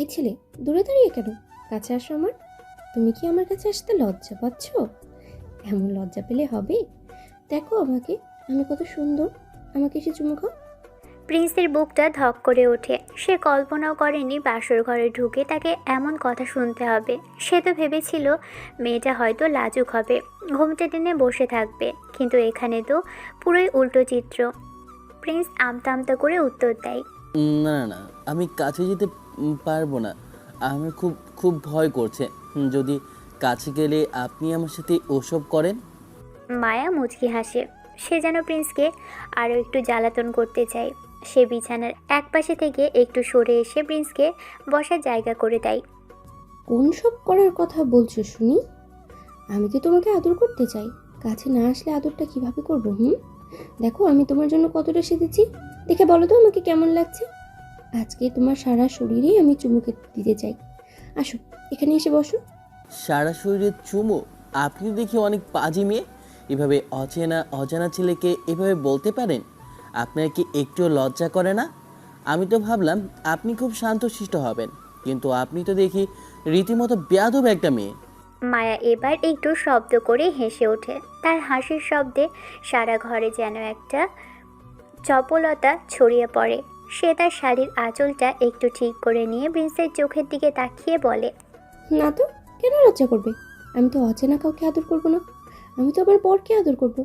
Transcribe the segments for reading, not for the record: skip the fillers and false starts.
এই ছেলে, দূরে দাঁড়িয়ে কেন? কাছে আসো আমার। তুমি কি আমার কাছে আসতে লজ্জা পাচ্ছ? এমন লজ্জা পেলে হবে? দেখো আমাকে, আমি কত সুন্দর। আমাকে এসে চুমু খাও। প্রিন্সের বুকটা ধক করে ওঠে। সে কল্পনাও করেনি বাসর ঘরে ঢুকে তাকে এমন কথা শুনতে হবে। সে তো ভেবেছিল মেয়েটা হয়তো লাজুক হবে, ঘুমটে টেনে বসে থাকবে, কিন্তু এখানে তো পুরোই উল্টো চিত্র। প্রিন্স আমতা আমতা করে উত্তর দেয়। না না না, আমি কাছে যেতে পারবো না। আমার খুব খুব ভয় করছে। যদি কাছে গেলে আপনি আমার সাথে ওসব করেন। মায়া মুচকি হাসে। সে যেন প্রিন্সকে আরও একটু জ্বালাতন করতে চায়। সে বিছানার এক পাশে থেকে একটু সরে এসে প্রিন্সকে বসার জায়গা করে দেয়। কোন সব করার কথা বলছো শুনি? আমি তো তোমাকে আদর করতে চাই। কাছে না আসলে আদরটা কিভাবে করবো? দেখো আমি তোমার জন্য কতটা সেজেছি। দেখে বলো তো আমাকে কেমন লাগছে। আজকে তোমার সারা শরীরে আমি চুমুকে দিতে চাই। আসো, এখানে এসে বসো। সারা শরীরে চুমু? আপনি দেখি অনেক পাজি মেয়ে। এভাবে অচেনা অজানা ছেলেকে এভাবে বলতে পারেন? আপনার কি একটু লজ্জা করে না? আমি তো ভাবলাম আপনি খুব শান্তশিষ্ট হবেন, কিন্তু আপনি তো দেখি রীতিমতো বেয়াদব একটা মেয়ে। মায়া এবার একটু শব্দ করে হেসে ওঠে। তার হাসির শব্দে সারা ঘরে যেন একটা চপলতা ছড়িয়ে পড়ে। সে তার শাড়ির আঁচলটা একটু ঠিক করে নিয়ে প্রিন্সের চোখের দিকে তাকিয়ে বলে। না তো, কেন লজ্জা করবে? আমি তো অচেনা কাউকে আদর করব না। আমি তো আমার বরকে আদর করব।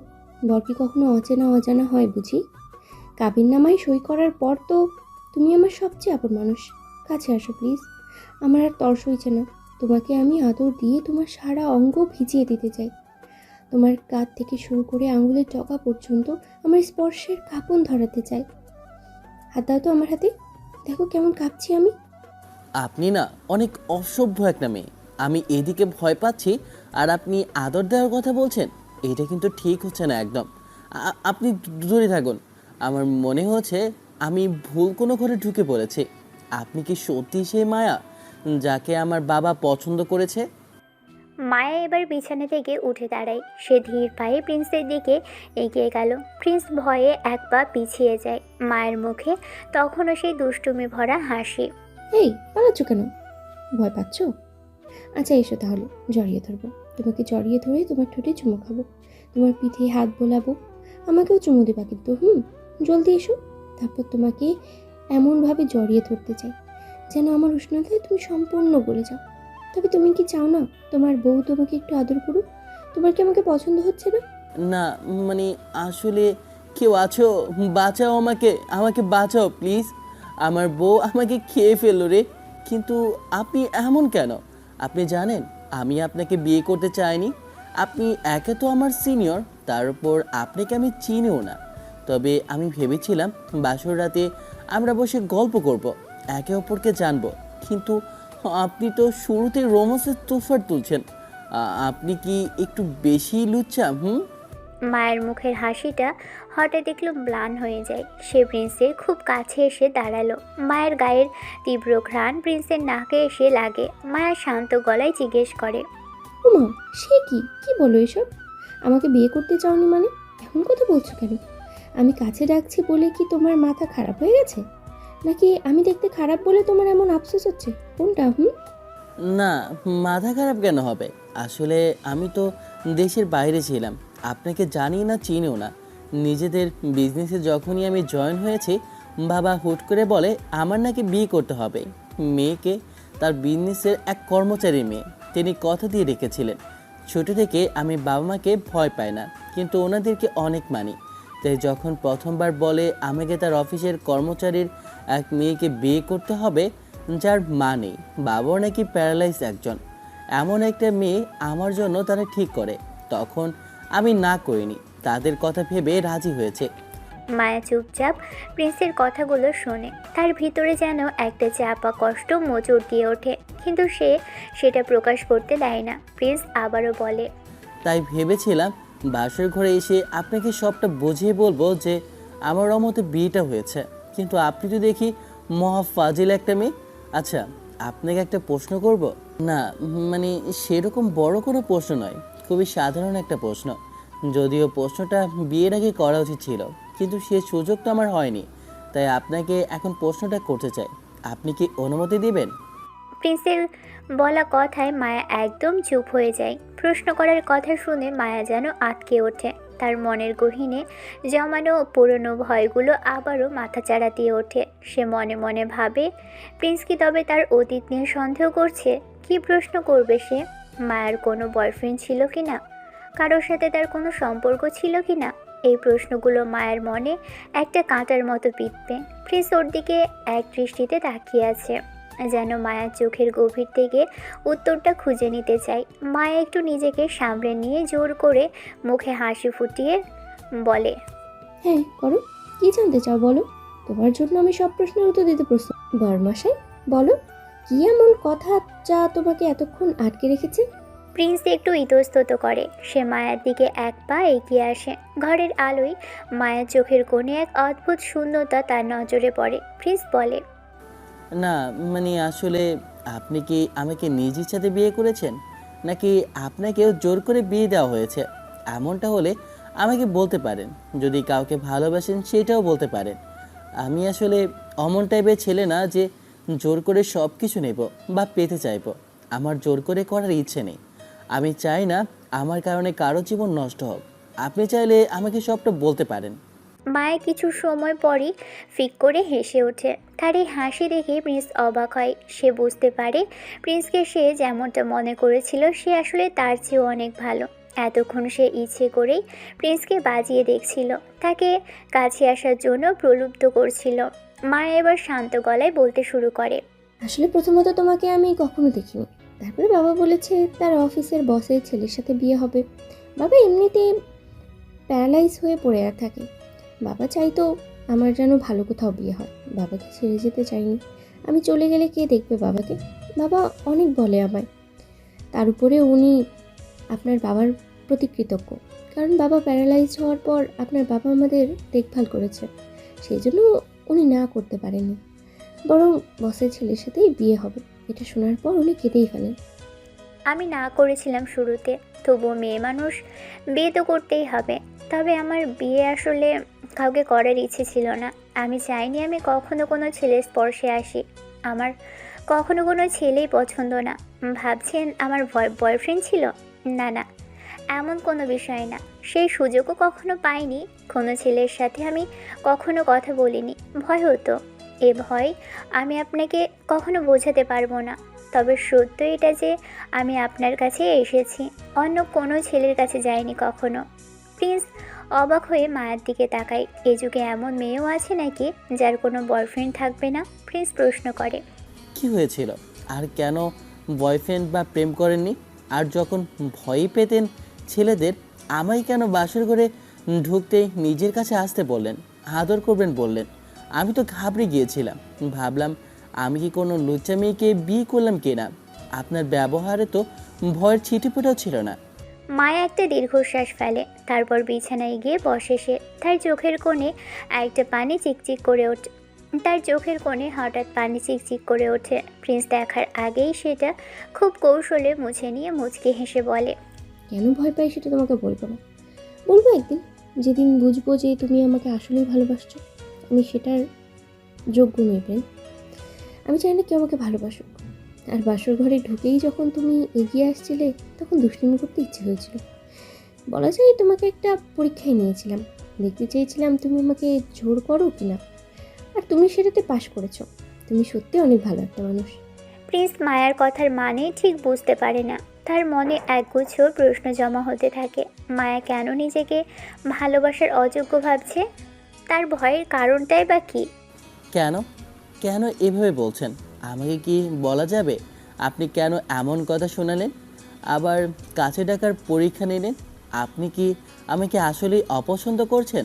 বর কি কখনো অচেনা অজানা হয় বুঝি? কাবিননামায় সই করার পর তো তুমি আমার সবচেয়ে আপন মানুষ। কাছে আসো প্লিজ। আমার আর তর সইছে না। তোমাকে আমি আদর দিয়ে তোমার সারা অঙ্গ ভিজিয়ে দিতে চাই। তোমার কাঁধ থেকে শুরু করে আঙুলের ডগা পর্যন্ত আমার স্পর্শের কাঁপন ধরাতে চাই। হাত দাও তো আমার হাতে। দেখো কেমন কাঁপছি আমি। আপনি না অনেক অসভ্য একটা মেয়ে। আমি এদিকে ভয় পাচ্ছি আর আপনি আদর দেওয়ার কথা বলছেন। এটা কিন্তু ঠিক হচ্ছে না একদম। আপনি দূরে থাকুন। আমার মনে হচ্ছে আমি ভুল কোনো ঘরে ঢুকে পড়েছি। আপনি কি সত্যি সেই মায়া যাকে আমার বাবা পছন্দ করেছে? মায়া এবার বিছানা থেকে উঠে দাঁড়ায়। সে ধীর পায়ে প্রিন্সের দিকে এগিয়ে গেল। প্রিন্স ভয়ে এক পা পিছিয়ে যায়। মায়ের মুখে তখনও সেই দুষ্টুমি ভরা হাসি। এই, পালাচ্ছ কেন? ভয় পাচ্ছ? আচ্ছা এসো তাহলে, জড়িয়ে ধরবো। তোমাকে জড়িয়ে ধরে তোমার ঠোঁটে চুমু খাবো। তোমার পিঠে হাত বোলাবো। আমাকেও চুমু দেবা কিন্তু। জলদি এসো। তারপর তোমাকে এমনভাবে জড়িয়ে ধরতে চাই যেন আমার উষ্ণতায় তুমি সম্পূর্ণ গলে যাও। তবে তুমি কি চাও না তোমার বউ তোমাকে একটু আদর করুক? তোমার কি আমাকে পছন্দ হচ্ছে না? না, মানে আসলে কেউ আছো? বাঁচাও আমাকে, আমাকে বাঁচাও প্লিজ। আমার বউ আমাকে খেয়ে ফেললো রে। কিন্তু আপনি এমন কেন? আপনি জানেন আমি আপনাকে বিয়ে করতে চাইনি। আপনি একে তো আমার সিনিয়র, তার উপর আপনাকে আমি চিনিও না। তবে আমি ভেবেছিলাম বাসর রাতে আমরা বসে গল্প করব, একে অপরকে জানবো। কিন্তু আপনি তো শুরুতেই রোমান্সের তোফার তুলছেন। আপনি কি একটু বেশি লুচ্চা? মায়ের মুখের হাসিটা হঠাৎ দেখলো ম্লান হয়ে যায়। সে প্রিন্সের খুব কাছে এসে দাঁড়ালো। মায়ের গায়ের তীব্র ঘ্রাণ প্রিন্সের নাকে এসে লাগে। মায়া শান্ত গলায় জিজ্ঞেস করে। ওমা, সে কি কি বলো এসব? আমাকে বিয়ে করতে চাওনি মানে? এমন কথা বলছো কেন? আমি কাছে ডাকছি বলে কি তোমার মাথা খারাপ হয়ে গেছে? নাকি আমি দেখতে খারাপ বলে তোমার এমন আফসোস হচ্ছে? কোনটা? না, মাথা খারাপ কেন হবে? আসলে আমি তো দেশের বাইরে ছিলাম, আপনাকে জানি না চিনিও না। নিজেদের বিজনেসে যখনই আমি জয়েন হয়েছি, বাবা হুট করে বলে আমার নাকি বিয়ে করতে হবে। মেয়েকে, তার বিজনেসের এক কর্মচারী মেয়ে। তিনি কথা দিয়ে রেখেছিলেন। ছোট থেকে আমি বাবা মাকে ভয় পাই না, কিন্তু ওনাদেরকে অনেক মানি। তাই যখন প্রথমবার বলে আমাকে তার অফিসের কর্মচারীর এক মেয়েকে বিয়ে করতে হবে, যার মা নেই, বাবাও নাকি প্যারালাইজ একজন, এমন একটা মেয়ে আমার জন্য তারা ঠিক করে, তখন আমি না করিনি। তাদের কথা ভেবে রাজি হয়েছে। মায়া চুপচাপ প্রিন্সের কথাগুলো শোনে। তার ভিতরে যেন একটা চাপা কষ্ট মোচড় দিয়ে ওঠে, কিন্তু সে সেটা প্রকাশ করতে দেয় না। প্রিন্স আবারও বলে। তাই ভেবেছিলাম বাসর ঘরে এসে আপনাকে সবটা বুঝিয়ে বলবো যে আমার অমতে বিয়েটা হয়েছে, কিন্তু আপনি তো দেখি মহা ফাজিল একটা মেয়ে। আচ্ছা, আপনাকে একটা প্রশ্ন করব? না, মানে সেরকম বড় কোনো প্রশ্ন নয়, খুবই সাধারণ একটা প্রশ্ন। যদিও প্রশ্নটা বিয়ের আগে করা উচিত ছিল, কিন্তু সে সুযোগটা আমার হয়নি। তাই আপনাকে এখন প্রশ্নটা করতে চাই, আপনি কি অনুমতি দিবেন? প্রিন্সের বলা কথায় মায়া একদম চুপ হয়ে যায়। প্রশ্ন করার কথা শুনে মায়া যেন আটকে ওঠে। তার মনের গহীনে জমানো পুরনো ভয়গুলো আবারও মাথাচাড়া দিয়ে ওঠে। সে মনে মনে ভাবে, প্রিন্স কি তবে তার অতীত নিয়ে সন্দেহ করছে? কি প্রশ্ন করবে সে? মায়ের কোনো বয়ফ্রেন্ড ছিল কি না? কারোর সাথে তার কোনো সম্পর্ক ছিল কি না? এই প্রশ্নগুলো মায়ের মনে একটা কাঁটার মতো পিঁপড়ে। প্রিন্স ওর দিকে এক দৃষ্টিতে তাকিয়ে আছে, যেন মায়ার চোখের গভীর থেকে উত্তরটা খুঁজে নিতে চায়। মায়া একটু নিজেকে সামলে নিয়ে জোর করে মুখে হাসি ফুটিয়ে বলে, হ্যাঁ করো, কি জানতে চাও বলো। তোমার জন্য আমি সব প্রশ্নের উত্তর দিতে প্রস্তুত। বরমশাই বলো, কি এমন কথা যা তোমাকে এতক্ষণ আটকে রেখেছে? প্রিন্স একটু ইতস্তত করে। সে মায়ের দিকে এক পা এগিয়ে আসে। ঘরের আলোয় মায়ের চোখের কোণে এক অদ্ভুত শূন্যতা তার নজরে পড়ে। প্রিন্স বলে, না মানে আসলে আপনি কি আমাকে নিজ ইচ্ছাতে বিয়ে করেছেন, নাকি আপনাকেও জোর করে বিয়ে দেওয়া হয়েছে? এমনটা হলে আমাকে বলতে পারেন। যদি কাউকে ভালোবাসেন সেটাও বলতে পারেন। আমি আসলে অমন টাইপের ছেলে না যে জোর করে সব কিছু নেব বা পেতে চাইবো। আমার জোর করে করার ইচ্ছে নেই। আমি চাই না আমার কারণে কারো জীবন নষ্ট হোক। আপনি চাইলে আমাকে সবটা বলতে পারেন। মায়া কিছু সময় পরই ফিক করে হেসে ওঠে। তার এই হাসি দেখে প্রিন্স অবাক হয়। সে বুঝতে পারে প্রিন্সকে সে যেমনটা মনে করেছিল সে আসলে তার চেয়েও অনেক ভালো। এতক্ষণ সে ইচ্ছে করেই প্রিন্সকে বাজিয়ে দেখছিল, তাকে কাছে আসার জন্য প্রলুব্ধ করছিল। মায়া এবার শান্ত গলায় বলতে শুরু করে, আসলে প্রথমত তোমাকে আমি কখনো দেখিনি। তারপরে বাবা বলেছে তার অফিসের বসের ছেলের সাথে বিয়ে হবে। বাবা এমনিতে প্যারালাইজ হয়ে পড়ে আর থাকে। বাবা চাইতো আমার যেন ভালো কোথাও বিয়ে হয়। বাবাকে ছেড়ে যেতে চাইনি। আমি চলে গেলে কে দেখবে বাবাকে? বাবা অনেক বলে আমায়। তার উপরে উনি আপনার বাবার প্রতি কৃতজ্ঞ, কারণ বাবা প্যারালাইজ হওয়ার পর আপনার বাবা আমাদের দেখভাল করেছে। সেই জন্য উনি না করতে পারেননি, বরং বসের ছেলের সাথেই বিয়ে হবে। এটা শোনার পর উনি কেঁদেই ফেলেন। আমি না করেছিলাম শুরুতে, তবুও মেয়ে মানুষ বিয়ে তো করতেই হবে। তবে আমার বিয়ে আসলে কাউকে করার ইচ্ছে ছিল না। আমি চাইনি আমি কখনো কোনো ছেলের স্পর্শে আসি। আমার কখনো কোনো ছেলেই পছন্দ না। ভাবছেন আমার বয়ফ্রেন্ড ছিল? না না, এমন কোনো বিষয় না। সেই সুযোগও কখনো পাইনি। কোনো ছেলের সাথে আমি কখনো কথা বলিনি। ভয় হতো। এ ভয় আমি আপনাকে কখনো বোঝাতে পারবো না। তবে সত্য এটা যে আমি আপনার কাছে এসেছি, অন্য কোনো ছেলের কাছে যাইনি কখনো। প্রিন্স অবাক হয়ে মায়ের দিকে তাকায়। এ যুগে এমন মেয়েও আছে নাকি যার কোনো বয়ফ্রেন্ড থাকবে না? প্রিন্স প্রশ্ন করে, কি হয়েছিল? আর কেন বয়ফ্রেন্ড বা প্রেম করেননি? আর যখন ভয় পেতেন ছেলেদের, আমায় কেন বাসর করে ঢুকতেই নিজের কাছে আসতে বললেন, আদর করবেন বললেন? আমি তো ঘাবড়ে গিয়েছিলাম। ভাবলাম আমি কি কোনো লুচ্চা মেয়েকে বিয়ে করলাম কিনা। আপনার ব্যবহারে তো ভয়ের ছিটেফোঁটাও ছিল না। মায়া একটা দীর্ঘশ্বাস ফেলে। তারপর বিছানায় গিয়ে বসে সে। তার চোখের কোণে একটা পানি চিকচিক করে ওঠে। তার চোখের কোণে হঠাৎ পানি চিকচিক করে ওঠে। প্রিন্স দেখার আগেই সেটা খুব কৌশলে মুছে নিয়ে মুচকি হেসে বলে, কেন ভয় পাই সেটা তোমাকে বলবো না। বলবো একদিন, যেদিন বুঝবো যে তুমি আমাকে আসলেই ভালোবাসছো। আমি সেটার যোগ্য নই প্রেম। আমি চাই না কেউ আমাকে ভালোবাসুক। আর বাসর ঘরে ঢুকেই যখন তুমি এগিয়ে আসছিলে, তখন দুষ্টিমি করতে ইচ্ছে হয়েছিল। বলা যায় তোমাকে একটা পরীক্ষায় নিয়েছিলাম। দেখতে চেয়েছিলাম তুমি আমাকে জোর করো কিনা। আর তুমি সেটাতে পাশ করেছো। তুমি সত্যি অনেক ভালো একটা মানুষ। প্রিন্স মায়ার কথার মানে ঠিক বুঝতে পারে না। তার মনে একগুচ্ছ প্রশ্ন জমা হতে থাকে। মায়া কেন নিজেকে ভালোবাসার অযোগ্য ভাবছে? তার ভয়ের কারণটাই বা কী? কেন কেন এভাবে বলছেন? আমাকে কি বলা যাবে আপনি কেন এমন কথা শোনালেন, আবার কাছে ডাকার পরীক্ষা নিলেন? আপনি কি আমাকে আসলেই অপছন্দ করছেন?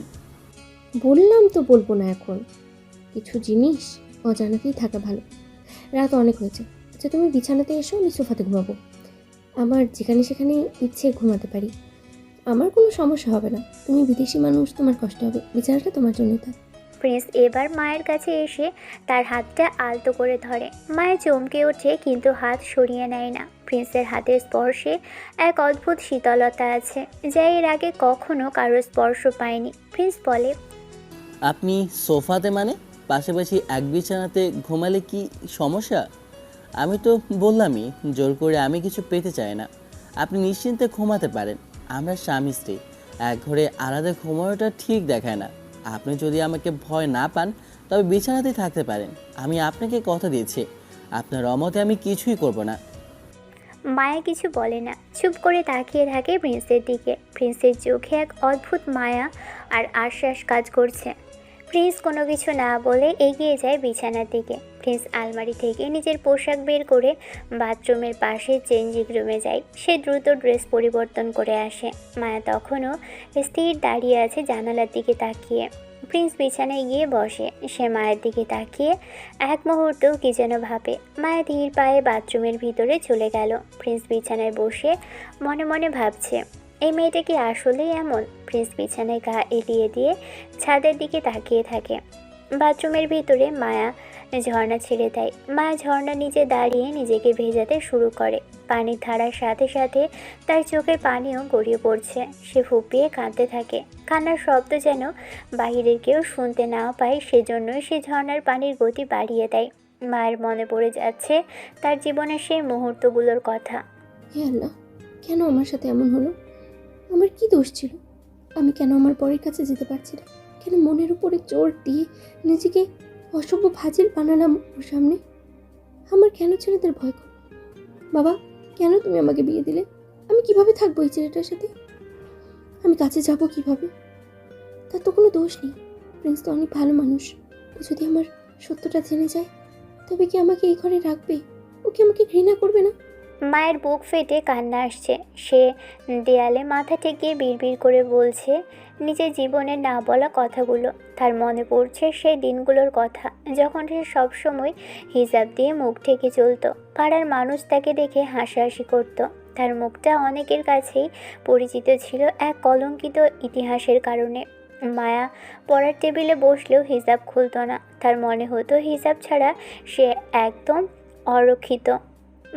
বললাম তো বলবো না এখন। কিছু জিনিস অজানাতেই থাকা ভালো। রাত অনেক হয়েছে। আচ্ছা তুমি বিছানাতে এসো, আমি সোফাতে ঘুমাবো। আমার যেখানে সেখানে ইচ্ছে ঘুমাতে পারি। আমার কোনো সমস্যা হবে না। তুমি বিদেশি মানুষ, তোমার কষ্ট হবে। বিছানাটা তোমার জন্য থাক। প্রিন্স এবার মায়ের কাছে এসে তার হাতটা আলতো করে ধরে। মায়া চমকে ওঠে, কিন্তু হাত সরিয়ে নেয় না। প্রিন্সের হাতের স্পর্শে এক অদ্ভুত শীতলতা আছে, যা এর আগে কখনো কারো স্পর্শ পায়নি। প্রিন্স বলে, আপনি সোফাতে মানে পাশাপাশি এক বিছানাতে ঘুমালে কি সমস্যা? আমি তো বললামই, জোর করে আমি কিছু পেতে চাই না। আপনি নিশ্চিন্তে ঘুমাতে পারেন। আমরা স্বামী স্ত্রী, এক ঘরে আলাদা ঘুমানোটা ঠিক দেখায় না। আপনি যদি আমাকে ভয় না পান তবে বিছানাতেই থাকতে পারেন। আমি আপনাকে কথা দিয়েছি, আপনার অমতে আমি কিছুই করব না। মায়া কিছু বলে না, চুপ করে তাকিয়ে থাকে প্রিন্সের দিকে। প্রিন্সের চোখে এক অদ্ভুত মায়া আর আশ্বাস কাজ করছে। প্রিন্স কোনো কিছু না বলে এগিয়ে যায় বিছানার দিকে। প্রিন্স আলমারি থেকে নিজের পোশাক বের করে বাথরুমের পাশে চেঞ্জিং রুমে যায়। সে দ্রুত ড্রেস পরিবর্তন করে আসে। মায়া তখনও স্থির দাঁড়িয়ে আছে জানালার দিকে তাকিয়ে। প্রিন্স বিছানায় গিয়ে বসে। সে মায়ের দিকে তাকিয়ে এক মুহূর্তেও কি যেন ভাবে। মায়া ধীর পায়ে বাথরুমের ভিতরে চলে গেল। প্রিন্স বিছানায় বসে মনে মনে ভাবছে, এই মেয়েটা কি আসলেই এমন? প্রিন্স বিছানায় গা এলিয়ে দিয়ে ছাদের দিকে তাকিয়ে থাকে। বাথরুমের ভিতরে মায়া ঝর্ণা ছেড়ে দেয়। মায়া ঝর্ণা নিচে দাঁড়িয়ে নিজেকে ভেজাতে শুরু করে। পানির ধারার সাথে সাথে তার চোখের পানিও গড়িয়ে পড়ছে। সে ফুপিয়ে কাঁদতে থাকে। কান্নার শব্দ যেন বাহিরের কেউ শুনতে না পায়, সেজন্যই সে ঝর্ণার পানির গতি বাড়িয়ে দেয়। মায়ের মনে পড়ে যাচ্ছে তার জীবনের সেই মুহূর্তগুলোর কথা। হে আল্লাহ, কেন আমার সাথে এমন হলো? আমার কি দোষ ছিল? আমি কেন আমার পরের কাছে যেতে পারছি না? কেন মনের উপরে জোর দিয়ে নিজেকে অসভ্য ফাজিল বানালাম ওর সামনে? আমার কেন ছেলেদের ভয় করে? বাবা, কেন তুমি আমাকে বিয়ে দিলে? আমি কিভাবে থাকবো এই ছেলেটার সাথে? আমি কাছে যাব কিভাবে? তার তো কোনো দোষ নেই। প্রিন্স তো অনেক ভালো মানুষ। ও যদি আমার সত্যটা জেনে যায়, তবে কি আমাকে এই ঘরে রাখবে? ও কি আমাকে ঘৃণা করবে না? মায়ের বুক ফেটে কান্না আসছে। সে দেয়ালে মাথা ঠেকিয়ে বিড়বিড় করে বলছে নিজের জীবনের না বলা কথাগুলো। তার মনে পড়ছে সেই দিনগুলোর কথা, যখন সে সবসময় হিজাব দিয়ে মুখ ঢেকে চলতো। পাড়ার মানুষ তাকে দেখে হাসাহাসি করত। তার মুখটা অনেকের কাছেই পরিচিত ছিল এক কলঙ্কিত ইতিহাসের কারণে। মায়া পড়ার টেবিলে বসলেও হিজাব খুলতো না। তার মনে হতো হিজাব ছাড়া সে একদম অরক্ষিত।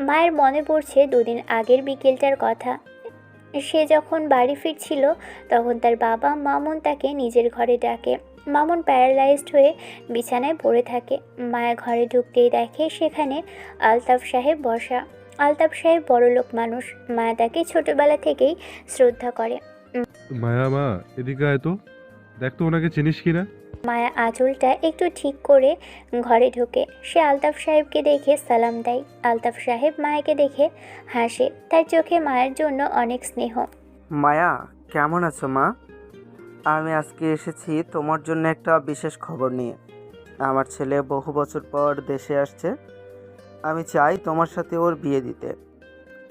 মায়ের মনে পড়ছে দুদিন আগের বিকেলটার কথা। সে যখন বাড়ি ফিরছিল তখন তার বাবা মামুন তাকে নিজের ঘরে ডাকে। মামুন প্যারালাইজড হয়ে বিছানায় পড়ে থাকে। মায়া ঘরে ঢুকতেই দেখে সেখানে আলতাফ সাহেব বসা। আলতাফ সাহেব বড়লোক মানুষ। মায়া তাকে ছোটবেলা থেকেই শ্রদ্ধা করে। মায়া মা, এদিকে আয় তো, দেখ তো ওনাকে চিনিস কিনা। মায়া আঁচলটা একটু ঠিক করে ঘরে ঢোকে। সে আলতাফ সাহেবকে দেখে সালাম দেয়। আলতাফ সাহেব মায়াকে দেখে হাসে। তার চোখে মায়ের জন্য অনেক স্নেহ। মায়া, কেমন আছো মা? আমি আজকে এসেছি তোমার জন্য একটা বিশেষ খবর নিয়ে। আমার ছেলে বহু বছর পর দেশে আসছে। আমি চাই তোমার সাথে ওর বিয়ে দিতে।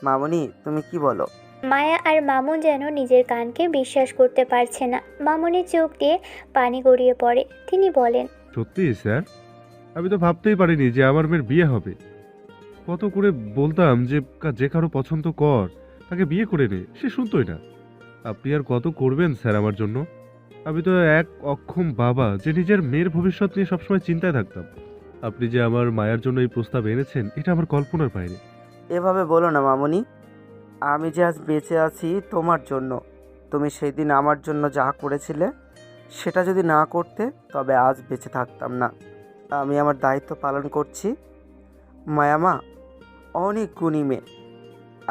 মামনি, তুমি কি বলো? মায়া আর মামুন যেন নিজের কানকে বিশ্বাস করতে পারছে না। মামুনের চোখ দিয়ে পানি গড়িয়ে পড়ে। তিনি বলেন, সত্যি স্যার? আমি তো ভাবতেই পারিনি যে আমার মেয়ের বিয়ে হবে। কত করে বলতাম যে যে কারো পছন্দ কর, তাকে বিয়ে করে নে, সে শুনতোই না। আপনি আর কত করবেন স্যার আমার জন্য? আমি তো এক অক্ষম বাবা যে নিজের মেয়ের ভবিষ্যৎ নিয়ে সবসময় চিন্তায় থাকতাম। আপনি যে আমার মায়ের জন্য এই প্রস্তাব এনেছেন, এটা আমার কল্পনার বাইরে। এভাবে বলো না মামনি। আমি যে আজ বেঁচে আছি তোমার জন্য। তুমি সেই দিন আমার জন্য যা করেছিলে, সেটা যদি না করতে তবে আজ বেঁচে থাকতাম না। আমি আমার দায়িত্ব পালন করছি। মায়ামা অনেক গুণী মেয়ে।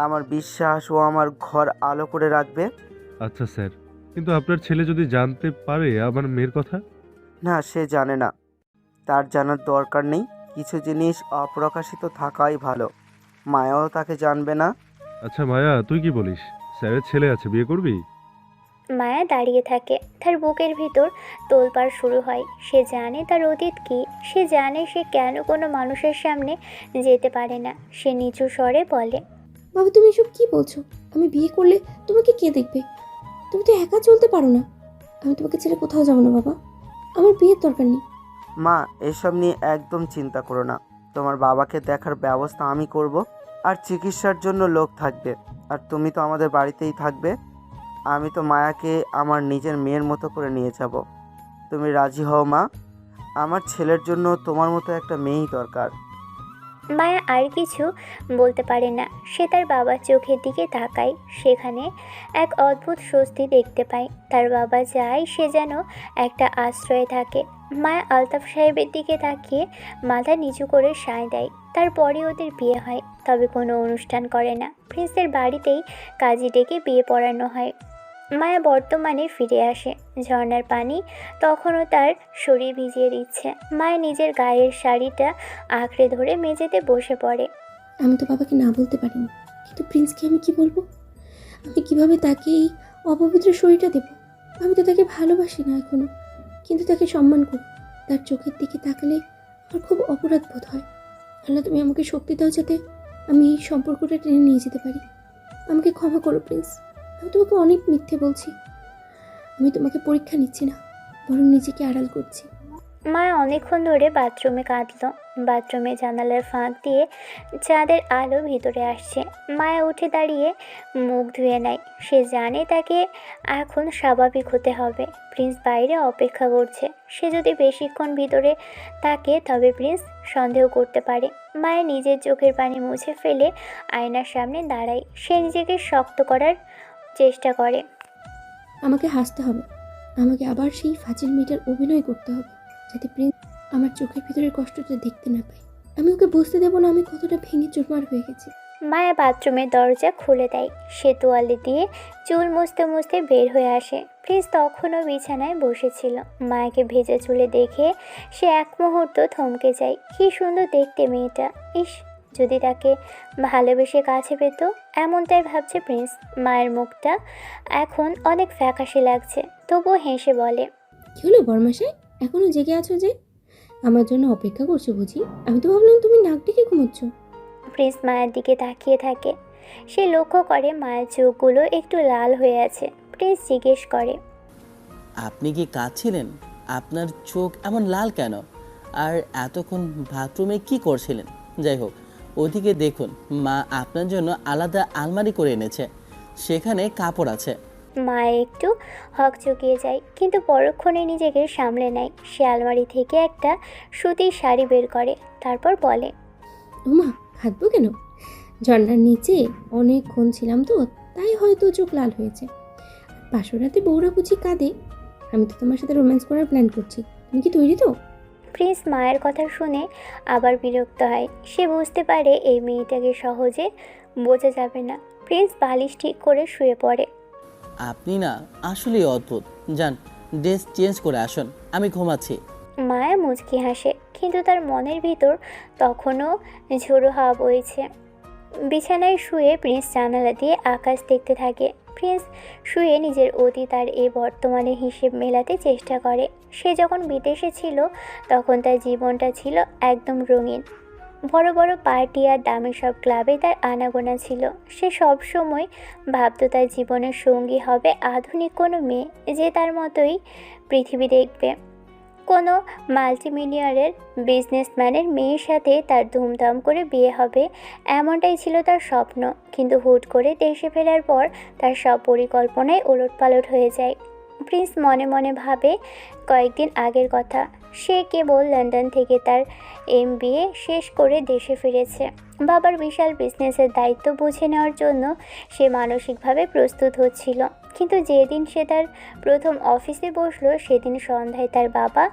আমার বিশ্বাস ও আমার ঘর আলো করে রাখবে। আচ্ছা স্যার, কিন্তু আপনার ছেলে যদি জানতে পারে আমার মেয়ের কথা? না, সে জানে না। তার জানার দরকার নেই। কিছু জিনিস অপ্রকাশিত থাকাই ভালো। মায়াও তাকে জানবে না। আচ্ছা মায়া, তুই কি বলিস? স্যারের ছেলে আছে, বিয়ে করবি? মায়া দাঁড়িয়ে থাকে। তার বুকের ভিতর তোলপাড় শুরু হয়। সে জানে তার অতীত কী। সে জানে সে কেন কোনো মানুষের সামনে যেতে পারে না। সে নিচু স্বরে বলে, বাবা, তুমি এসব কি বলছো? আমি বিয়ে করলে তোমাকে কে দেখবে? তুমি তো একা চলতে পারো না। আমি তোমাকে ছেড়ে কোথাও যাবো না বাবা। আমার বিয়ের দরকার নেই। মা, এসব নিয়ে একদম চিন্তা করো না। তোমার বাবাকে দেখার ব্যবস্থা আমি করব। আর চিকিৎসার জন্য লোক থাকবে। আর তুমি তো আমাদের বাড়িতেই থাকবে। আমি তো মায়াকে আমার নিজের মেয়ের মতো করে নিয়ে যাব। তুমি রাজি হও মা? আমার ছেলের জন্য তোমার মতো একটা মেয়েই দরকার। মায়া আর কিছু বলতে পারে না। সে তার বাবার চোখের দিকে তাকায়। সেখানে এক অদ্ভুত স্বস্তি দেখতে পায়। তার বাবা যায় সে যেন একটা আশ্রয়ে থাকে। মায়া আলতাফ সাহেবের দিকে তাকিয়ে মাথা নিচু করে সায় দেয়। তারপরে ওদের বিয়ে হয়, তবে কোনো অনুষ্ঠান করে না। প্রিন্সের বাড়িতেই কাজী ডেকে বিয়ে পড়ানো হয়। মায়া বর্তমানে ফিরে আসে। ঝর্ণার পানি তখনও তার শরীর ভিজিয়ে দিচ্ছে। মায়া নিজের গায়ের শাড়িটা আঁকড়ে ধরে মেঝেতে বসে পড়ে। আমি তো বাবাকে না বলতে পারিনি, কিন্তু প্রিন্সকে আমি কি বলবো? আমি কিভাবে তাকে এই অপবিত্র শরীরটা দেব? আমি তো তাকে ভালোবাসি না এখনো, কিন্তু তাকে সম্মান করি। তার চোখের দিকে তাকালে আমার খুব অপরাধ বোধ হয়। আল্লাহ, তুমি আমাকে শক্তি দাও যাতে আমি এই সম্পর্কটা টেনে নিয়ে যেতে পারি। আমাকে ক্ষমা করো প্রিন্স। আমি তোমাকে অনেক মিথ্যে বলছি। আমি তোমাকে পরীক্ষা নিচ্ছি না, বরং নিজেকে আড়াল করছি। মায়া অনেকক্ষণ ধরে বাথরুমে কাঁদল। বাথরুমে জানালার ফাঁক দিয়ে চাঁদের আলো ভিতরে আসছে। মায়া উঠে দাঁড়িয়ে মুখ ধুয়ে নেয়। সে জানে তাকে এখন স্বাভাবিক হতে হবে। প্রিন্স বাইরে অপেক্ষা করছে। সে যদি বেশিক্ষণ ভিতরে থাকে তবে প্রিন্স সন্দেহ করতে পারে। মায়া নিজের চোখের পানি মুছে ফেলে আয়নার সামনে দাঁড়ায়। সে নিজেকে শক্ত করার চেষ্টা করে। আমাকে হাসতে হবে, আমাকে আবার সেই ফাজিল মেয়েটার অভিনয় করতে হবে, যাতে প্রিন্স আমার চোখের ভিতরের কষ্টটা দেখতে না পায়। আমি ওকে বুঝতে দেবো না আমি কতটা ভেঙে চুরমার হয়ে গেছি। মায়া বাথরুমের দরজা খুলে দেয়। সে তোয়ালে দিয়ে চুল মুছতে মুছতে বের হয়ে আসে। প্রিন্স তখনও বিছানায় বসেছিল। মায়াকে ভেজা চুলে দেখে সে এক মুহূর্ত থমকে যায়। কি সুন্দর দেখতে মেয়েটা! ইস, যদি তাকে ভালোবেসে কাছে পেত। এমনটাই ভাবছে প্রিন্স। মায়ের মুখটা এখন অনেক ফ্যাকাশে লাগছে, তবুও হেসে বলে, কি হলো বরমাসাই, এখনো জেগে আছো যে? আমার জন্য অপেক্ষা করছো বুঝি? আমি তো ভাবলাম তুমি নাক ডেকে ঘুমোচ্ছ। প্রিন্স মায়ের দিকে তাকিয়ে থাকে। সে লক্ষ্য করে মায়ের চোখগুলো একটু লাল হয়ে আছে। প্রিন্স জিজ্ঞেস করে, আপনি কি কাঁদছিলেন? আপনার চোখ এমন লাল কেন? আর এতক্ষণ বাথরুমে কি করছিলেন? যাই হোক, ওদিকে দেখুন, মা আপনার জন্য আলাদা আলমারি করে এনেছে, সেখানে কাপড় আছে। মা একটু হকচকিয়ে যায়, কিন্তু পরক্ষণে নিজেকে সামলে নেয়। সে আলমারি থেকে একটা সুতির শাড়ি বের করে, তারপর বলে, ওমা, কাঁদবো কেন? ঝর্ণার নিচে অনেকক্ষণ ছিলাম তো, তাই হয়তো চোখ লাল হয়েছে। পাশের রাতে বউরা বুঝি কাঁদে? আমি তো তোমার সাথে রোম্যান্স করার প্ল্যান করছি। তুমি কি তৈরি তো? প্রিন্স মায়ের কথা শুনে আবার বিরক্ত হয়। সে বুঝতে পারে এই মেয়েটাকে সহজে বোঝা যাবে না। প্রিন্স বালিশ ঠিক করে শুয়ে পড়ে। আপনি না আসলেই অদ্ভুত। যান, ড্রেস চেঞ্জ করে আসুন, আমি ঘুমাচ্ছি। মায়া মুচকি হাসে, কিন্তু তার মনের ভিতর তখনও ঝোড়ো হাওয়া বইছে। বিছানায় শুয়ে প্রিন্স জানালা দিয়ে আকাশ দেখতে থাকে। প্রিন্স শুয়ে নিজের অতীত আর এই বর্তমানে হিসেব মেলাতে চেষ্টা করে। সে যখন বিদেশে ছিল তখন তার জীবনটা ছিল একদম রঙিন। বড় বড় পার্টি আর দামি সব ক্লাবে তার আনাগোনা ছিল। সে সব সময় ভাবতো তার জীবনের সঙ্গী হবে আধুনিক কোনো মেয়ে, যে তার মতোই পৃথিবী দেখবে। কোনো মাল্টিমিলিয়নারের বিজনেসম্যানের মেয়ের সাথে তার ধুমধাম করে বিয়ে হবে, এমনটাই ছিল তার স্বপ্ন। কিন্তু হুট করে দেশে ফেরার পর তার সব পরিকল্পনাই ওলটপালট হয়ে যায়। প্রিন্স মনে মনে ভাবে কয়েকদিন আগের কথা। সে কেবল লন্ডন থেকে তার MBA শেষ করে দেশে ফিরেছে। বাবার বিশাল বিজনেসের দায়িত্ব বুঝে নেওয়ার জন্য সে মানসিকভাবে প্রস্তুত হচ্ছিল। কিন্তু যেদিন সে তার প্রথম অফিসে বসলো, সেদিন সন্ধ্যায় তার বাবা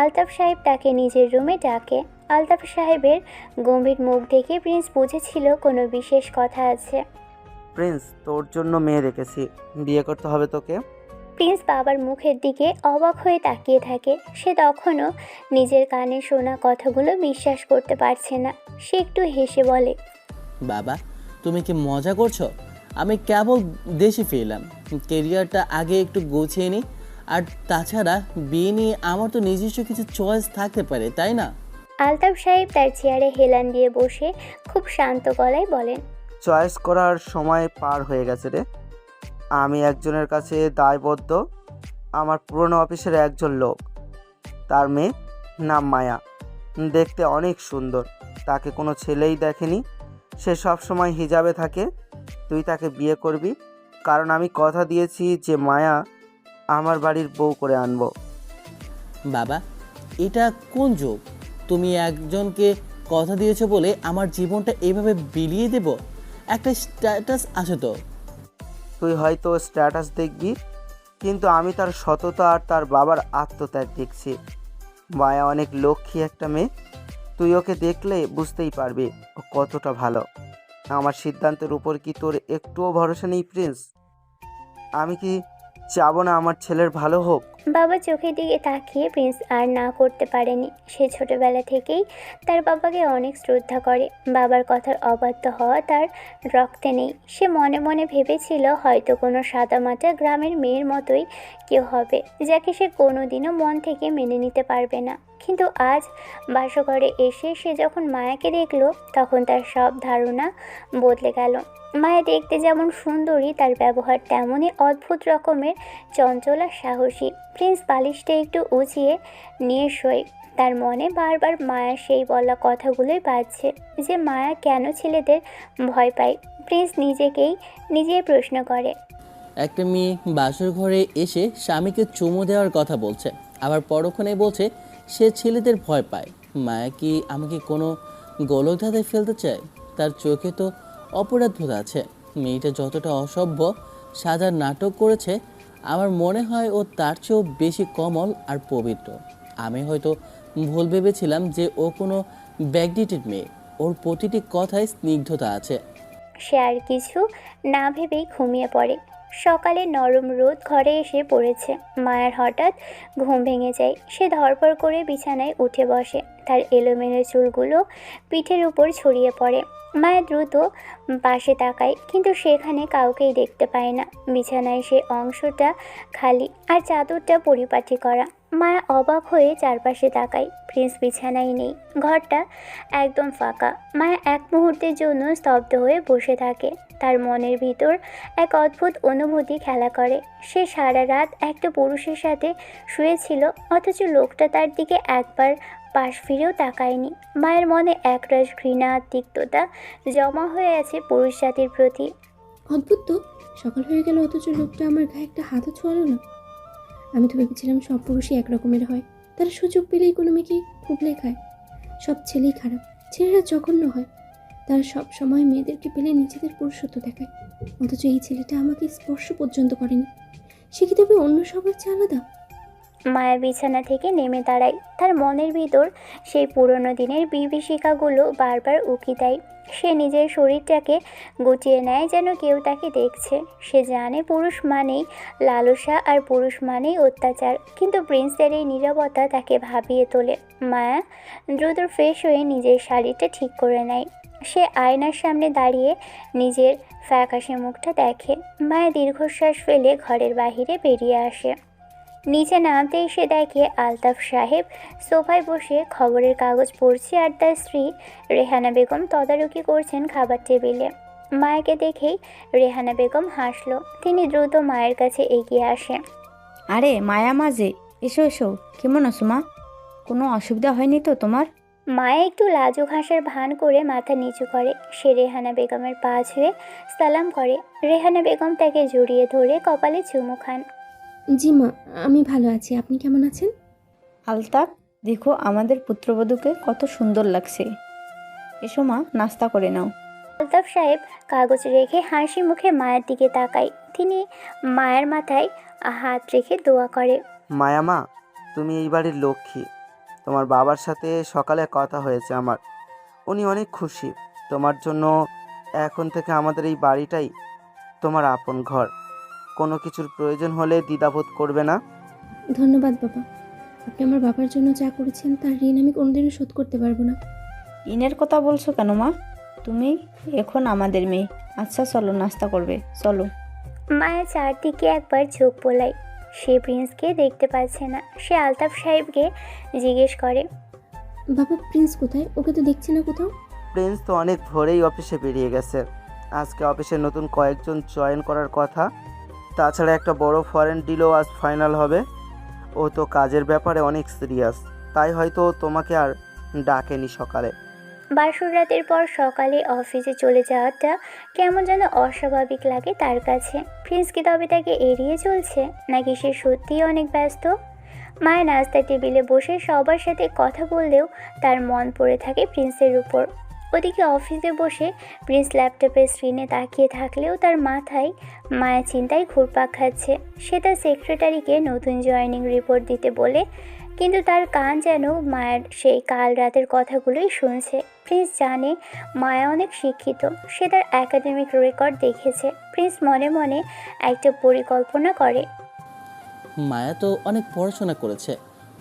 আলতাফ সাহেব তাকে নিজের রুমে ডাকে। আলতাফ সাহেবের গম্ভীর মুখ দেখে প্রিন্স বুঝেছিল কোনো বিশেষ কথা আছে। প্রিন্স, তোর জন্য মেয়ে রেখেছি, বিয়ে করতে হবে তোকে। প্রিন্স বাবার মুখের দিকে অবাক হয়ে তাকিয়ে থাকে। সে তখনও নিজের কানে শোনা কথাগুলো বিশ্বাস করতে পারছে না। সে একটু হেসে বলে, বাবা, তুমি কি মজা করছো? আমি কেবল দেশে ফিরলাম, কেরিয়ারটা আগে একটু গুছিয়ে নিই। আর তাছাড়া বিয়ে নিয়ে আমার তো নিজস্ব কিছু চয়েস থাকতে পারে, তাই না? আলতাফ সাহেব তার চেয়ারে হেলান দিয়ে বসে খুব শান্ত গলায় বলেন, চয়েস করার সময় পার হয়ে গেছে রে। আমি একজনের কাছে দায়বদ্ধ। আমার পুরনো অফিসের একজন লোক, তার মেয়ে নাম মায়া, দেখতে অনেক সুন্দর। তাকে কোনো ছেলেই দেখেনি। সে সব সময় হিজাবে থাকে। তুই তাকে বিয়ে করবি, কারণ আমি কথা দিয়েছি যে মায়া আমার বাড়ির বউ করে আনবো। বাবা, এটা কোন যোগ? তুমি একজনকে কথা দিয়েছো বলে আমার জীবনটা এভাবে বিলিয়ে দেব? একটা স্ট্যাটাস আছে তো। তুই হয়তো স্ট্যাটাস দেখবি, কিন্তু আমি তার সততা আর তার বাবার আত্মত্যাগ দেখছি। মায়া অনেক লক্ষ্মী একটা মেয়ে। তুই ওকে দেখলে বুঝতেই পারবি ও কতটা ভালো। আমার সিদ্ধান্তের উপর কি তোর একটুও ভরসা নেই প্রিন্স? আমি কি চাবো না আমার ছেলের ভালো হোক? বাবা চোখের দিকে তাকিয়ে প্রিন্স আর না করতে পারেনি। সে ছোটবেলা থেকেই তার বাবাকে অনেক শ্রদ্ধা করে। বাবার কথার অবাধ্য হওয়া তার রক্তে নেই। সে মনে মনে ভেবেছিল হয়তো কোনো সাদামাটা গ্রামের মেয়ের মতোই কেউ হবে, যাকে সে কোনোদিনও মন থেকে মেনে নিতে পারবে না। কিন্তু আজ বাসঘরে এসে সে যখন মায়াকে দেখল, তখন তার সব ধারণা বদলে গেল। মায়া দেখতে যেমন সুন্দরী, তার ব্যবহার তেমনই অদ্ভুত রকমের চঞ্চল আর সাহসী। প্রিন্স বালিশটা একটু উঁচিয়ে নিয়ে শোয়। তার মনে বারবার মায়া সেই বলা কথাগুলোই বাজছে, যে মায়া কেন ছেলেদের ভয় পায়। প্রিন্স নিজেই প্রশ্ন করে। একটা মেয়ে বাসর ঘরে এসে স্বামীকে চুমু দেওয়ার কথা বলছে, আবার পরক্ষণে বলছে সে ছেলেদের ভয় পায়। মায়া কি আমাকে কোনো গোলকধাঁধায় ফেলতে চায়? তার চোখে তো অপরাধবোধ আছে। মেয়েটা যতটা অসভ্য সাজার নাটক করেছে, আমার মনে হয় ও তার চেয়েও বেশি কোমল আর পবিত্র। আমি হয়তো ভুল ভেবেছিলাম যে ও কোনো ব্যাকডেটেড মেয়ে। ওর প্রতিটি কথায় স্নিগ্ধতা আছে। সে আর কিছু না ভেবেই ঘুমিয়ে পড়ে। সকালে নরম রোদ ঘরে এসে পড়েছে। মায়ার হঠাৎ ঘুম ভেঙে যায়। সে ধড়ফড় করে বিছানায় উঠে বসে। তার এলোমেলো চুলগুলো পিঠের উপর ছড়িয়ে পড়ে। মায়া দ্রুত পাশে তাকায়, কিন্তু সেখানে কাউকেই দেখতে পায় না। বিছানায় সে অংশটা খালি আর চাদরটা পরিপাটি করা। মায়া অবাক হয়ে চারপাশে তাকায়। প্রিন্স বিছানায় নেই, ঘরটা একদম ফাঁকা। মায়া এক মুহূর্তের জন্য স্তব্ধ হয়ে বসে থাকে। তার মনের ভিতর এক অদ্ভুত অনুভূতি খেলা করে। সে সারা রাত একটা পুরুষের সাথে শুয়েছিল, অথচ লোকটা তার দিকে একবার পাশ ফিরেও তাকায়নি। মায়ের মনে একরাশ ঘৃণা আর তিক্ততা জমা হয়ে আছে পুরুষ জাতির প্রতি। অদ্ভুত তো, সকাল হয়ে গেল অথচ লোকটা আমার গায়ে একটা হাতও ছোঁয়ালো না। আমি তো ভেবেছিলাম সব পুরুষই একরকমের হয়, তারা সুযোগ পেলেই কোনো মেয়েকে খুবলে খায়। সব ছেলেই খারাপ, ছেলেরা জঘন্য হয়। তারা সব সময় মেয়েদেরকে পেলে নিজেদের পুরুষত্ব দেখায়, অথচ এই ছেলেটা আমাকে স্পর্শ পর্যন্ত করেনি। সে কি তবে অন্য সবার চেয়ে আলাদা? মায়া বিছানা থেকে নেমে দাঁড়ায়। তার মনের ভিতর সেই পুরনো দিনের বিভীষিকাগুলো বারবার উকি দেয়। সে নিজের শরীরটাকে গুটিয়ে নেয়, যেন কেউ তাকে দেখছে। সে জানে পুরুষ মানেই লালসা আর পুরুষ মানেই অত্যাচার, কিন্তু প্রিন্সের এই নীরবতা তাকে ভাবিয়ে তোলে। মায়া দ্রুত ফ্রেশ হয়ে নিজের শাড়িটা ঠিক করে নেয়। সে আয়নার সামনে দাঁড়িয়ে নিজের ফ্যাকাশে মুখটা দেখে। মায়া দীর্ঘশ্বাস ফেলে ঘরের বাহিরে বেরিয়ে আসে। নিচে নামতেই সে দেখে আলতাফ সাহেব সোফায় বসে খবরের কাগজ পড়ছে, আর তার স্ত্রী রেহানা বেগম তদারকি করছেন খাবার টেবিলে। মায়াকে দেখেই রেহানা বেগম হাসলো। তিনি দ্রুত মায়ের কাছে এগিয়ে আসে। আরে মায়া মাঝে, এসো এসো, কেমন আছো মা? কোনো অসুবিধা হয়নি তো তোমার? মায়া একটু লাজুক হাসার ভান করে মাথা নিচু করে। সে রেহানা বেগমের পা ছুঁয়ে সালাম করে। রেহানা বেগম তাকে জড়িয়ে ধরে কপালে চুমু খান। জি মা, আমি ভালো আছি। আপনি কেমন আছেন? আলতাফ, দেখো আমাদের পুত্রবধূকে কত সুন্দর লাগছে। এসো মা, নাস্তা করে নাও। আলতাফ সাহেব কাগজ রেখে হাসি মুখে মায়ের দিকে তাকায়। তিনি মায়ের মাথায় হাত রেখে দোয়া করে। মায়া মা, তুমি এই বাড়ির লক্ষ্মী। তোমার বাবার সাথে সকালে কথা হয়েছে আমার, উনি অনেক খুশি। তোমার জন্য এখন থেকে আমাদের এই বাড়িটাই তোমার আপন ঘর। কোনো কিছুর প্রয়োজন হলে দ্বিধাবোধ করবে না। ধন্যবাদ বাবা, আপনি আমার বাবার জন্য যা করেছেন তার ঋণ আমি কোনোদিনও শোধ করতে পারবো না। ইনের কথা বলছো কেন মা? তুমি এখন আমাদের মেয়ে। আচ্ছা চলো, নাস্তা করবে, চলো। মায়া চারদিকে একবার চোখ বোলায়। সে প্রিন্সকে দেখতে পাচ্ছে না। সে আলতাফ সাহেবকে জিজ্ঞেস করে, বাবা প্রিন্স কোথায়? ওকে তো দেখছি না কোথাও। প্রিন্স তো অনেক ভোরেই অফিসে বেরিয়ে গেছে। আজকে অফিসে নতুন কয়েকজন জয়েন করার কথা। তাছাড়া একটা বড় ফরেন ডিলও আজ ফাইনাল হবে। ও তো কাজের ব্যাপারে অনেক সিরিয়াস, তাই হয়তো তোমাকে আর ডাকেনি সকালে। বাসর রাতের পর সকালে অফিসে চলে যাওয়াটা কেমন যেন অস্বাভাবিক লাগে তার কাছে। প্রিন্স কি তবে তাকে এড়িয়ে চলছে, নাকি সে সত্যিই অনেক ব্যস্ত? মায়ের নাস্তার টেবিলে বসে সবার সাথে কথা বললেও তার মন পড়ে থাকে প্রিন্সের উপর। ওদিকে অফিসে বসে প্রিন্স ল্যাপটপের স্ক্রিনে তাকিয়ে থাকলেও তার মাথায় মায়া চিন্তায় ঘুরপাক খাচ্ছে। সে তার সেক্রেটারিকে নতুন জয়েনিং রিপোর্ট দিতে বলে, কিন্তু তার কান যেন মায়ের সেই কাল রাতের কথাগুলোই শুনছে। প্রিন্স জানে মায়া অনেক শিক্ষিত, সে তার একাডেমিক রেকর্ড দেখেছে। প্রিন্স মনে মনে একটা পরিকল্পনা করে। মায়া তো অনেক পড়াশোনা করেছে,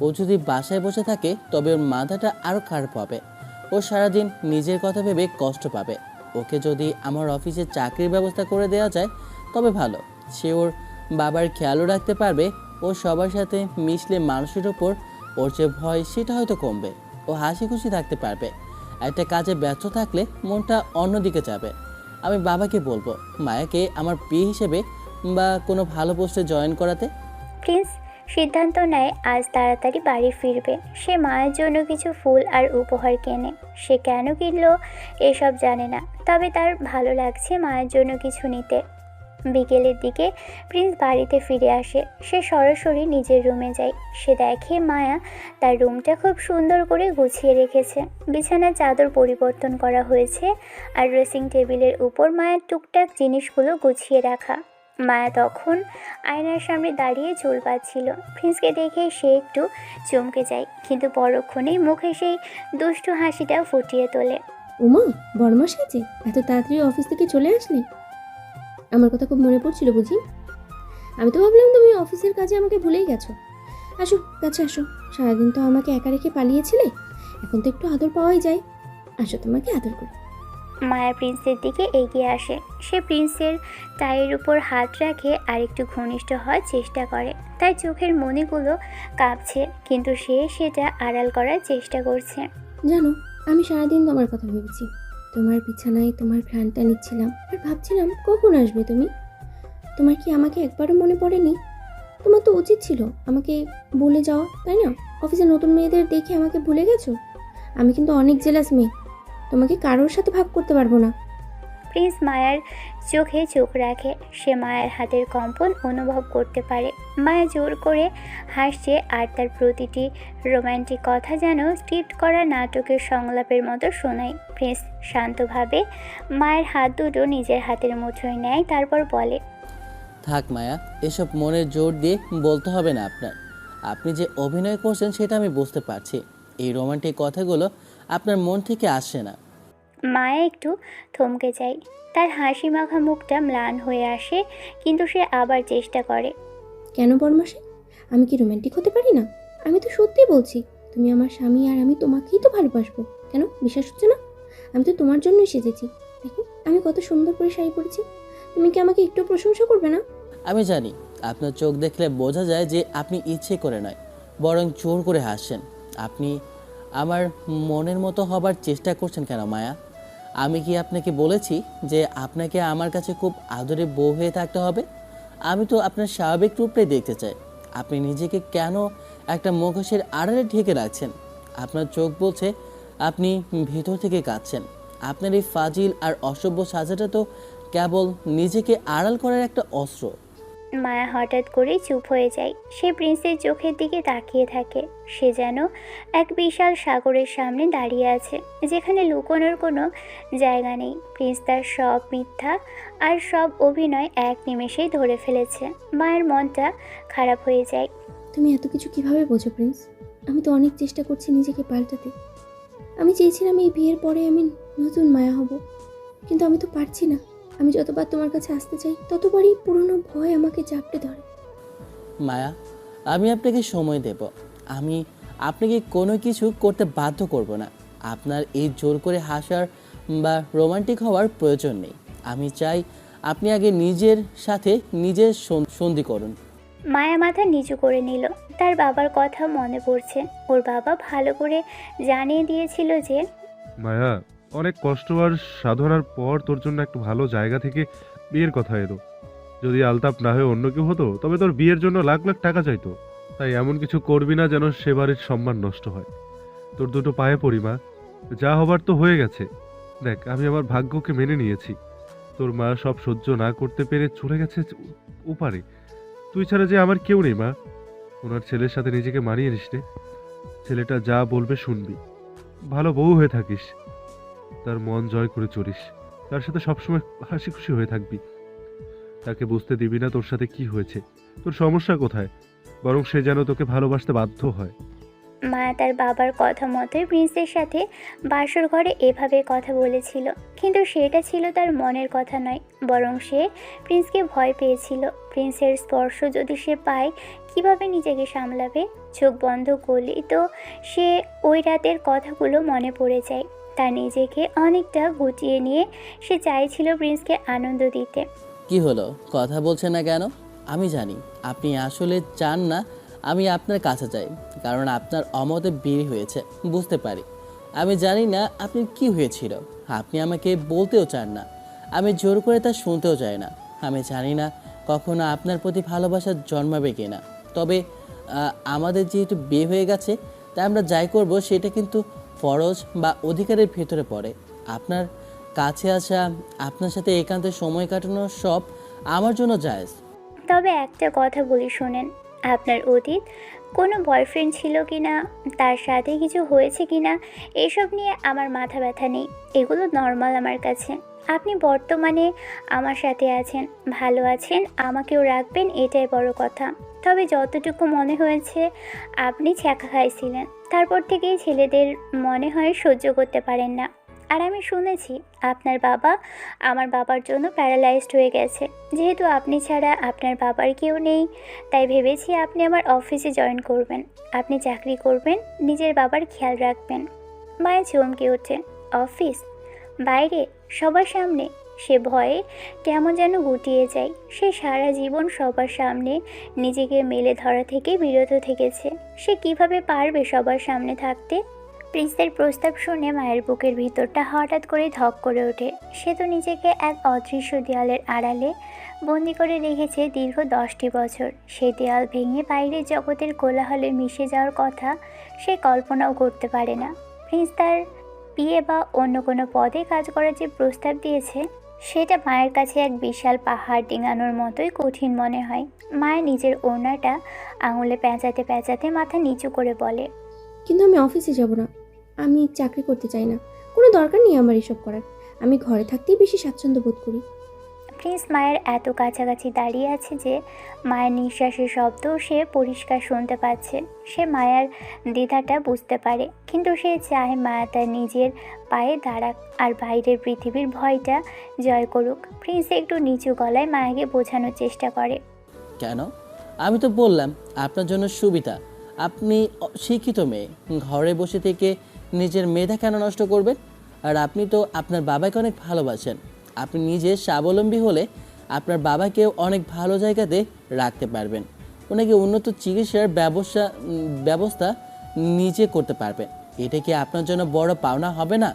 ও যদি বাসায় বসে থাকে তবে ওর মাথাটা আরও খারাপ হবে। ও সারাদিন নিজের কথা ভেবে কষ্ট পাবে। ওকে যদি আমার অফিসে চাকরির ব্যবস্থা করে দেওয়া যায় তবে ভালো। সে ওর বাবার খেয়ালও রাখতে পারবে। ও সবার সাথে মিশলে মানুষের ওপর ওর যে ভয় সেটা হয়তো কমবে। ও হাসি খুশি থাকতে পারবে। একটা কাজে ব্যস্ত থাকলে মনটা অন্যদিকে যাবে। আমি বাবাকে বলবো মায়াকে আমার বিয়ে হিসেবে বা কোনো ভালো পোস্টে জয়েন করাতে। প্রিন্স সিদ্ধান্ত নেয় আজ তাড়াতাড়ি বাড়ি ফিরবে। সে মায়ের জন্য কিছু ফুল আর উপহার কেনে। সে কেন কিনলো এসব জানে না, তবে তার ভালো লাগছে মায়ের জন্য কিছু নিতে। বিকেলের দিকে প্রিন্স বাড়িতে ফিরে আসে। সে সরাসরি নিজের রুমে যায়। সে দেখে মায়া তার রুমটা খুব সুন্দর করে গুছিয়ে রেখেছে। বিছানার চাদর পরিবর্তন করা হয়েছে আর ড্রেসিং টেবিলের উপর মায়ের টুকটাক জিনিসগুলো গুছিয়ে রাখা। মায়া তখন আয়নার সামনে দাঁড়িয়ে চুল বাঁধছিল। প্রিন্সকে দেখে সে একটু চমকে যায়, কিন্তু পরক্ষণেই মুখে সেই দুষ্টু হাসিটা ফুটিয়ে তোলে। উমা, বড়মা সেজে এত তাড়াতাড়ি অফিস থেকে চলে আসলে? আমার কথা খুব মনে পড়ছিল বুঝি? আমি তো ভাবলাম তুমি অফিসের কাজে আমাকে ভুলেই গেছো। আসো কাছে আসো, সারাদিন তো আমাকে একা রেখে পালিয়েছিলে, এখন তো একটু আদর পাওয়াই যায়। আসো তোমাকে আদর করি। মায়া প্রিন্সের দিকে এগিয়ে আসে। সে প্রিন্সের টাইয়ের উপর হাত রাখে আর একটু ঘনিষ্ঠ হওয়ার চেষ্টা করে। তার চোখের মণিগুলো কাঁপছে, কিন্তু সে সেটা আড়াল করার চেষ্টা করছে। জানো, আমি সারাদিন তোমার কথা ভেবেছি। তোমার বিছানায় তোমার ঘ্রাণটা নিচ্ছিলাম আর ভাবছিলাম কখন আসবে তুমি। তোমার কি আমাকে একবারও মনে পড়েনি? তোমার তো উচিত ছিল আমাকে বলে যাওয়া, তাই না? অফিসে নতুন মেয়েদের দেখে আমাকে ভুলে গেছো। আমি কিন্তু অনেক জেলাস মেয়ে, তোমাকে কারোর সাথে ভাগ করতে পারবো না। প্রিন্স মায়ার চোখে চোখ রাখে। সে মায়ের হাতের কম্পন অনুভব করতে পারে। মায়া জোর করে হাসছে আর তার প্রতিটি রোম্যান্টিক কথা যেন স্ক্রিপ্ট করা নাটকের সংলাপের মতো শোনায়। প্রিন্স শান্তভাবে মায়ের হাত দুটো নিজের হাতের মুঠোয় নেয়, তারপর বলে, থাক মায়া, এসব মনের জোর দিয়ে বলতে হবে না আপনার। আপনি যে অভিনয় করছেন সেটা আমি বুঝতে পারছি। এই রোমান্টিক কথাগুলো আপনার মন থেকে আসছে না। মায়া একটু থমকে যায়। তার হাসি মাখা মুখটা ম্লান হয়ে আসে, কিন্তু সে আবার চেষ্টা করে। কেন বরমাসে? আমি কি রোমান্টিক হতে পারি না? আমি তো সত্যি বলছি, তুমি আমার স্বামী আর আমি তোমাকেই তো ভালোবাসবো। কেন বিশ্বাস হচ্ছে না? আমি তো তোমার জন্যই সেজেছি। দেখো আমি কত সুন্দর করে শাড়ি পরেছি। তুমি কি আমাকে একটু প্রশংসা করবে না? আমি জানি আপনার চোখ দেখলে বোঝা যায় যে আপনি ইচ্ছে করে নয়, বরং জোর করে হাসছেন। আপনি আমার মনের মতো হবার চেষ্টা করছেন কেন মায়া? আমি কি আপনাকে বলেছি যে আপনাকে আমার কাছে খুব আদরে বউ হয়ে থাকতে হবে? আমি তো আপনার স্বাভাবিক রূপটাই দেখতে চাই। আপনি নিজেকে কেন একটা মুখোশের আড়ালে ঢেকে রাখছেন? আপনার চোখ বলছে আপনি ভেতর থেকে কাঁদছেন। আপনার এই ফাজিল আর অসভ্য সাজাটা তো কেবল নিজেকে আড়াল করার একটা অস্ত্র। মায়া হঠাৎ করে চুপ হয়ে যায়। সে প্রিন্সের চোখের দিকে তাকিয়ে থাকে। সে যেন এক বিশাল সাগরের সামনে দাঁড়িয়ে আছে, যেখানে লুকোনোর কোনো জায়গা নেই। প্রিন্স তার সব মিথ্যা আর সব অভিনয় এক নিমেষেই ধরে ফেলেছে। মায়ের মনটা খারাপ হয়ে যায়। তুমি এত কিছু কিভাবে বোঝো প্রিন্স? আমি তো অনেক চেষ্টা করছি নিজেকে পাল্টাতে। আমি চেয়েছিলাম এই বিয়ের পরে আমি নতুন মায়া হব, কিন্তু আমি তো পারছি না। আমি যতবার তোমার কাছে আসতে চাই ততবারই পুরনো ভয় আমাকে চাপড়ে ধরে। মায়া, আমি আপনাকে সময় দেব। আমি আপনাকে কোনো কিছু করতে বাধ্য করব না। আপনার এই জোর করে হাসার বা রোমান্টিক হওয়ার প্রয়োজন নেই। আমি চাই আপনি আগে নিজের সাথে নিজের সন্ধি করুন। মায়া মাথা নিচু করে নিল। তার বাবার কথা মনে পড়ছে। ওর বাবা ভালো করে জানিয়ে দিয়েছিল যে মায়া, অনেক কষ্ট আর সাধনার পর তোর জন্য একটা ভালো জায়গা থেকে বিয়ের কথা এলো। যদি আলতাপ না হয়ে অন্য কেউ হতো তবে তোর বিয়ের জন্য লাখ লাখ টাকা চাইতো। তাই এমন কিছু করবি না যেন সে বাড়ির সম্মান নষ্ট হয়। তোর দুটো পায়ে পড়ি মা, যা হবার তো হয়ে গেছে। দেখ, আমি আমার ভাগ্যকে মেনে নিয়েছি। তোর মা সব সহ্য না করতে পেরে চলে গেছে ওপারে। তুই ছাড়া যে আমার কেউ নেই মা। ওনার ছেলের সাথে নিজেকে মানিয়ে নিস রে। ছেলেটা যা বলবে শুনবি, ভালো বউ হয়ে থাকিস, তার মন জয় করে চলিস, তার সাথে সবসময় হাসি খুশি হয়ে থাকবি। তাকে বুঝতে দিবি না তোর সাথে কি হয়েছে, তোর সমস্যা কোথায়, বরং সে যেন তোকে ভালোবাসতে বাধ্য হয়। মায়া তার বাবার কথা মতোই প্রিন্সের সাথে বাসর ঘরে এভাবে কথা বলেছিল, কিন্তু সেটা ছিল তার মনের কথা নয়, বরং সে প্রিন্সকে ভয় পেয়েছিল। প্রিন্সের স্পর্শ যদি সে পায় কিভাবে নিজেকে সামলাবে? চোখ বন্ধ করলেই তো সে ওই রাতের কথাগুলো মনে পড়ে যায়। তার নিজেকে অনেকটা গুটিয়ে নিয়ে সে চাইছিল প্রিন্সকে আনন্দ দিতে। কি হলো, কথা বলছেন না কেন? আমি জানি আপনি আসলে চান না আমি আপনার কাছে যাই, কারণ আপনার অমতে বিয়ে হয়েছে, বুঝতে পারি। আমি জানি না আপনি কি হয়েছিল, আপনি আমাকে বলতেও চান না, আমি জোর করে তা শুনতেও চাই না। আমি জানি না কখনো আপনার প্রতি ভালোবাসা জন্মাবে কিনা, তবে আমাদের যেহেতু বিয়ে হয়ে গেছে, তাই আমরা যাই করব সেটা কিন্তু ফরজ বা অধিকারের ভেতরে পড়ে। আপনার কাছে আসা, আপনার সাথে একান্তে সময় কাটানো সব আমার জন্য জায়েজ। তবে একটা কথা বলি শোনেন, আপনার অতীত কোনো বয়ফ্রেন্ড ছিল কি না, তার সাথে কিছু হয়েছে কি না, এসব নিয়ে আমার মাথা ব্যথা নেই, এগুলো নর্মাল আমার কাছে। আপনি বর্তমানে আমার সাথে আছেন, ভালো আছেন, আমাকেও রাখবেন, এটাই বড় কথা। তবে যতটুকু মনে হয়েছে আপনি ছ্যাঁকা খাইছিলেন, তারপর থেকেই ছেলেদের মনে হয় সহ্য করতে পারেন না। আর আমি শুনেছি আপনার বাবা আমার বাবার জন্য প্যারালাইজড হয়ে গেছে। যেহেতু আপনি ছাড়া আপনার বাবার কেউ নেই, তাই ভেবেছি আপনি আমার অফিসে জয়েন করবেন, আপনি চাকরি করবেন, নিজের বাবার খেয়াল রাখবেন। মায়া চমকে ওঠে। অফিস? বাইরে? সবার সামনে? সে ভয়ে কেমন যেন গুটিয়ে যায়। সে সারা জীবন সবার সামনে নিজেকে মেলে ধরা থেকে বিরত থেকেছে, সে কিভাবে পারবে সবার সামনে থাকতে? প্রিন্সের প্রস্তাব শুনে মায়ের বুকের ভিতরটা হঠাৎ করে ধক করে ওঠে। সে তো নিজেকে এক অদৃশ্য দেয়ালের আড়ালে বন্দি করে রেখেছে দীর্ঘ 10টি বছর। সেই দেয়াল ভেঙে বাইরের জগতের কোলাহলে মিশে যাওয়ার কথা সে কল্পনাও করতে পারে না। প্রিন্স তার বিয়ে বা অন্য কোনো পদে কাজ করার যে প্রস্তাব দিয়েছে, সেটা মায়ের কাছে এক বিশাল পাহাড় ডিঙানোর মতোই কঠিন মনে হয়। মায়া নিজের ওড়নাটা আঙুলে পেঁচাতে পেঁচাতে মাথা নিচু করে বলে, কিন্তু আমি অফিসে যাব না, আমি চাকরি করতে চাই না, কোনো দরকার নেই আমার এসব করার, আমি ঘরে থাকতেই বেশি স্বাচ্ছন্দ্য বোধ করি। প্রিন্স মায়ের এত কাছাকাছি দাঁড়িয়ে আছে যে মায়ের নিঃশ্বাসের শব্দ সে পরিষ্কার শুনতে পাচ্ছে। সে মায়ার দ্বিধাটা বুঝতে পারে, কিন্তু সে চায় মায়া তার নিজের পায়ে দাঁড়াক আর বাইরের পৃথিবীর ভয়টা জয় করুক। প্রিন্স একটু নিচু গলায় মায়াকে বোঝানোর চেষ্টা করে। কেন? আমি তো বললাম আপনার জন্য সুবিধা। আপনি শিক্ষিত মেয়ে, ঘরে বসে থেকে নিজের মেধা কেন নষ্ট করবেন? আর আপনি তো আপনার বাবাকে অনেক ভালোবাসেন। আপনি নিজে স্বাবলম্বী হলে আপনার বাবাকেও অনেক ভালো জায়গাতে রাখতে পারবেন, ওনাকে উন্নত চিকিৎসার ব্যবস্থা নিজে করতে পারবেন। এটা কি আপনার জন্য বড় পাওনা হবে না?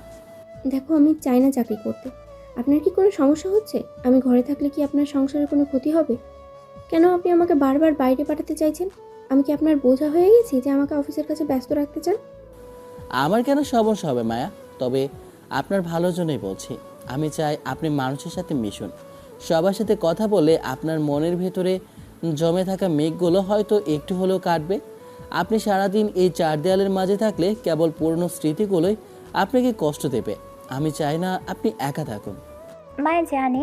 দেখো, আমি চাই না চাকরি করতে। আপনার কি কোনো সমস্যা হচ্ছে? আমি ঘরে থাকলে কি আপনার সংসারে কোনো ক্ষতি হবে? কেন আপনি আমাকে বারবার বাইরে পাঠাতে চাইছেন? আমি কি আপনার বোঝা হয়ে গেছি যে আমাকে অফিসের কাছে ব্যস্ত রাখতে চান? আমার কেন সমস্যা হবে মায়া? তবে আপনার ভালোর জন্যই বলছি। আমি চাই আপনি মানুষের সাথে মিশুন, সবার সাথে কথা বলে আপনার মনের ভেতরে জমে থাকা মেঘগুলো হয়তো একটু হলেও কাটবে। আপনি সারাদিন এই চার দেয়ালের মাঝে থাকলে কেবল পুরনো স্মৃতিগুলোই আপনাকে কষ্ট দেবে। আমি চাই না আপনি একা থাকুন। মায়া জানে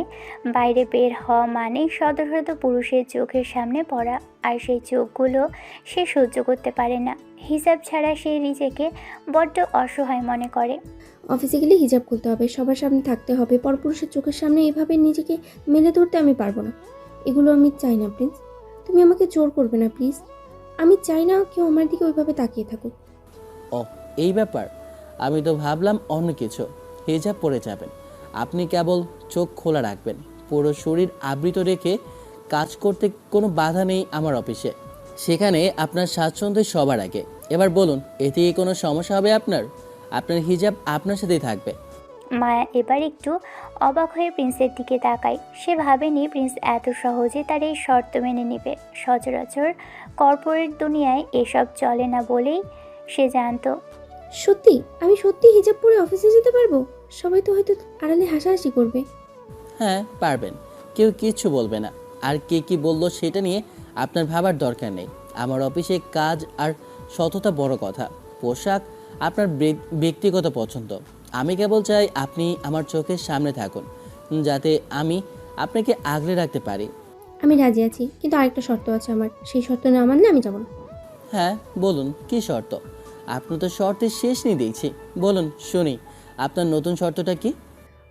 বাইরে বের হওয়া মানে শত শত পুরুষের চোখের সামনে পড়া, আর সেই চোখগুলো সে সহ্য করতে পারে না। হিসাব ছাড়া সে নিজেকে বড্ড অসহায় মনে করে। অফিসে গেলে হিজাব খুলতে হবে, সবার সামনে থাকতে হবে, পরপুরুষের চোখের সামনে এভাবে নিজেকে মেলে ধরতে আমি পারবো না। এগুলো আমি চাই না প্রিন্স, তুমি আমাকে জোর করবে না প্লিজ। আমি চাই না কেউ আমার দিকে ওইভাবে তাকিয়ে থাকুক। ও, এই ব্যাপার? আমি তো ভাবলাম অন্য কিছু। হিজাব পরে যাবেন, আপনি কেবল চোখ খোলা রাখবেন, পুরো শরীর আবৃত রেখে কাজ করতে কোনো বাধা নেই আমার অফিসে। সেখানে আপনার স্বাচ্ছন্দ্য সবার আগে। এবার বলুন, এতে কি কোনো সমস্যা হবে আপনার? আপনার হিজাব আপনার সাথেই থাকবে। মায়া এবার একটু অবাক হয়ে প্রিন্সের দিকে তাকায়। সে ভাবেনি প্রিন্স এত সহজে তার এই শর্ত মেনে নেবে। সচরাচর কর্পোরেট দুনিয়ায় এসব চলে না বলেই সে জানতো। সত্যি? আমি সত্যি হিজাব পরে অফিসে যেতে পারবো? সবাই তো হয়তো আড়ালে হাসাহাসি করবে। হ্যাঁ, পারবেন, কেউ কিচ্ছু বলবে না। আর কে কি বললো সেটা নিয়ে আপনার ভাবার দরকার নেই। আমার অফিসে কাজ আর সততা বড় কথা, পোশাক আপনার ব্যক্তিগত পছন্দ। আমি কেবল চাই আপনি আমার চোখের সামনে থাকুন, যাতে আমি আপনাকে আগলে রাখতে পারি। আমি রাজি আছি, কিন্তু আরেকটা শর্ত আছে আমার। সেই শর্ত না মানলে আমি যাব না। হ্যাঁ, বলুন কি শর্ত? আপনি তো শর্তের শেষ নিয়ে দিয়েছি। বলুন শুনি, আপনার নতুন শর্তটা কি?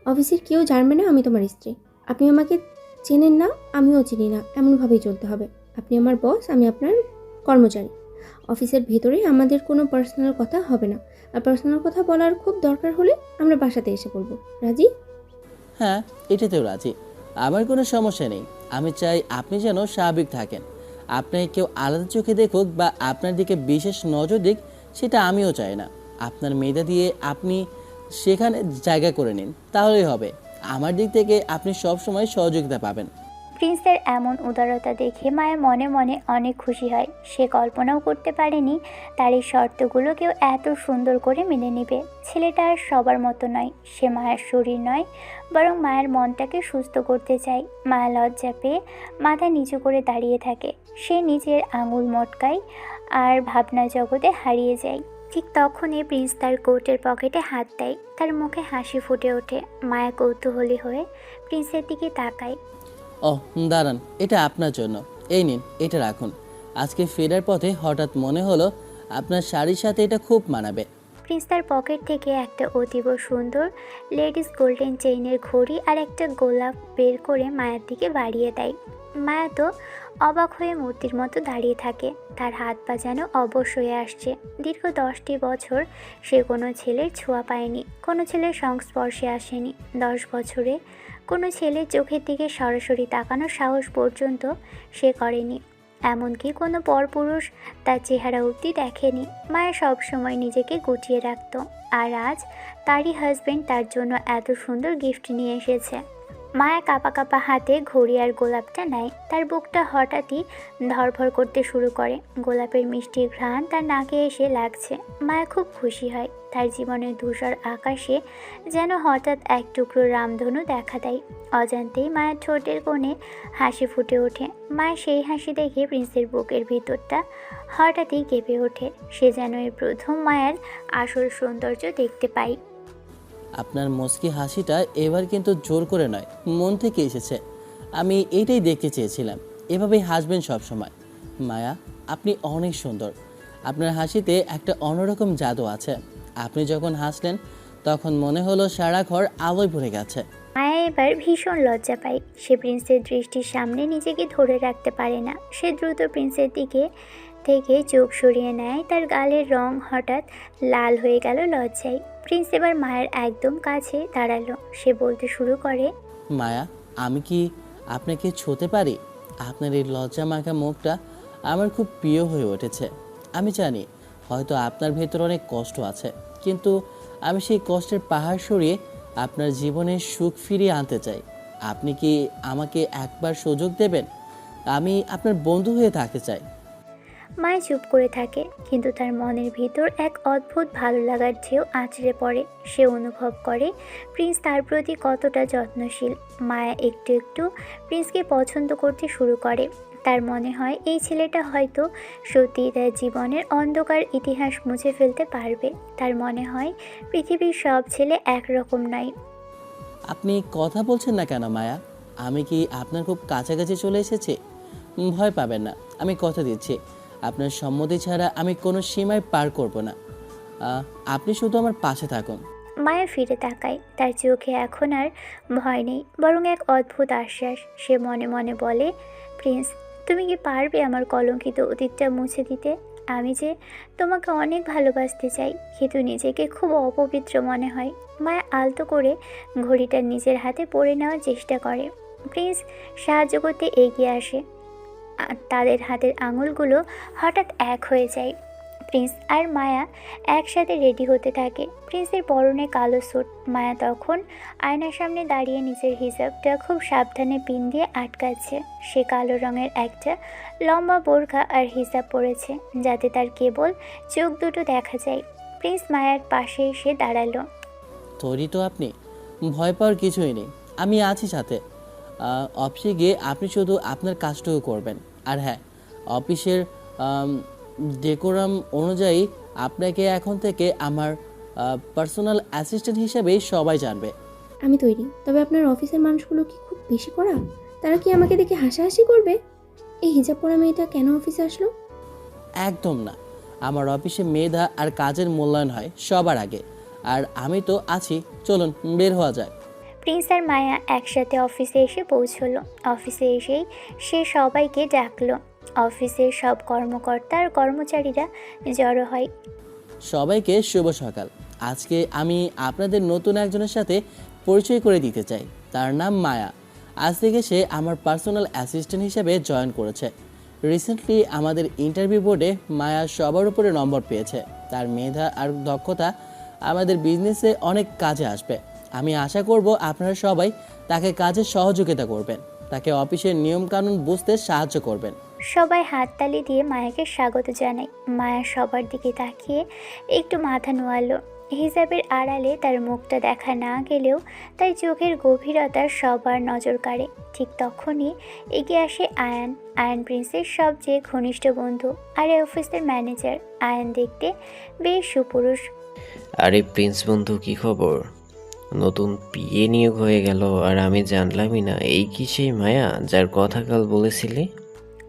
অফিসের কেউ জানবে না আমি তোমার স্ত্রী। আপনি আমাকে চেনেন না, আমিও চিনি না, এমনভাবেই চলতে হবে। আপনি আমার বস, আমি আপনার কর্মচারী। অফিসের ভেতরে আমাদের কোনো পার্সোনাল কথা হবে না। আর পার্সোনাল কথা বলার খুব দরকার হলে আমরা বাসাতে এসে বলবো। রাজি? হ্যাঁ, এটাতেও রাজি। আমার কোনো সমস্যা নেই। আমি চাই আপনি যেন স্বাভাবিক থাকেন। আপনাকে কেউ আলাদা চোখে দেখুক বা আপনার দিকে বিশেষ নজর দিক, সেটা আমিও চাই না। আপনার মেধা দিয়ে আপনি সেখানে জায়গা করে নিন, তাহলেই হবে। আমার দিক থেকে আপনি সবসময় সহযোগিতা পাবেন। প্রিন্সের এমন উদারতা দেখে মায়া মনে মনে অনেক খুশি হয়। সে কল্পনাও করতে পারেনি তার এই শর্তগুলো কেউ এত সুন্দর করে মেনে নেবে। ছেলেটা আর সবার মতো নয়। সে মায়ের শরীর নয়, বরং মায়ের মনটাকে সুস্থ করতে চায়। মায়া লজ্জা পেয়ে মাথা নিচু করে দাঁড়িয়ে থাকে। সে নিজের আঙুল মটকায় আর ভাবনা জগতে হারিয়ে যায়। ঠিক তখনই প্রিন্স তার কোটের পকেটে হাত দেয়। তার মুখে হাসি ফুটে ওঠে। মায়া কৌতূহলী হয়ে প্রিন্সের দিকে তাকায়। ওহ, দাঁড়ান, এটা আপনার জন্য। এই নিন, এটা রাখুন। আজকে ফেরার পথে হঠাৎ মনে হলো আপনার শাড়ির সাথে এটা খুব মানাবে। প্রিন্স তার পকেট থেকে একটা অতীব সুন্দর লেডিস গোল্ডেন চেইনের ঘড়ি আর একটা গোলাপ বের করে মায়ের দিকে বাড়িয়ে দেয়। মায়া তো অবাক হয়ে মূর্তির মতো দাঁড়িয়ে থাকে। তার হাত পা যেন অবশ হয়ে আসছে। দীর্ঘ 10টি বছর সে কোনো ছেলের ছোঁয়া পায়নি, কোনো ছেলের সংস্পর্শে আসেনি। 10 বছরে কোনো ছেলের চোখের দিকে সরাসরি তাকানোর সাহস পর্যন্ত সে করেনি। এমনকি কোনো পরপুরুষ তার চেহারা অবধি দেখেনি। মায়া সবসময় নিজেকে গুটিয়ে রাখত। আর আজ তারই হাজবেন্ড তার জন্য এত সুন্দর গিফট নিয়ে এসেছে। মায়া কাঁপা কাঁপা হাতে ঘড়ি আর গোলাপটা নেয়। তার বুকটা হঠাৎই ধড়ফড় করতে শুরু করে। গোলাপের মিষ্টি ঘ্রাণ তার নাকে এসে লাগছে। মায়া খুব খুশি হয়। তার জীবনের ধূসর আকাশে যেন হঠাৎ এক টুকরো রামধনু দেখা দেয়। অজান্তেই মায়ের ঠোঁটের কোণে হাসি ফুটে ওঠে। মায়ের সেই হাসি দেখে প্রিন্সের বুকের ভিতরটা হঠাৎই কেঁপে ওঠে। সে যেন এই প্রথম মায়ের আসল সৌন্দর্য দেখতে পায়। আপনার মুচকি হাসিটা এবার কিন্তু জোর করে নয়, মন থেকে এসেছে। আমি এইটাই দেখতে চেয়েছিলাম। এভাবেই হাসবেন সবসময়। মায়া, আপনি অনেক সুন্দর। আপনার হাসিতে একটা অন্যরকম জাদু আছে। আপনি যখন হাসলেন তখন মনে হলো সারা ঘর আলোয় ভরে গেছে। মায়া এবার ভীষণ লজ্জা পায়। সে প্রিন্সের দৃষ্টির সামনে নিজেকে ধরে রাখতে পারে না। সে দ্রুত প্রিন্সের দিকে থেকে চোখ সরিয়ে নেয়। তার গালের রং হঠাৎ লাল হয়ে গেল লজ্জায়। প্রিন্স এবার মায়ের একদম কাছে দাঁড়ালো। সে বলতে শুরু করে, মায়া, আমি কি আপনাকে ছুঁতে পারি? আপনার এই লজ্জা মাখা মুখটা আমার খুব প্রিয় হয়ে উঠেছে। আমি জানি হয়তো আপনার ভেতর অনেক কষ্ট আছে, কিন্তু আমি সেই কষ্টের পাহাড় সরিয়ে আপনার জীবনে সুখ ফিরিয়ে আনতে চাই। আপনি কি আমাকে একবার সুযোগ দেবেন? আমি আপনার বন্ধু হয়ে থাকতে চাই। মায়া চুপ করে থাকে, কিন্তু তার মনের ভিতর এক অদ্ভুত ভালো লাগার ঢেউ আছড়ে পড়ে। সে অনুভব করে প্রিন্স তার প্রতি কতটা যত্নশীল। মায়া একটু একটু প্রিন্সকে পছন্দ করতে শুরু করে। তার মনে হয় এই ছেলেটা হয়তো সত্যিই তার জীবনের অন্ধকার ইতিহাস মুছে ফেলতে পারবে। তার মনে হয় পৃথিবীর সব ছেলে একরকম নয়। আপনি কথা বলছেন না কেন মায়া? আমি কি আপনার খুব কাছাকাছি চলে এসেছি? ভয় পাবেন না, আমি কথা দিচ্ছি আপনার সম্মতি ছাড়া আমি কোনো সীমায় পার করব না। আপনি শুধু আমার পাশে থাকুন। মায়া ফিরে তাকায়। তার চোখে এখন আর ভয় নেই, বরং এক অদ্ভুত আশ্বাস। সে মনে মনে বলে, প্রিন্স, তুমি কি পারবে আমার কলঙ্কিত অতীতটা মুছে দিতে? আমি যে তোমাকে অনেক ভালোবাসতে চাই, কিন্তু নিজেকে খুব অপবিত্র মনে হয়। মায়া আলতো করে ঘড়িটা নিজের হাতে পরে নেওয়ার চেষ্টা করে। প্রিন্স সাহায্য করতে এগিয়ে আসে। আর তাদের হাতের আঙুলগুলো হঠাৎ এক হয়ে যায়। প্রিন্স আর মায়া একসাথে রেডি হতে থাকে। প্রিন্সের পরনে কালো স্যুট। মায়া তখন আয়নার সামনে দাঁড়িয়ে নিজের হিজাবটা খুব সাবধানে পিন দিয়ে আটকাচ্ছে। সে কালো রঙের একটা লম্বা বোরখা আর হিজাব পরেছে, যাতে তার কেবল চোখ দুটো দেখা যায়। প্রিন্স মায়ার পাশে এসে দাঁড়ালো। তৈরি তো আপনি? ভয় পাওয়ার কিছুই নেই, আমি আছি সাথে। অফিসে গিয়ে আপনি শুধু আপনার কাজটুকু করবেন। আর হ্যাঁ, অফিসের ডেকোরাম অনুযায়ী আপনাকে এখন থেকে আমার পার্সোনাল অ্যাসিস্ট্যান্ট হিসেবে সবাই জানবে। আমি তৈরি, তবে আপনার অফিসের মানুষগুলো কি খুব বেশি করা? তারা কি আমাকে দেখে হাসাহাসি করবে? এই হিজাব পরা মেয়েটা কেন অফিসে আসলো? একদম না, আমার অফিসে মেধা আর কাজের মূল্যায়ন হয় সবার আগে, আর আমি তো আছি। চলুন বের হওয়া যায়। প্রিন্স আর মায়া একসাথে অফিসে এসে পৌঁছলো। অফিসে এসেই সে সবাইকে ডাকলো। অফিসের সব কর্মকর্তা আর কর্মচারীরা জড়ো হয়। সবাইকে শুভ সকাল। আজকে আমি আপনাদের নতুন একজনের সাথে পরিচয় করে দিতে চাই। তার নাম মায়া। আজ থেকে সে আমার পার্সোনাল অ্যাসিস্ট্যান্ট হিসেবে জয়েন করেছে। রিসেন্টলি আমাদের ইন্টারভিউ বোর্ডে মায়া সবার উপরে নম্বর পেয়েছে। তার মেধা আর দক্ষতা আমাদের বিজনেসে অনেক কাজে আসবে। আমি আশা করব আপনারা সবাই তাকে কাজে সহযোগিতা করবেন, তাকে অফিসের নিয়মকানুন বুঝতে সাহায্য করবেন। সবাই হাততালি দিয়ে মায়াকে স্বাগত জানায়। মায়া সবার দিকে তাকিয়ে একটু মাথা নোয়ালো। হিজাবের আড়ালে তার মুখটা দেখা না গেলেও তাই চোখের গভীরতা সবার নজর কাড়ে। ঠিক তখনই এগিয়ে আসে আয়ান। আয়ান প্রিন্সের সবচেয়ে ঘনিষ্ঠ বন্ধু আর এই অফিসের ম্যানেজার। আয়ান দেখতে বেশ সুপুরুষ। আরে প্রিন্স বন্ধু, কি খবর? নতুন পিএ নিয়োগ হয়ে গেল আর আমি জানলামই না। এই কি সেই মায়া যার কথা কাল বলেছিলে?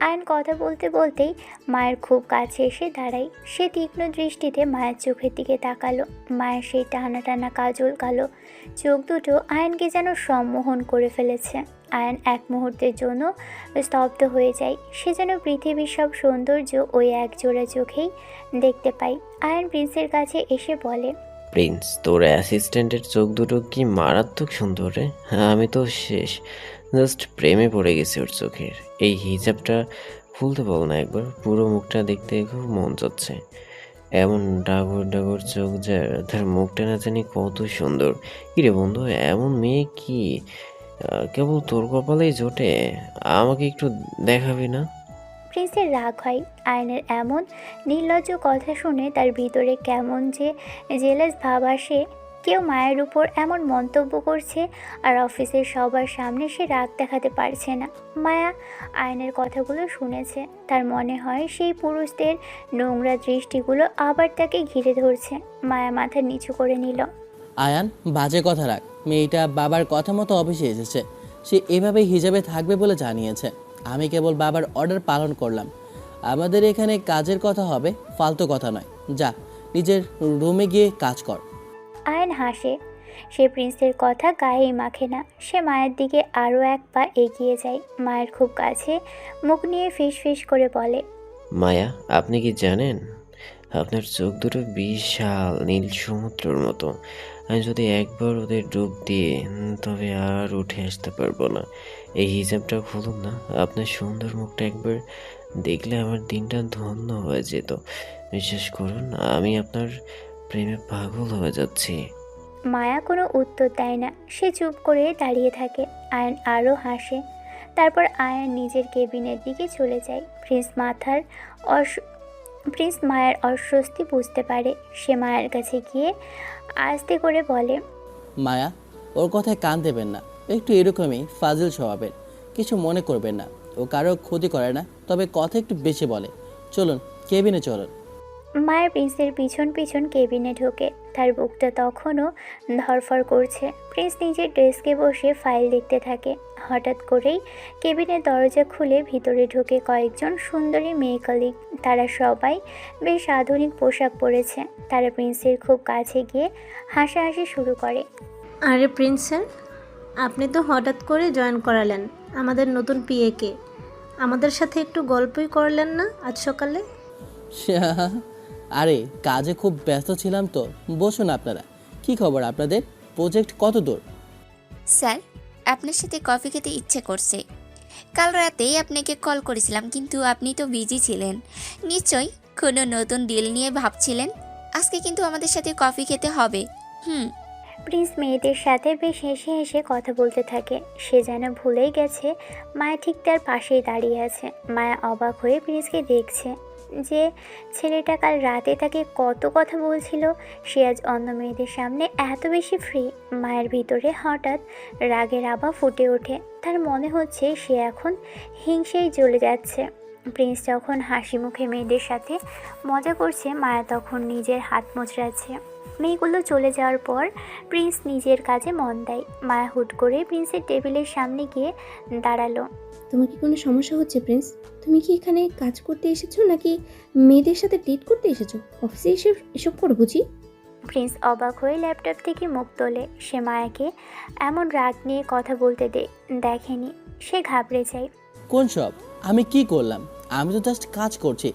আয়ন কথা বলতে বলতেই মায়ের খুব কাছে এসে দাঁড়ায়। সে তীক্ষ্ণ দৃষ্টিতে মায়ের চোখের দিকে তাকালো। মায়ের সেই টানা টানা কাজল কালো চোখ দুটো আয়নকে যেন সম্মোহন করে ফেলেছে। আয়ন এক মুহূর্তের জন্য স্তব্ধ হয়ে যায়। সে যেন পৃথিবীর সব সৌন্দর্য ওই এক জোড়া চোখেই দেখতে পায়। আয়ন প্রিন্সের কাছে এসে বলে, প্রিন্স, তোর অ্যাসিস্ট্যান্টের চোখ দুটো কি মারাত্মক সুন্দর রে। হ্যাঁ, আমি তো শেষ, জাস্ট প্রেমে পড়ে গেছি ওর চোখের। এই হিজাবটা খুলতে বল না একবার, পুরো মুখটা দেখতে খুব মন যাচ্ছে। এমন ডাগর ডাগর চোখ যার, তার মুখটা না জানি কত সুন্দর। কিরে বন্ধু, এমন মেয়ে কি কেবল তোর কপালেই জোটে? আমাকে একটু দেখাবি না? প্রিন্সের রাগ হয়। আয়নের এমন নির্লজ্জ কথা শুনে তার ভিতরে কেমন যে জেলাস ভাব আসে। কেউ মায়ের উপর এমন মন্তব্য করছে আর অফিসের সবার সামনে সে রাগ দেখাতে পারছে না। মায়া আয়নের কথাগুলো শুনেছে। তার মনে হয় সেই পুরুষদের নোংরা দৃষ্টিগুলো আবার তাকে ঘিরে ধরছে। মায়া মাথা নিচু করে নিল। আয়ান, বাজে কথা রাখ। মেয়েটা বাবার কথা মতো অফিসে এসেছে। সে এভাবেই হিজাবে থাকবে বলে জানিয়েছে। আমি কেবল বাবার অর্ডার পালন করলাম। আমাদের এখানে কাজের কথা হবে, ফালতু কথা নয়। যা, নিজের রুমে গিয়ে কাজ কর। আয়ন হাসে। সে প্রিন্সের কথা গায়েই মাখে না। সে মায়ের দিকে আরও এক পা এগিয়ে যায়। মায়ের খুব কাছে মুখ নিয়ে ফিস ফিস করে বলে, মায়া, আপনি কি জানেন আপনার চোখ দুটো বিশাল নীল সমুদ্রের মতো। আমি যদি একবার ওদের ডুব দিয়ে তবে আর উঠে আসতে পারবো না। এই হিজাবটা খুলুন না, আপনার সুন্দর মুখটা একবার দেখলে আমার দিনটা ধন্য হয়ে যেত। বিশ্বাস করুন, আমি আপনার প্রেমে পাগল হয়ে যাচ্ছি। মায়া কোনো উত্তর দেয় না। সে চুপ করে দাঁড়িয়ে থাকে। আয়ন আরও হাসে। তারপর আয়ন নিজের কেবিনের দিকে চলে যায়। প্রিন্স মায়ের অস্বস্তি বুঝতে পারে। সে মায়ের কাছে গিয়ে আস্তে করে বলে, মায়া, ওর কথায় কান দেবেন না। একটু এরকমই ফাজিল স্বভাবের, কিছু মনে করবেন না। ও কারো ক্ষতি করে না, তবে কথা একটু বেশি বলে। চলুন কেবিনে চলুন। মায়ের প্রিন্সের পিছন পিছন কেবিনে ঢোকে। তার বুকটা তখনও ধড়ফড় করছে। প্রিন্স নিজের ডেস্কে বসে ফাইল দেখতে থাকে। হঠাৎ করেই কেবিনের দরজা খুলে ভিতরে ঢোকে কয়েকজন সুন্দরী মেয়ে কলিগ। তারা সবাই বেশ আধুনিক পোশাক পরেছে। তারা প্রিন্সের খুব কাছে গিয়ে হাসাহাসি শুরু করে। আরে প্রিন্স স্যার, আপনি তো হঠাৎ করে জয়েন করালেন আমাদের নতুন পিএকে। আমাদের সাথে একটু গল্পই করলেন না আজ সকালে? আরে কাজে খুব ব্যস্ত ছিলাম তো। বসুন আপনারা। কি খবর আপনাদের? প্রজেক্ট কত দূর? স্যার, আপনার সাথে কফি খেতে ইচ্ছে করছে। কাল রাতেই আপনাকে কল করেছিলাম, কিন্তু আপনি তো বিজি ছিলেন। নিশ্চয়ই কোনো নতুন ডিল নিয়ে ভাবছিলেন। আজকে কিন্তু আমাদের সাথে কফি খেতে হবে। প্রিন্স মেয়েদের সাথে বেশ হেসে হেসে কথা বলতে থাকে। সে যেন ভুলেই গেছে মায়া ঠিক তার পাশেই দাঁড়িয়ে আছে। মায়া অবাক হয়ে প্রিন্সকে দেখছে। যে ছেলেটা কাল রাতে তাকে কত কথা বলছিল, সে আজ অন্য মেয়েদের সামনে এত বেশি ফ্রি। মায়ের ভিতরে হঠাৎ রাগের আভা ফুটে ওঠে। তার মনে হচ্ছে সে এখন হিংসেই জ্বলে যাচ্ছে। প্রিন্স যখন হাসি মুখে মেয়েদের সাথে মজা করছে, মায়া তখন নিজের হাত মোচড়াচ্ছে। মেয়েগুলো চলে যাওয়ার পর প্রিন্স নিজের কাজে মন দেয়। মায়া হুট করে প্রিন্সের টেবিলের সামনে গিয়ে দাঁড়ালো। তোমার কি কোনো সমস্যা হচ্ছে প্রিন্স? তুমি কি এখানে কাজ করতে এসেছো নাকি মেয়েদের সাথে ডেট করতে এসেছো? অফিসে এসে এসব করো বুঝি? প্রিন্স অবাক হয়ে ল্যাপটপ থেকে মুখ তোলে। সে মায়াকে এমন রাগ নিয়ে কথা বলতে দেখেনি। সে ঘাবড়ে যায়। কোন সব? আমি কি করলাম? আমি তো জাস্ট কাজ করছি,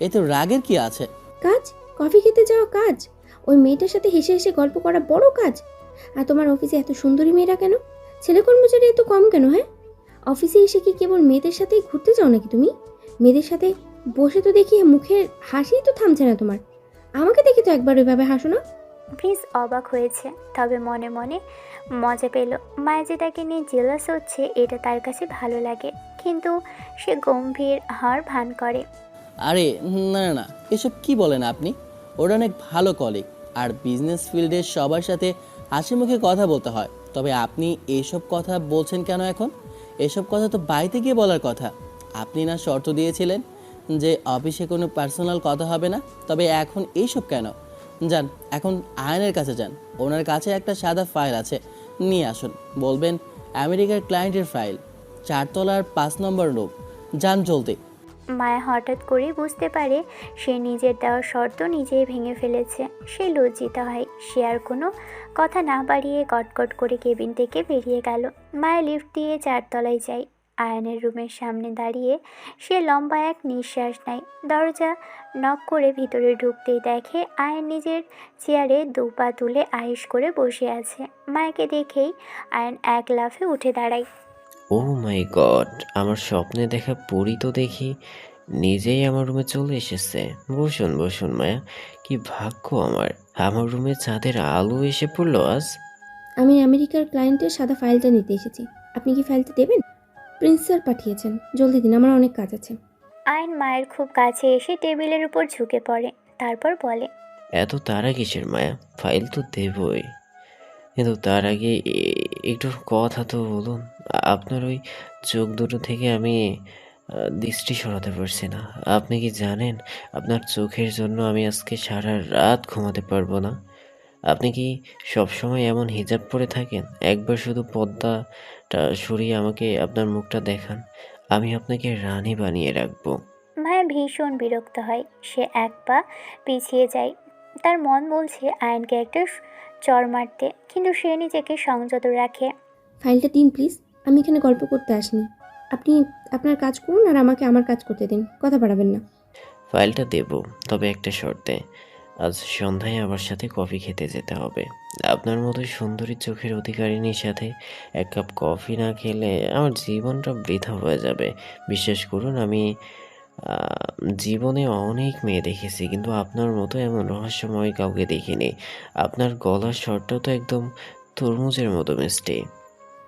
এতে রাগের কি আছে? কাজ? কফি খেতে যাওয়া কাজ? ওই মেয়েটার সাথে হেসে হেসে গল্প করা বড় কাজ? আর তোমার অফিসে এত সুন্দরী মেয়েরা কেন? ছেলে কর্মচারী এত কম কেন? হ্যাঁ, অফিসে এসে কি কেবল মেয়েদের সাথেই ঘুরতে যাও নাকি তুমি? মেয়েদের সাথে বসে তো দেখি মুখের হাসিই তো থামছে না তোমার। আমাকে দেখে তো একবার ওইভাবে হাসো না। প্রিন্স অবাক হয়েছে, তবে মনে মনে মজা পেল। মায়া যে তাকে নিয়ে জেলাস হচ্ছে এটা তার কাছে ভালো লাগে, কিন্তু সে গম্ভীর হওয়ার ভান করে। আরে না না না, এসব কি বলেন আপনি? ওরা অনেক ভালো কলিগ, আর বিজনেস ফিল্ডের সবার সাথে হাসি মুখে কথা বলতে হয়। তবে আপনি এসব কথা বলছেন কেন এখন? এসব কথা তো বাড়িতে গিয়ে বলার কথা। আপনি না শর্ত দিয়েছিলেন যে অফিসে কোনো পার্সোনাল কথা হবে না? তবে এখন এইসব কেন? যান এখন আয়নের কাছে যান, ওনার কাছে একটা সাদা ফাইল আছে, নিয়ে আসুন। বলবেন আমেরিকার ক্লায়েন্টের ফাইল, 4 তলার 5 নম্বর রুম। যান জলদি। মায়া হঠাৎ করে বুঝতে পারে সে নিজের দেওয়া শর্ত নিজেই ভেঙে ফেলেছে। সে লজ্জিত হয়। সে আর কোনো কথা না বাড়িয়ে কটকট করে কেবিন থেকে বেরিয়ে গেল। মায়া লিফট দিয়ে 4 তলায় যায়। আয়নের রুমের সামনে দাঁড়িয়ে সে লম্বা এক নিঃশ্বাস নেয়। দরজা নক করে ভিতরে ঢুকতেই দেখে আয়ন নিজের চেয়ারে 2 পা তুলে আয়েশ করে বসে আছে। মায়াকে দেখেই আয়ন এক লাফে উঠে দাঁড়ায়। ও মাই গড, আমার স্বপ্নে দেখা পরী তো দেখি নিজেই আমার রুমে চলে এসেছে। বসুন বসুন মায়া, কি ভাগ্য আমার, আমার রুমে চাঁদের আলো এসে পড়লো আজ। আমি আমেরিকার ক্লায়েন্টের সাদা ফাইলটা নিতে এসেছি। আপনি কি ফাইলটা দেবেন? প্রিন্স স্যার পাঠিয়েছেন, জলদি দিন, আমার অনেক কাজ আছে। আয়ন মায়ের খুব কাছে এসে টেবিলের উপর ঝুঁকে পড়ে। তারপর বলে, এত তাড়া কিসের মায়া, ফাইল তো দেবই, কিন্তু তার আগে একটু কথা তো বলুন। আপনার ওই চোখ দুটো থেকে আমি দৃষ্টি সরাতে পারছি না। আপনি কি জানেন আপনার চোখের জন্য আমি আজকে সারা রাত ঘুমাতে পারবো না। আপনি কি সবসময় এমন হিজাব পরে থাকেন? একবার শুধু পর্দাটা সরিয়ে আমাকে আপনার মুখটা দেখান, আমি আপনাকে রানী বানিয়ে রাখবো। মায়া ভীষণ বিরক্ত হয়। সে এক পা পিছিয়ে যায়। তার মন বলছে আয়নকে একটা চড় মারতে, কিন্তু সে নিজেকে সংযত রাখে। ফাইলটা দিন প্লিজ, আমি এখানে গল্প করতে আসিনি। আপনি আপনার কাজ করুন আর আমাকে আমার কাজ করতে দিন, কথা বাড়াবেন না। ফাইলটা দেব, তবে একটা শর্তে। আজ সন্ধ্যায় আমার সাথে কফি খেতে যেতে হবে। আপনার মতো সুন্দরী চোখের অধিকারিণীর সাথে 1 কাপ কফি না খেলে আমার জীবনটা বৃথা হয়ে যাবে। বিশ্বাস করুন, আমি আহ, জীবনে অনেক মেয়ে দেখেছি, কিন্তু আপনার মতো এমন রহস্যময় কাউকে দেখিনি। আপনার গলার স্বরটা তো একদম তরমুজের মতো মিষ্টি।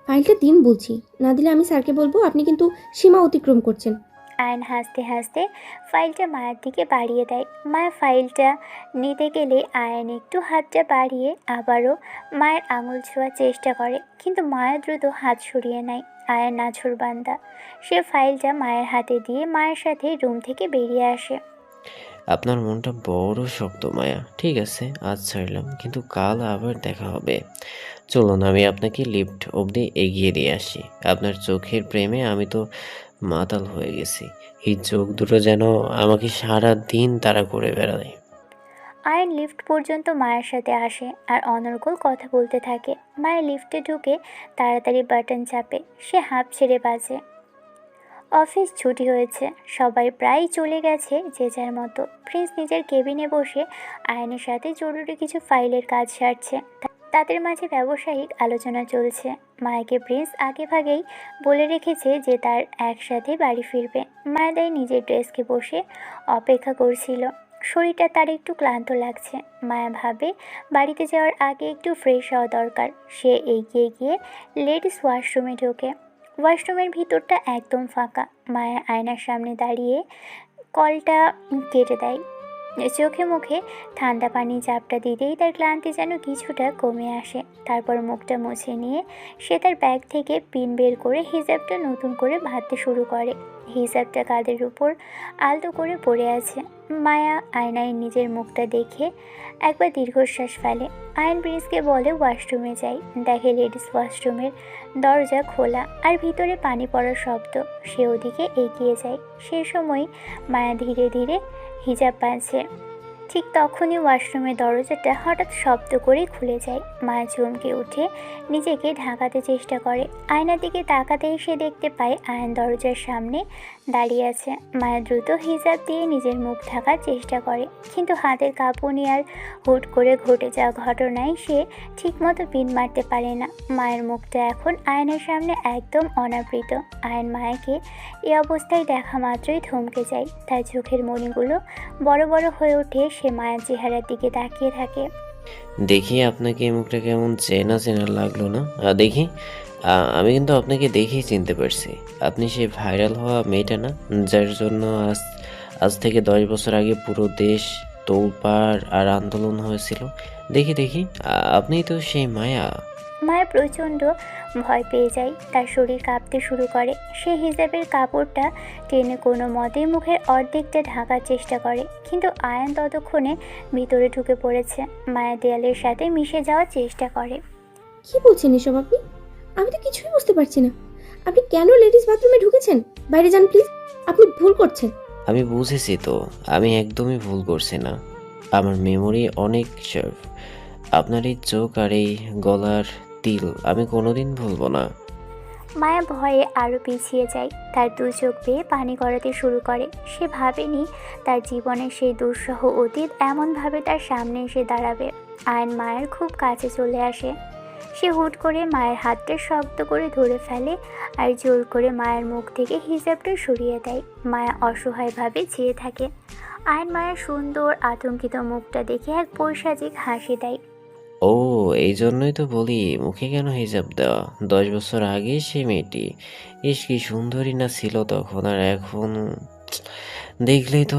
ফাইলটা দিন বলছি, না দিলে আমি স্যারকে বলবো আপনি কিন্তু সীমা অতিক্রম করছেন। আয়ন হাসতে হাসতে ফাইলটা মায়ের দিকে বাড়িয়ে দেয়। মায়া ফাইলটা নিতে গেলে আয়ন একটু হাতটা বাড়িয়ে আবারও মায়ের আঙুল ছোঁয়ার চেষ্টা করে, কিন্তু মায়া দ্রুত হাত সরিয়ে নেয়। আয়ন নাছোড়বান্দা। সে ফাইলটা মায়ের হাতে দিয়ে মায়ের সাথে রুম থেকে বেরিয়ে আসে। আপনার মনটা বড় শক্ত মায়া। ঠিক আছে, আজ ছাড়লাম, কিন্তু কাল আবার দেখা হবে। চলুন আমি আপনাকে লিফট অবধি এগিয়ে দিয়ে আসি। আপনার চোখের প্রেমে আমি তো মাতাল হয়ে গেছি। এই চোখ দুটো যেন আমাকে সারা দিন তাড়া করে বেড়ায়। আয়ন লিফট পর্যন্ত মায়ের সাথে আসে আর অনর্গল কথা বলতে থাকে। মায়ের লিফটে ঢুকে তাড়াতাড়ি বাটন চাপে। সে হাঁপ ছেড়ে বাজে। অফিস ছুটি হয়েছে, সবাই প্রায় চলে গেছে যে যার মতো। প্রিন্স নিজের কেবিনে বসে আয়নের সাথে জরুরি কিছু ফাইলের কাজ সারছে। তাদের মাঝে ব্যবসায়িক আলোচনা চলছে। মায়াকে প্রিন্স আগেভাগেই বলে রেখেছে যে তার একসাথে বাড়ি ফিরবে। মায়া তাই নিজের ডেস্কে বসে অপেক্ষা করছিল। শরীরটা তার একটু ক্লান্ত লাগছে। মায়া ভাবে বাড়িতে যাওয়ার আগে একটু ফ্রেশ হওয়া দরকার। সে এগিয়ে গিয়ে লেডিস ওয়াশরুমে ঢোকে। ওয়াশরুমের ভিতরটা একদম ফাঁকা। মায়া আয়নার সামনে দাঁড়িয়ে কলটা কেটে দেয়। চোখে মুখে ঠান্ডা পানি চাপটা দিতেই তার ক্লান্তি যেন কিছুটা কমে আসে। তারপর মুখটা মুছে নিয়ে সে তার ব্যাগ থেকে পিন বের করে হিজাবটা নতুন করে বাঁধতে শুরু করে। হিজাবটা কাঁধের উপর আলতো করে পড়ে আছে। মায়া আয়নায় নিজের মুখটা দেখে একবার দীর্ঘশ্বাস ফেলে। আয়ন প্রিন্সকে বলে ওয়াশরুমে যাই। দেখে লেডিস ওয়াশরুমের দরজা খোলা আর ভিতরে পানি পড়ার শব্দ। সে ওদিকে এগিয়ে যায়। সেই সময় মায়া ধীরে ধীরে হিজাব বাঁধছে। ঠিক তখনই ওয়াশরুমের দরজাটা হঠাৎ শব্দ করে খুলে যায়। মায়া চমকে উঠে নিজেকে ঢাকাতে চেষ্টা করে। আয়নার দিকে তাকাতেই সে দেখতে পায় আয়ন দরজার সামনে দাঁড়িয়ে আছে। মায়া দ্রুত হিজাব দিয়ে নিজের মুখ ঢাকার চেষ্টা করে, কিন্তু হাতের কাঁপুনি আর হুট করে ঘটে যাওয়া ঘটনায় সে ঠিকমতো পিন মারতে পারে না। মায়ের মুখটা এখন আয়নার সামনে একদম অনাবৃত। আয়ন মায়াকে এই অবস্থায় দেখা মাত্রই থমকে যায়। তার চোখের মণিগুলো বড় বড় হয়ে ওঠে। সে মায়ের চেহারার দিকে তাকিয়ে থাকে। দেখি আপনাকে এই মুখটা কেমন চেনা চেনা লাগলো না? দেখি, আমি কিন্তু আপনাকে দেখেই চিনতে পারছি। আপনি সেই ভাইরাল হওয়া মেয়েটা না, যার জন্য আজ আজ থেকে 10 বছর আগে পুরো দেশ তোলপাড় আর আন্দোলন হয়েছিল। দেখি দেখি, আপনিই তো সেই মায়া। মায়া প্রচণ্ড ভয় পেয়ে যায়। তার শরীর কাঁপতে শুরু করে। সে হিজাবের কাপড়টা টেনে কোনো মতেই মুখের অর্ধেকটা ঢাকার চেষ্টা করে, কিন্তু আয়ন ততক্ষণে ভিতরে ঢুকে পড়েছে। মায়া দেয়ালের সাথে মিশে যাওয়ার চেষ্টা করে। কি বলছেন এসব আপনি? আমি তো কিছুই বুঝতে পারছি না। আপনি কেন লেডিস বাথরুমে ঢুকেছেন? বাইরে যান প্লিজ, আপনি ভুল করছেন। আমি বুঝেছি তো, আমি একদমই ভুল করছি না। আমার মেমোরি অনেক শার্প। আপনার এই চোখ আর এই গলার তিল আমি কোনোদিন ভুলবো না। মায়া ভয়ে আরও পিছিয়ে যায়। তার দু চোখ বেয়ে পানি গড়াতে শুরু করে। সে ভাবেনি তার জীবনের সেই দুঃসহ অতীত এমনভাবে তার সামনে এসে দাঁড়াবে। আয়ন মায়ের খুব কাছে চলে আসে। সে হুট করে মায়ের হাতটা শক্ত করে ধরে ফেলে আর জোর করে মায়ের মুখ থেকে হিজাবটা সরিয়ে দেয়। মায়া অসহায়ভাবে চেয়ে থাকে। আয়ন মায়ের সুন্দর আতঙ্কিত মুখটা দেখে এক পৈশাচিক হাসি দেয়। ও, এই জন্যই তো বলি মুখে কেন হিজাব দেওয়া। 10 বছর আগে সেই মেয়েটি ইস কি সুন্দরী না ছিল তখন, আর এখন দেখলেই তো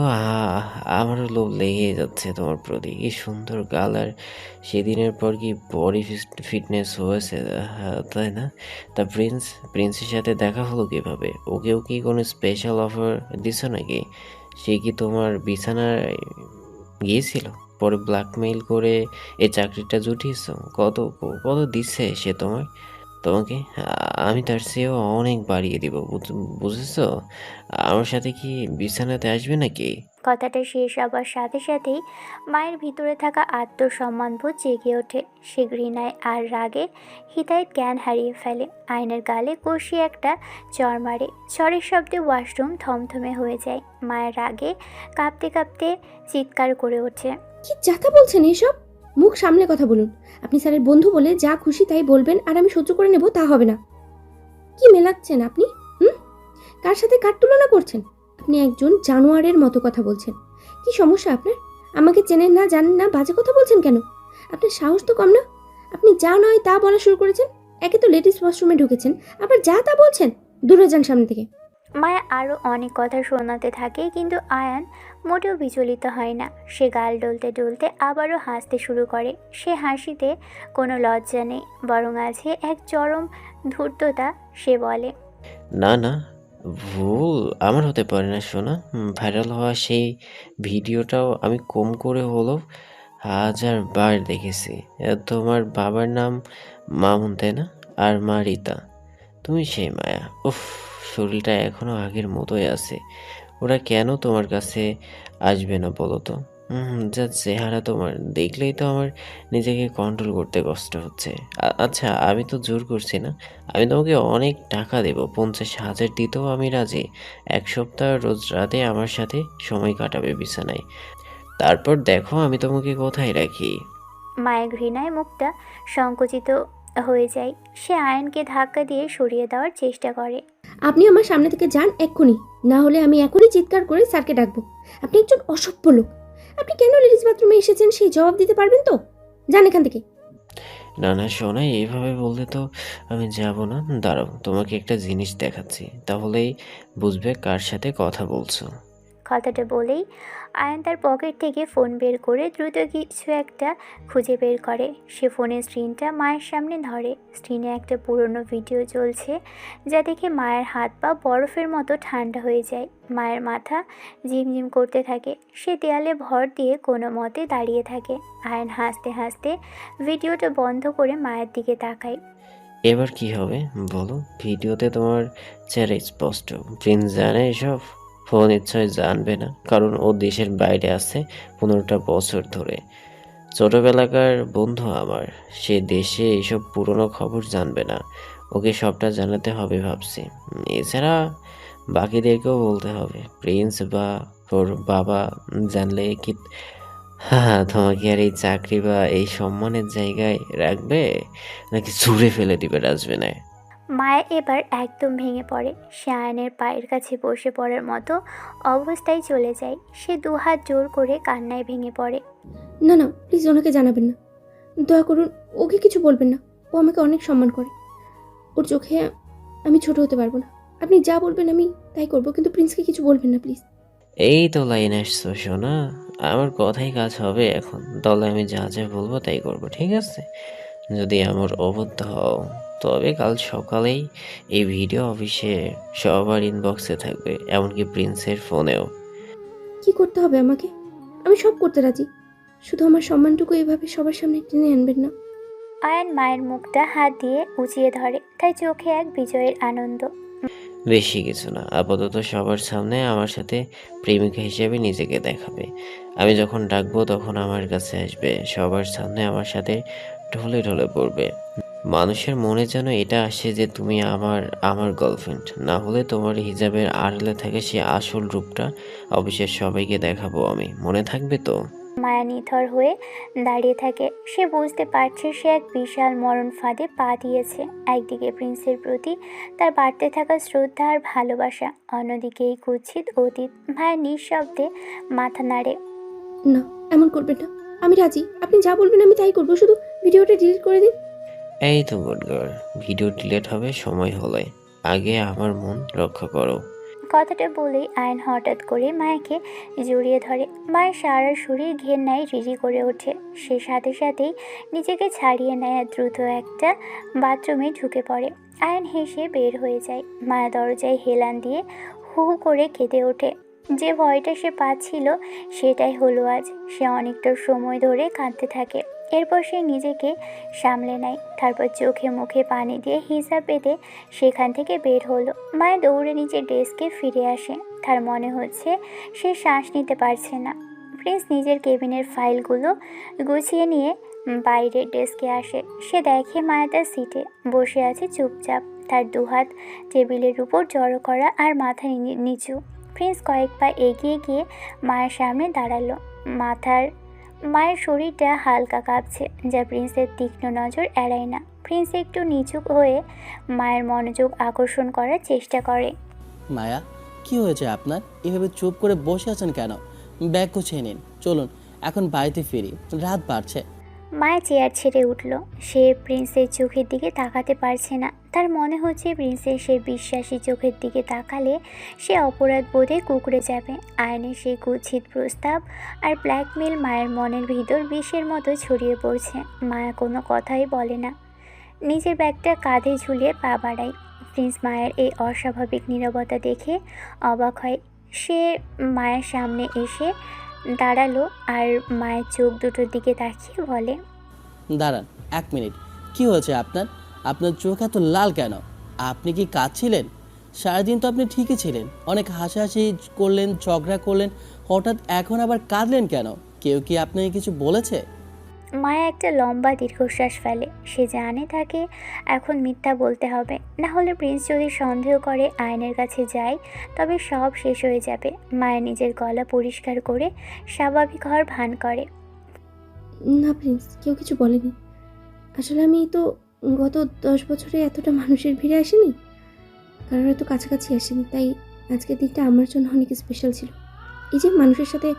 আমারও লোভ লেগে যাচ্ছে তোমার প্রতি। কি সুন্দর গাল, আর সেদিনের পর কি বডি ফিটনেস হয়েছে, তাই না? তা প্রিন্সের সাথে দেখা হলো কিভাবে? ওকেও কি কোনো স্পেশাল অফার দিছো নাকি? সে কি তোমার বিছানায় গিয়েছিল? পরে ব্ল্যাকমেইল করে এই চাকরিটা জুটিয়েছো? কত কত দিচ্ছে সে তোমাকে? আমি তার চেয়েও অনেক বাড়িয়ে দিব, বুঝেছো? আমার সাথে কি বিছানাতে আসবে নাকি? কথাটা শেষ হবার সাথে সাথেই মায়ের ভিতরে থাকা আত্মসম্মানবোধ জেগে ওঠে। সে ঘৃণায় আর রাগে হিতাহিত জ্ঞান হারিয়ে ফেলে। আয়নের গালে কষিয়ে একটা চড় মারে। চড়ের শব্দে ওয়াশরুম থমথমে হয়ে যায়। মায়ের রাগে কাঁপতে কাঁপতে চিৎকার করে ওঠে। কি যাতা বলছেন এসব? মুখ সামলে কথা বলুন। আপনি স্যারের বন্ধু বলে যা খুশি তাই বলবেন আর আমি সহ্য করে নেব, তা হবে না। কি মেলাচ্ছেন আপনি? কার সাথে কার তুলনা করছেন? আপনি একজন জানোয়ারের মতো কথা বলছেন। কি সমস্যা আপনার? আমাকে চেনেন না, জানেন না, বাজে কথা বলছেন কেন? আপনার সাহস তো কম না? আপনি যা নয় তা বলা শুরু করেছেন। একে তো লেডিস ওয়াশরুমে ঢুকেছেন, আবার যা তা বলছেন। দূরে যান সামনে থেকে। মায়া আরও অনেক কথা শোনাতে থাকে, কিন্তু আয়ান মোটেও বিচলিত হয় না। সে গাল ডলতে ডলতে আবারও হাসতে শুরু করে। সে হাসিতে কোনো লজ্জা নেই, বরং আছে এক চরম ধূর্ততা। সে বলে, না না, ভুল আমার হতে পারে না সোনা। ভাইরাল হওয়া সেই ভিডিওটাও আমি কম করে হলেও 1000 বার দেখেছি। তোমার বাবার নাম মামুন, তাই না? আর মা রীতা। তুমি সেই মায়া। উফ, শরীরটা এখনো আগের মতোই আছে। ওরা কেন তোমার কাছে আসবে না বলো তো? যা চেহারা তোমার, দেখলেই তো আমার নিজেকে কন্ট্রোল করতে কষ্ট হচ্ছে। আচ্ছা, আমি তো জোর করছি না। আমি তোমাকে অনেক টাকা দেবো, 50,000 দিতেও আমি রাজি। 1 সপ্তাহ রোজ রাতে আমার সাথে সময় কাটাবে বিছানায়। তারপর দেখো আমি তোমাকে কোথায় রাখি। মায়ের ঘৃণায় মুখটা সংকুচিত হয়ে যায়। সে আয়নকে ধাক্কা দিয়ে সরিয়ে দেওয়ার চেষ্টা করে। আপনি আমার সামনে থেকে যান এক্ষুনি, না হলে আমি এখনই চিৎকার করে স্যারকে ডাকবো। আপনি একজন অসভ্য লোক। আপনি কেন লেডিস বাথরুমে এসেছেন সেই জবাব দিতে পারবেন তো? যান এখান থেকে। না না সোনা, এইভাবে বললে তো আমি যাব না। দাঁড়াও, তোমাকে একটা জিনিস দেখাচ্ছি, তাহলেই বুঝবে কার সাথে কথা বলছো। কথাটা বলেই আয়ান তার পকেট থেকে ফোন বের করে দ্রুত কিছু একটা খুঁজে বের করে। সে ফোনের স্ক্রিনটা মায়ের সামনে ধরে। স্ক্রিনে একটা পুরনো ভিডিও চলছে, যা দেখে মায়ের হাত পা বরফের মতো ঠান্ডা হয়ে যায়। মায়ের মাথা ঝিমঝিম করতে থাকে। সে দেয়ালে ভর দিয়ে কোনো মতে দাঁড়িয়ে থাকে। আয়ান হাসতে হাসতে ভিডিওটা বন্ধ করে মায়ের দিকে তাকায়। এবার কি হবে বলো? ভিডিওতে তোমার চেহারা স্পষ্ট। প্রিন্স জানে এসব? ফোন নিশ্চয় জানবে না, কারণ ও দেশের বাইরে আছে 15টা বছর ধরে। ছোটবেলাকার বন্ধু আমার, সে দেশে এইসব পুরনো খবর জানবে না। ওকে সবটা জানাতে হবে ভাবছি। এছাড়া বাকিদেরকেও বলতে হবে। প্রিন্স বা ওর বাবা জানলে কি হ্যাঁ তোমাকে আর এই চাকরি বা এই সম্মানের জায়গায় রাখবে, নাকি ছুঁড়ে ফেলে দিবে ডাস্টবিনে? মায়া এবার একদম ভেঙে পড়ে। সে আয়নের পায়ের কাছে বসে পড়ার মতো অবস্থায় চলে যায়। সে দুহাত জোর করে কান্নায় ভেঙে পড়ে। না না, প্লিজ ওনাকে জানাবেন না, দয়া করুন। ওকে কিছু বলবেন না। ও আমাকে অনেক সম্মান করে। ওর চোখে আমি ছোট হতে পারবো না। আপনি যা বলবেন আমি তাই করবো, কিন্তু প্রিন্সকে কিছু বলবেন না প্লিজ। এই তো লাইন আসছো শোনা, আমার কথাই কাজ হবে এখন। দলে আমি যা যা বলবো তাই করবো, ঠিক আছে? যদি আমার অবদ্ধ হও তবে কাল সকালেই এই ভিডিও অফিসে সবার ইনবক্সে থাকবে, এমনকি প্রিন্সের ফোনেও। কি করতে হবে আমাকে? আমি সব করতে রাজি, শুধু আমার সম্মানটুকু এভাবে সবার সামনে টেনে আনবেন না। আয়ান মায়ের মুখটা হাত দিয়ে উঁচিয়ে ধরে, তাই চোখে এক বিজয়ের আনন্দ। বেশি কিছু না, আপাতত সবার সামনে আমার সাথে প্রেমিকা হিসেবে নিজেকে দেখাবে। আমি যখন ডাকবো তখন আমার কাছে আসবে, সবার সামনে আমার সাথে ঢলে ঢলে পড়বে। মানুষের মনে যেন এটা আসে যে তুমি আমার আমার গার্লফ্রেন্ড। না হলে তোমার হিজাবের আড়ালে থাকে সে আসল রূপটা অফিসের সবাইকে দেখাবো আমি। মনে থাকবে তো? মায়া নিথর হয়ে দাঁড়িয়ে থাকে। সে বুঝতে পারছে সে এক বিশাল মরণ ফাঁদে পা দিয়েছে। একদিকে প্রিন্সের প্রতি তার বাড়তে থাকা শ্রদ্ধা আর ভালোবাসা, অন্যদিকে এই কুৎসিত অতীত। মায়া নিঃশব্দে মাথা নাড়ে। না, এমন করবেন না। আমি রাজি, আপনি যা বলবেন আমি তাই করবো, শুধু ভিডিওটা ডিলিট করে দিন। এই তো গুড গার্ল, ভিডিও ডিলিট হবে সময় হলে। আগে আমার মন রক্ষা করো। কথাটা বলেই আয়ন হঠাৎ করে মায়াকে জড়িয়ে ধরে। মায়ের সারা শরীর ঘেন্নায় রিরি করে ওঠে। সে সাথে সাথেই নিজেকে ছাড়িয়ে নেয় আর দ্রুত একটা বাথরুমে ঢুকে পড়ে। আয়ন হেসে বের হয়ে যায়। মায়া দরজায় হেলান দিয়ে হু হু করে কেঁদে ওঠে। যে ভয়টা সে পাচ্ছিল সেটাই হলো আজ। সে অনেকটা সময় ধরে কাঁদতে থাকে। এরপর সে নিজেকে সামলে নেয়। তারপর চোখে মুখে পানি দিয়ে হিসাব বেঁধে সেখান থেকে বের হলো। মায়া দৌড়ে নিচে ডেস্কে ফিরে আসে। তার মনে হচ্ছে সে শ্বাস নিতে পারছে না। প্রিন্স নিজের কেবিনের ফাইলগুলো গুছিয়ে নিয়ে বাইরের ডেস্কে আসে। সে দেখে মায়া তার সিটে বসে আছে চুপচাপ, তার দুহাত টেবিলের উপর জড়ো করা আর মাথা নিচু। প্রিন্স কয়েক পা এগিয়ে গিয়ে মায়ের সামনে দাঁড়ালো। মায়ের শরীরটা হালকা কাঁপছে, যা প্রিন্সের তীক্ষ্ণ নজর এড়ায় না। প্রিন্স একটু নিচু হয়ে মায়ের মনোযোগ আকর্ষণ করার চেষ্টা করে। মায়া, কি হয়েছে আপনার? এভাবে চুপ করে বসে আছেন কেন? ব্যাগ গুছিয়ে নিন, চলুন এখন বাড়িতে ফিরি, রাত বাড়ছে। মায়া চেয়ার ছেড়ে উঠল। সে প্রিন্সের চোখের দিকে তাকাতে পারছে না। তার মনে হচ্ছে প্রিন্সের সে বিশ্বাসী চোখের দিকে তাকালে সে অপরাধ বোধে কুঁকড়ে যাবে। আয়নের সেই কুৎসিত প্রস্তাব আর ব্ল্যাকমেল মায়ের মনের ভিতর বিষের মতো ছড়িয়ে পড়ছে। মায়া কোনো কথাই বলে না, নিজের ব্যাগটা কাঁধে ঝুলিয়ে পা বাড়ায়। প্রিন্স মায়ের এই অস্বাভাবিক নীরবতা দেখে অবাক হয়। সে মায়ের সামনে এসে দাঁড়ালো আর মায়ের চোখ দুটোর দিকে তাকিয়ে বলে, দাঁড়ান 1 মিনিট, কি হয়েছে আপনার? আপনার চোখ এত লাল কেন? আপনি কি কাঁদছিলেন? সারাদিন তো আপনি ঠিকই ছিলেন, অনেক হাসাহাসি করলেন, ঝগড়া করলেন, হঠাৎ এখন আবার কাঁদলেন কেন? কেউ কি আপনাকে কিছু বলেছে? মায়া একটা লম্বা দীর্ঘশ্বাস ফেলে। সে জানে তাকে এখন মিথ্যা বলতে হবে, না হলে প্রিন্স যদি সন্দেহ করে আয়নের কাছে যায় তবে সব শেষ হয়ে যাবে। মায়া নিজের গলা পরিষ্কার করে স্বাভাবিক হওয়ার ভান করে। না প্রিন্স, কেউ কিছু বলেনি। আসলে আমি তো গত 10 বছরে এতটা মানুষের ভিড়ে আসিনি, কারোর এত কাছাকাছি আসিনি, তাই আজকের দিনটা আমার জন্য অনেক স্পেশাল ছিল। এই যে মানুষের সাথে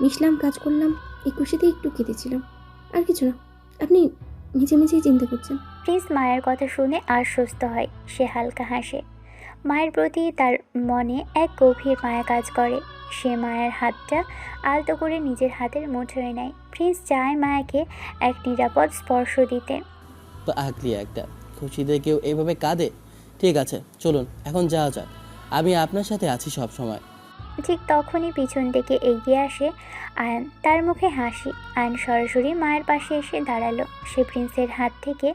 মিশলাম, কাজ করলাম, এই খুশিতে একটু কেঁদেছিলাম, আর কিছু না। আপনি মিছেমিছেই চিন্তা করছেন। প্রিন্স মায়ের কথা শুনে আশ্বস্ত হয়। সে হালকা হাসে। মায়ের প্রতি তার মনে এক গভীর মায়া কাজ করে। সে মায়ের হাতটা আলতো করে নিজের হাতের মুঠোয় নেয়। প্রিন্স চায় মায়াকে এক নিরাপদ স্পর্শ দিতে। আগলি একটা, খুশিতে কেউ এভাবে কাঁদে? ঠিক আছে, চলুন এখন যাওয়া যাক, আমি আপনার সাথে আছি সব সময়। ঠিক তখনই পিছন থেকে এগিয়ে আসে আয়ান, তার মুখে হাসি। আয়ান সরাসরি মায়ের পাশে এসে দাঁড়ালো। সে প্রিন্সের হাত থেকে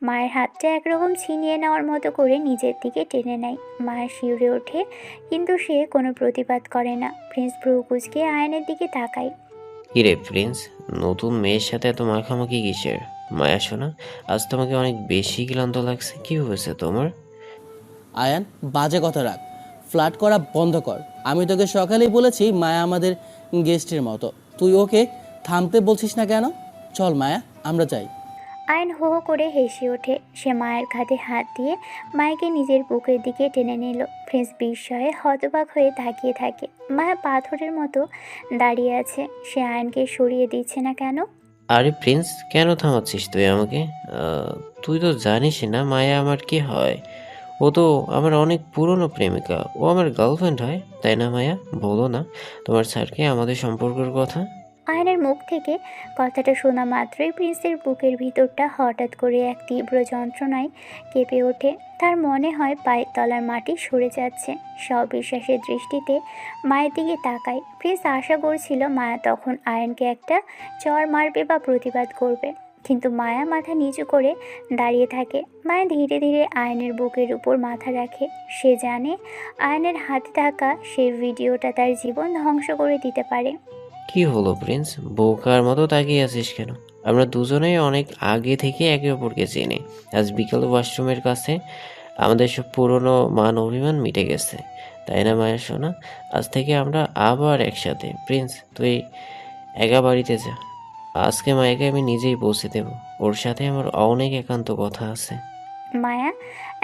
মায়ের হাতটা একরকম ছিনিয়ে নেওয়ার মতো করে নিজের দিকে টেনে নেয়। মায়ের শিউরে ওঠে, কিন্তু সে কোনো প্রতিবাদ করে না। প্রিন্স ভ্রু কুঁচকে আয়ানের দিকে তাকায়। কিরে প্রিন্স, নতুন মেয়ের সাথে এত মাখামাখি কিসের? মায়া শোনা, আজ তোমাকে অনেক বেশি ক্লান্ত লাগছে, কি হয়েছে তোমার? আয়ান, বাজে কথা রাখ, ফ্লার্ট করা বন্ধ কর। আমি তোকে সকালেই বলেছি মায়া আমাদের গেস্টের মতো, তুই ওকে থামতে বলছিস না কেন? চল মায়া, আমরা যাই। আয়ন হো হো করে হেসে ওঠে। সে মায়ের কাঁধে হাত দিয়ে মায়াকে নিজের বুকের দিকে টেনে নিল। প্রিন্স বিস্ময়ে হতবাক হয়ে তাকিয়ে থাকে। মায়া পাথরের মতো দাঁড়িয়ে আছে। সে আয়নকে সরিয়ে দিচ্ছে না কেন? আরে প্রিন্স, কেন থামাচ্ছিস তুই আমাকে? তুই তো জানিস না মায়া আমার কি হয়। ও তো আমার অনেক পুরনো প্রেমিকা, ও আমার গার্লফ্রেন্ড হয়, তাই না মায়া? বলো না তোমার স্যারকে আমাদের সম্পর্কের কথা। আয়নের মুখ থেকে কথাটা শোনা মাত্রই প্রিন্সের বুকের ভিতরটা হঠাৎ করে এক তীব্র যন্ত্রণায় কেঁপে ওঠে। তার মনে হয় পায়ের তলার মাটি সরে যাচ্ছে। সবিশ্বাসের দৃষ্টিতে মায়ের দিকে তাকায়। প্রিন্স আশা করছিল মায়া তখন আয়নকে একটা চড় মারবে বা প্রতিবাদ করবে, কিন্তু মায়া মাথা নিচু করে দাঁড়িয়ে থাকে। মায়া ধীরে ধীরে আয়নের বুকের উপর মাথা রাখে। সে জানে আয়নের হাতে থাকা সেই ভিডিওটা তার জীবন ধ্বংস করে দিতে পারে। কি হলো প্রিন্স, বোকার মতো তাকিয়ে আছিস কেন? আমরা দুজনেই অনেক আগে থেকে একে অপরকে চিনি। আজ বিকালে ওয়াশরুমের কাছে আমাদের সব পুরনো মান অভিমান মিটে গেছে, তাই না মায়ের সোনা? আজ থেকে আমরা আবার একসাথে। প্রিন্স, তুই একা বাড়িতে যা, আজকে মায়াকে আমি নিজেই পৌঁছে দেব। ওর সাথে আমার অনেক একান্ত কথা আছে। মায়া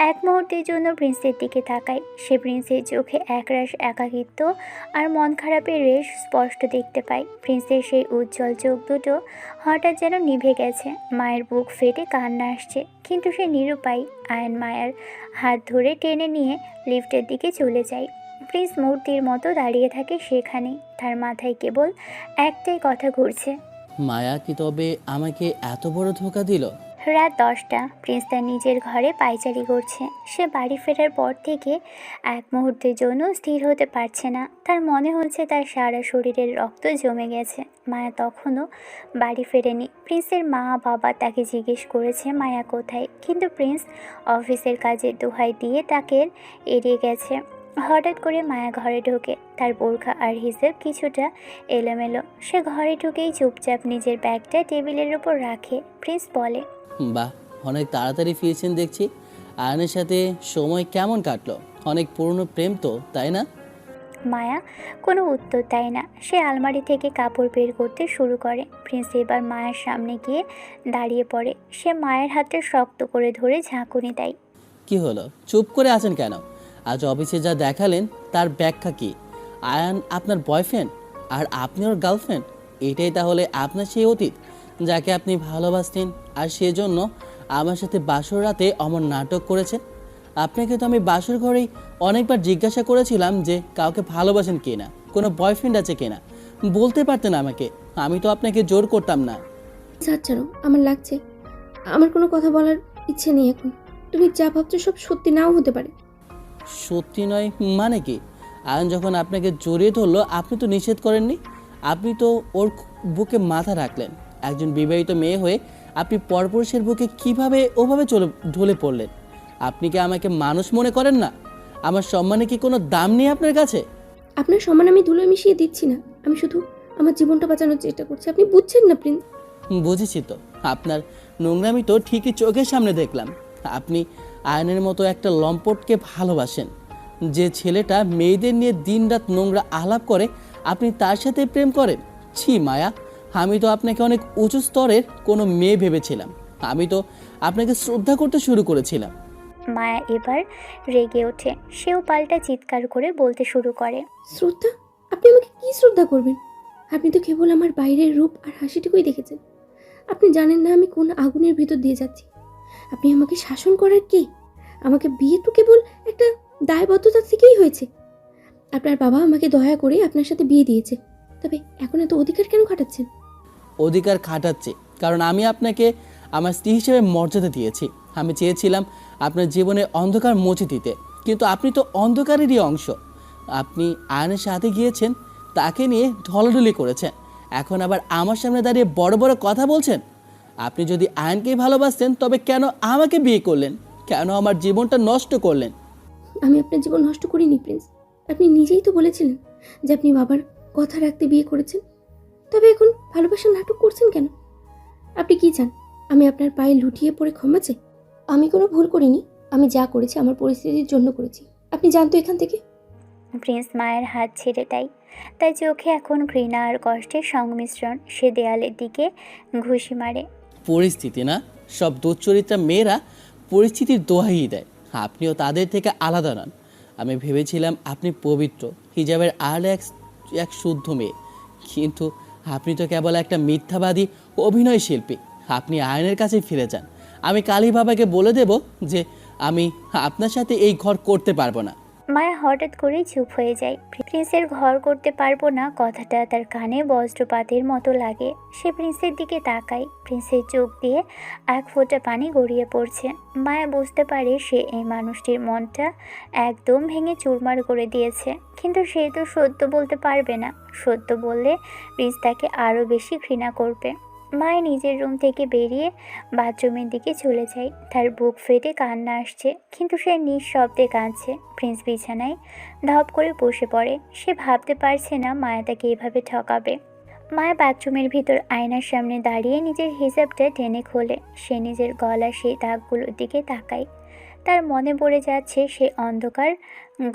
এক মুহূর্তের জন্য প্রিন্সের দিকে তাকায়। সে প্রিন্সের চোখে একরাশ একাকিত্ব আর মন খারাপের রেশ স্পষ্ট দেখতে পায়। প্রিন্সের সেই উজ্জ্বল চোখ দুটো হঠাৎ যেন নিভে গেছে। মায়ের বুক ফেটে কান্না আসছে, কিন্তু সে নিরুপায়। আয়ন মায়ার হাত ধরে টেনে নিয়ে লিফটের দিকে চলে যায়। প্রিন্স মূর্তির মতো দাঁড়িয়ে থাকে সেখানেই। তার মাথায় কেবল একটাই কথা ঘুরছে, মায়া কি তবে আমাকে এত বড় ধোঁকা দিল? রাত 10টা। প্রিন্স তার নিজের ঘরে পায়চারি করছে। সে বাড়ি ফেরার পর থেকে এক মুহূর্তের জন্য স্থির হতে পারছে না। তার মনে হচ্ছে তার সারা শরীরের রক্ত জমে গেছে। মায়া তখনও বাড়ি ফেরেনি। প্রিন্সের মা বাবা তাকে জিজ্ঞেস করেছে মায়া কোথায়, কিন্তু প্রিন্স অফিসের কাজের দোহাই দিয়ে তাকে এড়িয়ে গেছে। হঠাৎ করে মায়া ঘরে ঢোকে। তার বোরখা আর হিজাব কিছুটা এলোমেলো। সে ঘরে ঢুকেই চুপচাপ নিজের ব্যাগটা টেবিলের উপর রাখে। প্রিন্স বলে, বাহ, অনেক তাড়াতাড়ি ফিরছেন দেখছি। আয়নের সাথে সময় কেমন কাটলো? অনেক পুরনো প্রেম তো, তাই না? মায়া কোনো উত্তর দেয় না। সে আলমারি থেকে কাপড় বের করতে শুরু করে। প্রিন্স এবার মায়ের সামনে গিয়ে দাঁড়িয়ে পড়ে। সে মায়ের হাতে শক্ত করে ধরে ঝাঁকুনি দেয়। কি হলো, চুপ করে আছেন কেন? আজ অফিসে যা দেখালেন তার ব্যাখ্যা কি? আয়ান আপনার বয়ফ্রেন্ড আর আপনি ওর গার্লফ্রেন্ড? এটাই তাহলে আপনার সেই অতীত যাকে আপনি ভালোবাসতেন, আর সেজন্য আমার সাথে বাসর রাতে অমর নাটক করেছেন? আপনাকে তো আমি বাসর ঘরেই অনেকবার জিজ্ঞাসা করেছিলাম যে কাউকে ভালোবাসেন কিনা, কোনো বয়ফ্রেন্ড আছে কিনা, বলতে পারতেন আমাকে। আমি তো আপনাকে জোর করতাম না। ছাড়ো, আমার লাগছে। আমার কোনো কথা বলার ইচ্ছে নেই এখন। তুমি যা ভাবছো সব সত্যি নাও হতে পারে। সত্যি নয় মানে কি? আয়ন যখন আপনাকে জড়িয়ে ধরলো আপনি তো নিষেধ করেননি, আপনি তো ওর বুকে মাথা রাখলেন। একজন বিবাহিত মেয়ে হয়ে আপনি পরপুরুষের বুকে কিভাবে ওভাবে ঢলে পড়লেন? আপনি কি আমাকে মানুষ মনে করেন না? আমার সম্মানে কি কোনো দাম নেই আপনার কাছে? আপনার সম্মান আমি ধুলোয় মিশিয়ে দিচ্ছি না। আমি শুধু আমার জীবনটা বাঁচানোর চেষ্টা করছি। আপনি বুঝছেন না প্রিন্স? বুঝেছি তো, আপনার নোংরামি তো ঠিকই চোখের সামনে দেখলাম। আপনি আয়নের মতো একটা লম্পটকে ভালোবাসেন, যে ছেলেটা মেয়েদের নিয়ে দিনরাত নোংরা আলাপ করে, আপনি তার সাথে প্রেম করেন। ছি মায়া, আমি তো আপনাকে অনেক উঁচু স্তরের কোনো মেয়ে ভেবেছিলাম। আমি তো আপনাকে শ্রদ্ধা করতে শুরু করেছিলাম। মায়া এবার রেগে ওঠে। সেও পাল্টা চিৎকার করে বলতে শুরু করে, শ্রদ্ধা? আপনি আমাকে কি শ্রদ্ধা করবেন? আপনি তো কেবল আমার বাইরের রূপ আর হাসিটুকুই দেখেছেন। আপনি জানেন না আমি কোন আগুনের ভিতর দিয়ে যাচ্ছি। আপনি আমাকে শাসন করার কে? আমাকে বিয়ে তো কেবল একটা দায়বদ্ধতা থেকেই হয়েছে। আপনার বাবা আমাকে দয়া করে আপনার সাথে বিয়ে দিয়েছে, তবে এখন এত অধিকার কেন খাটাচ্ছেন? অধিকার খাটাচ্ছে কারণ আমি আপনাকে আমার স্ত্রী হিসেবে মর্যাদা দিয়েছি। আমি চেয়েছিলাম আপনার জীবনে অন্ধকার মুছে দিতে, কিন্তু আপনি তো অন্ধকারেরই অংশ। আপনি আয়নের সাথে গিয়েছেন, তাকে নিয়ে ঢলাঢলি করেছেন, এখন আবার আমার সামনে দাঁড়িয়ে বড় বড় কথা বলছেন। আপনি যদি আয়নকেই ভালোবাসতেন তবে কেন আমাকে বিয়ে করলেন? কেন আমার জীবনটা নষ্ট করলেন? আমি আপনার জীবন নষ্ট করিনি প্রিন্স। আপনি নিজেই তো বলেছিলেন যে আপনি বাবার কথা রাখতে বিয়ে করেছেন, তবে এখন ভালোবাসার নাটক করছেন কেন? আপনি কি চান আমি আপনার পায়ে লুটিয়ে পড়ে ক্ষমা চাই? আমি কোনো ভুল করিনি, আমি যা করেছি আমার পরিস্থিতির জন্য করেছি। আপনি জানতো এখান থেকে। প্রিন্স মায়ের হাত ছেড়ে দেয়। তার চোখে এখন ঘৃণা আর কষ্টের সংমিশ্রণ। সে দেয়ালের দিকে ঘুষি মারে। পরিস্থিতি না, সব দুশ্চরিত্রা মেয়েরা পরিস্থিতির দোহাই দেয়। আপনিও তাদের থেকে আলাদা নন। আমি ভেবেছিলাম আপনি পবিত্র, হিজাবের আর এক শুদ্ধ মেয়ে, কিন্তু আপনি তো কেবল একটা মিথ্যাবাদী অভিনয় শিল্পী। আপনি আয়নের কাছে ফিরে যান। আমি কালী বাবাকে বলে দেব যে আমি আপনার সাথে এই ঘর করতে পারবো না। মায়া হঠাৎ করে চুপ হয়ে যায়। প্রিন্সের ঘর করতে পারবো না কথাটা তার কানে বজ্রপাতের মতো লাগে। সে প্রিন্সের দিকে তাকায়। প্রিন্সের চোখ দিয়ে এক ফোঁটা পানি গড়িয়ে পড়ছে। মায়া বুঝতে পারে সে এই মানুষটির মনটা একদম ভেঙে চুরমার করে দিয়েছে, কিন্তু সে তো সত্য বলতে পারবে না। সত্য বললে প্রিন্স তাকে আরও বেশি ঘৃণা করবে। মায়া নিজের রুম থেকে বেরিয়ে বাথরুমের দিকে চলে যায়। তার বুক ফেটে কান্না আসছে, কিন্তু সে নিঃশব্দে কাঁদছে। প্রিন্স বিছানায় ধপ করে বসে পড়ে। সে ভাবতে পারছে না মায়া তাকে এভাবে ঠকাবে। মায়া বাথরুমের ভিতর আয়নার সামনে দাঁড়িয়ে নিজের হিজাবটা টেনে খোলে। সে নিজের গলা সেই দাগগুলোর দিকে তাকায়। তার মনে পড়ে যাচ্ছে সে অন্ধকার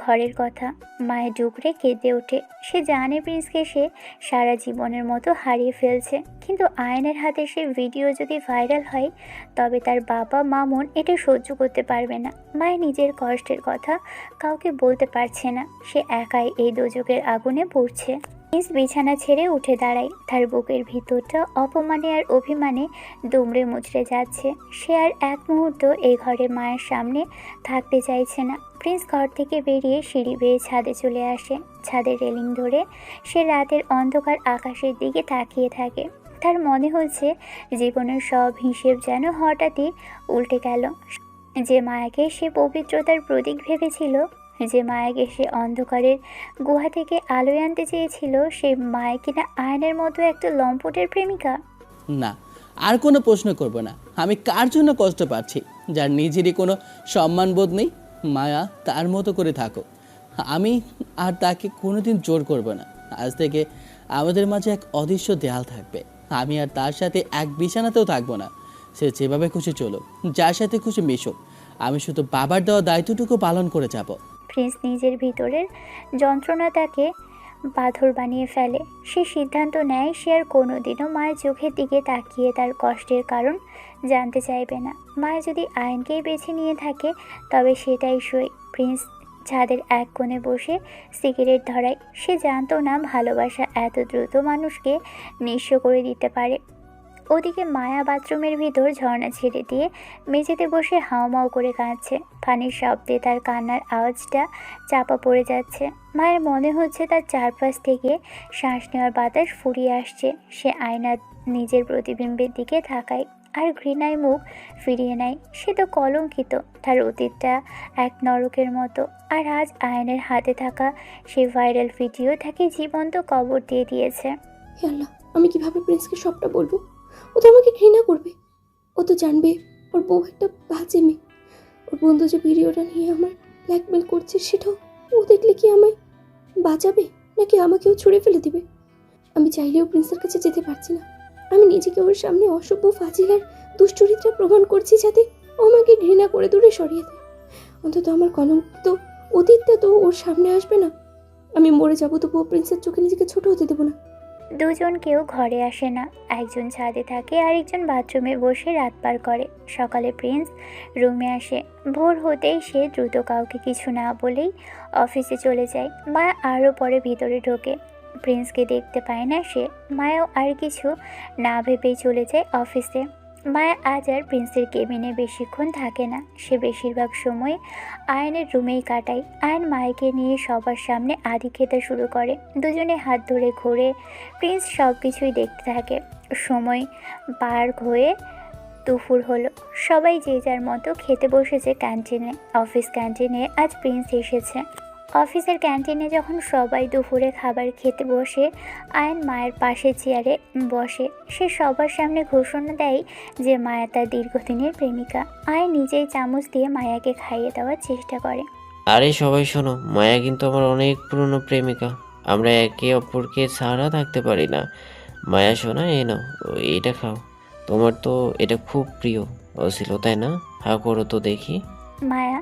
ঘরের কথা। মায়ের ডুকরে কেঁদে ওঠে। সে জানে প্রিন্সকে সে সারা জীবনের মতো হারিয়ে ফেলছে, কিন্তু আয়নের হাতে সে ভিডিও যদি ভাইরাল হয় তবে তার বাবা মামুন এটা সহ্য করতে পারবে না। মায়ের নিজের কষ্টের কথা কাউকে বলতে পারছে না। সে একাই এই দোজকের আগুনে পড়ছে। প্রিন্স বিছানা ছেড়ে উঠে দাঁড়ায়। তার বুকের ভিতরটা অপমানে আর অভিমানে দুমড়ে মুচড়ে যাচ্ছে। সে আর এক মুহূর্ত এই ঘরে মায়ের সামনে থাকতে চাইছে না। প্রিন্স ঘর থেকে বেরিয়ে সিঁড়ি বেয়ে ছাদে চলে আসে। ছাদের রেলিং ধরে সে রাতের অন্ধকার আকাশের দিকে তাকিয়ে থাকে। তার মনে হচ্ছে জীবনের সব হিসেব যেন হঠাৎই উল্টে গেল। যে মায়াকে সে পবিত্রতার প্রতীক ভেবেছিল, যে মায়াকে সে অন্ধকারের গুহা থেকে আলোয় আনতে চেয়েছিল, সে মায়া কিনা আয়নের মতো একটা লম্পটের প্রেমিকা। না, আর কোনো প্রশ্ন করব না। আমি কার জন্য কষ্ট পাচ্ছি? যার নিজেরই কোনো সম্মানবোধ নেই। মায়া তার মতো করে থাকো, আমি আর তাকে কোনোদিন জোর করব না। আজ থেকে আমাদের মাঝে এক অদৃশ্য দেয়াল থাকবে। আমি আর তার সাথে এক বিছানাতেও থাকবো না। সে যেভাবে খুশি চলুক, যার সাথে খুশি মিশুক, আমি শুধু বাবার দেওয়া দায়িত্বটুকু পালন করে যাব। প্রিন্স নিজের ভিতরের যন্ত্রণা তাকে পাথর বানিয়ে ফেলে। সে সিদ্ধান্ত নেয় সে আর কোনোদিনও মায়ের চোখের দিকে তাকিয়ে তার কষ্টের কারণ জানতে চাইবে না। মায়া যদি আইনকেই বেছে নিয়ে থাকে তবে সেটাই সই। প্রিন্স ছাদের এক কোণে বসে সিগারেট ধরায়। সে জানতো না ভালোবাসা এত দ্রুত মানুষকে নিঃস্ব করে দিতে পারে। ওদিকে মায়া বাথরুমের ভিতর ঝর্ণা ছেড়ে দিয়ে মেঝেতে বসে হাউমাউ করে কাঁদছে। পানির শব্দে তার কান্নার আওয়াজটা চাপা পড়ে যাচ্ছে। মায়ের মনে হচ্ছে তার চারপাশ থেকে শ্বাস নেওয়ার বাতাস ফুরিয়ে আসছে। সে আয়নার নিজের প্রতিবিম্বের দিকে তাকায় আর ঘৃণায় মুখ ফিরিয়ে নেয়। সে তো কলঙ্কিত। তার অতীতটা এক নরকের মতো, আর আজ আয়নের হাতে থাকা সেই ভাইরাল ভিডিও তাকে জীবন্ত কবর দিয়ে দিয়েছে। হে আল্লাহ, আমি কিভাবে প্রিন্সকে সবটা বলবো? ও তো আমাকে ঘৃণা করবে। ও তো জানবে ওর বউ একটা বাজে মেয়ে। ওর বন্ধু যে ভিডিওটা নিয়ে আমার ব্ল্যাকমেল করছে সেটাও ও দেখলে কি আমায় বাঁচাবে, নাকি আমাকেও ছুঁড়ে ফেলে দিবে? আমি চাইলেও প্রিন্সের কাছে যেতে পারছি না। আমি নিজেকে ওর সামনে অসভ্য, ফাজিল আর দুশ্চরিত্রা প্রমাণ করছি যাতে ও আমাকে ঘৃণা করে দূরে সরিয়ে দেয়। অন্তত আমার কলঙ্কিত অতীতটা তো ওর সামনে আসবে না। আমি মরে যাবো, তবুও প্রিন্সের চোখে নিজেকে ছোট হতে দেবো না। দুজন কেউ ঘরে আসে না। একজন ছাদে থাকে আর একজন বাথরুমে বসে রাত পার করে। সকালে প্রিন্স রুমে আসে। ভোর হতেই সে দ্রুত কাউকে কিছু না বলেই অফিসে চলে যায়। মায়া আরও পরে ভিতরে ঢোকে। প্রিন্সকে দেখতে পায় না সে। মায়াও আর কিছু না ভেবেই চলে যায় অফিসে। মায়া আজ আর প্রিন্সের কেবিনে বেশিক্ষণ থাকে না। সে বেশিরভাগ সময় আয়নের রুমেই কাটায়। আয়ন মায়াকে নিয়ে সবার সামনে আদি খেতে শুরু করে। দুজনে হাত ধরে ঘোরে। প্রিন্স সব কিছুই দেখতে থাকে। সময় পার হয়ে দুপুর হলো। সবাই যে যার মতো খেতে বসেছে ক্যান্টিনে। অফিস ক্যান্টিনে আজ প্রিন্স এসেছে। অফিসের ক্যান্টিনে যখন সবাই দুপুরে খাবার খেতে বসে, আয়ন মায়ের পাশে চেয়ারে বসে। সে সবার সামনে ঘোষণা দেয় যে মায়া তার দীর্ঘদিনের প্রেমিকা। আয়ন নিজেই চামচ দিয়ে মায়াকে খাইয়ে দেওয়ার চেষ্টা করে। আরে সবাই শোনো, মায়া কিন্তু আমার অনেক পুরনো প্রেমিকা। আমরা একে অপরকে ছাড়া থাকতে পারি না। মায়া শোনা, এ নাও, এটা খাও। তোমার তো এটা খুব প্রিয় ছিল, তাই না? হা করো তো দেখি। মায়া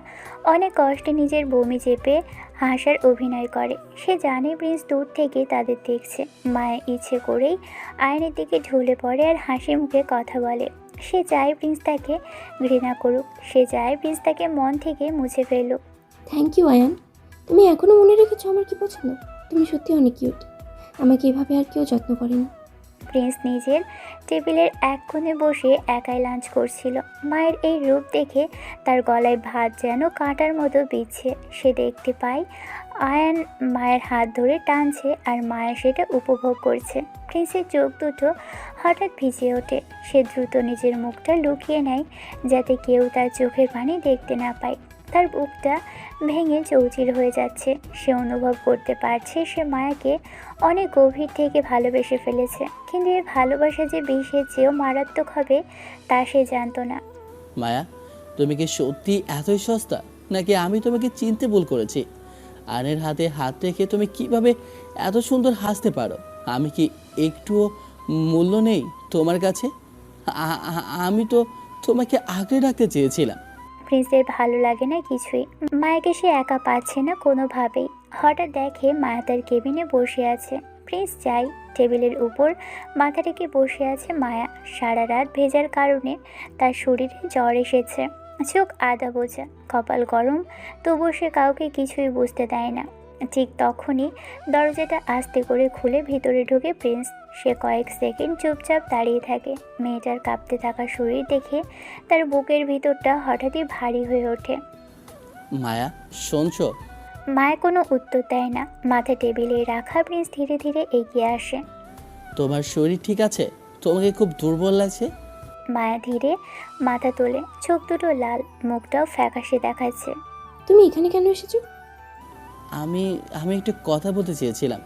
অনেক কষ্টে নিজের বমি চেপে হাসার অভিনয় করে। সে জানে প্রিন্স দূর থেকে তাদের দেখছে। মায়া ইচ্ছে করেই আয়নের দিকে ঢলে পড়ে আর হাসি মুখে কথা বলে। সে চায় প্রিন্স তাকে ঘৃণা করুক। সে চায় প্রিন্স তাকে মন থেকে মুছে ফেলুক। থ্যাংক ইউ আয়ান, তুমি এখনও মনে রেখেছো আমার কি পছন্দ। তুমি সত্যি অনেক কিউট। আমাকে এভাবে আর কেউ যত্ন করেনি। প্রিন্স নিজের টেবিলের এক কোণে বসে একাই লাঞ্চ করছিল। মায়ের এই রূপ দেখে তার গলায় ভাত যেন কাঁটার মতো বিচ্ছে। সে দেখতে পায় আয়ান মায়ের হাত ধরে টানছে আর মায়া সেটা উপভোগ করছে। প্রিন্সের চোখ দুটো হঠাৎ ভিজে ওঠে। সে দ্রুত নিজের মুখটা লুকিয়ে নেয় যাতে কেউ তার চোখের পানি দেখতে না পায়। তার বুকটা ভেঙে চৌচির হয়ে যাচ্ছে। সে অনুভব করতে পারছে সে মায়াকে অনেক গভীর থেকে ভালোবেসে ফেলেছে। কিন্তু এই ভালোবাসা যে বিষের চেয়েও মারাত্মক হবে তা সে জানতো না। মায়া, তুমি কি সত্যি এতই সস্তা, নাকি আমি তোমাকে চিনতে ভুল করেছি? আয়নের হাতে হাত রেখে তুমি কিভাবে এত সুন্দর হাসতে পারো? আমি কি একটুও মূল্য নেই তোমার কাছে? আমি তো তোমাকে আগলে রাখতে চেয়েছিলাম। প্রিন্সের ভালো লাগে না কিছুই। মায়াকে সে একা পাচ্ছে না কোনোভাবেই। হঠাৎ দেখে মায়া তার কেবিনে বসে আছে। প্রিন্স যায়। টেবিলের উপর মাথা রেখে বসে আছে মায়া। সারা রাত ভেজার কারণে তার শরীরে জ্বর এসেছে। চোখ আধা বোঝা, কপাল গরম, তবুও সে কাউকে কিছুই বুঝতে দেয় না। ঠিক তখনই দরজাটা আস্তে করে খুলে ভিতরে ঢুকে প্রিন্স। সে কয়েক সেকেন্ড চুপচাপ দাঁড়িয়ে থাকে। মেয়েটার কাঁপতে থাকা শরীর দেখে তার বুকের ভিতরটা হঠাৎই ভারী হয়ে ওঠে। মায়া, শুনছো? মায়া কোনো উত্তর দেয় না। মাথা টেবিলে রাখা প্রিন্স ধীরে ধীরে এগিয়ে আসে। তোমার শরীর ঠিক আছে? তোমাকে খুব দুর্বল লাগছে। মায়া ধীরে মাথা তোলে। চোখ দুটো লাল, মুখটাও ফ্যাকাশে দেখাচ্ছে। তুমি এখানে কেন এসেছো? আমি আমি একটু কথা বলতে চেয়েছিলাম।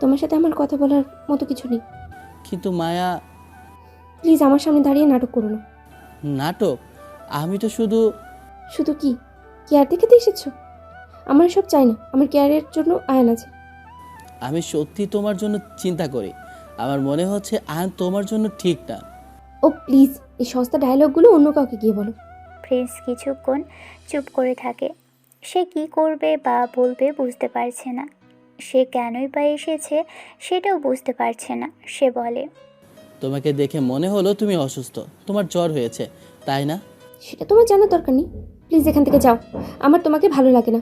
তোমার সাথে আমার কথা বলার মতো কিছু নেই। কিন্তু মায়া। প্লিজ আমার সামনে দাঁড়িয়ে নাটক করো না। নাটক? আমি তো শুধু শুধু কি কেয়ার দেখাতে এসেছো? আমার সব চাই না। আমার কেয়ারের জন্য আয়ন আছে। আমি সত্যি তোমার জন্য চিন্তা করি। আমার মনে হচ্ছে আয়ন তোমার জন্য ঠিক না। ও প্লিজ, এই সস্তা ডায়লগগুলো অন্য কাউকে গিয়ে বলো। প্রিন্স কিছুক্ষণ চুপ করে থাকে। সে কি করবে বা বলবে বুঝতে পারছে না। সে কেনই বা এসেছে সেটাও বুঝতে পারছে না। সে বলে, তোমাকে দেখে মনে হলো তুমি অসুস্থ, তোমার জ্বর হয়েছে, তাই না? সেটা তোমার জানার দরকার নেই। প্লিজ এখান থেকে যাও। আমার তোমাকে ভালো লাগে না।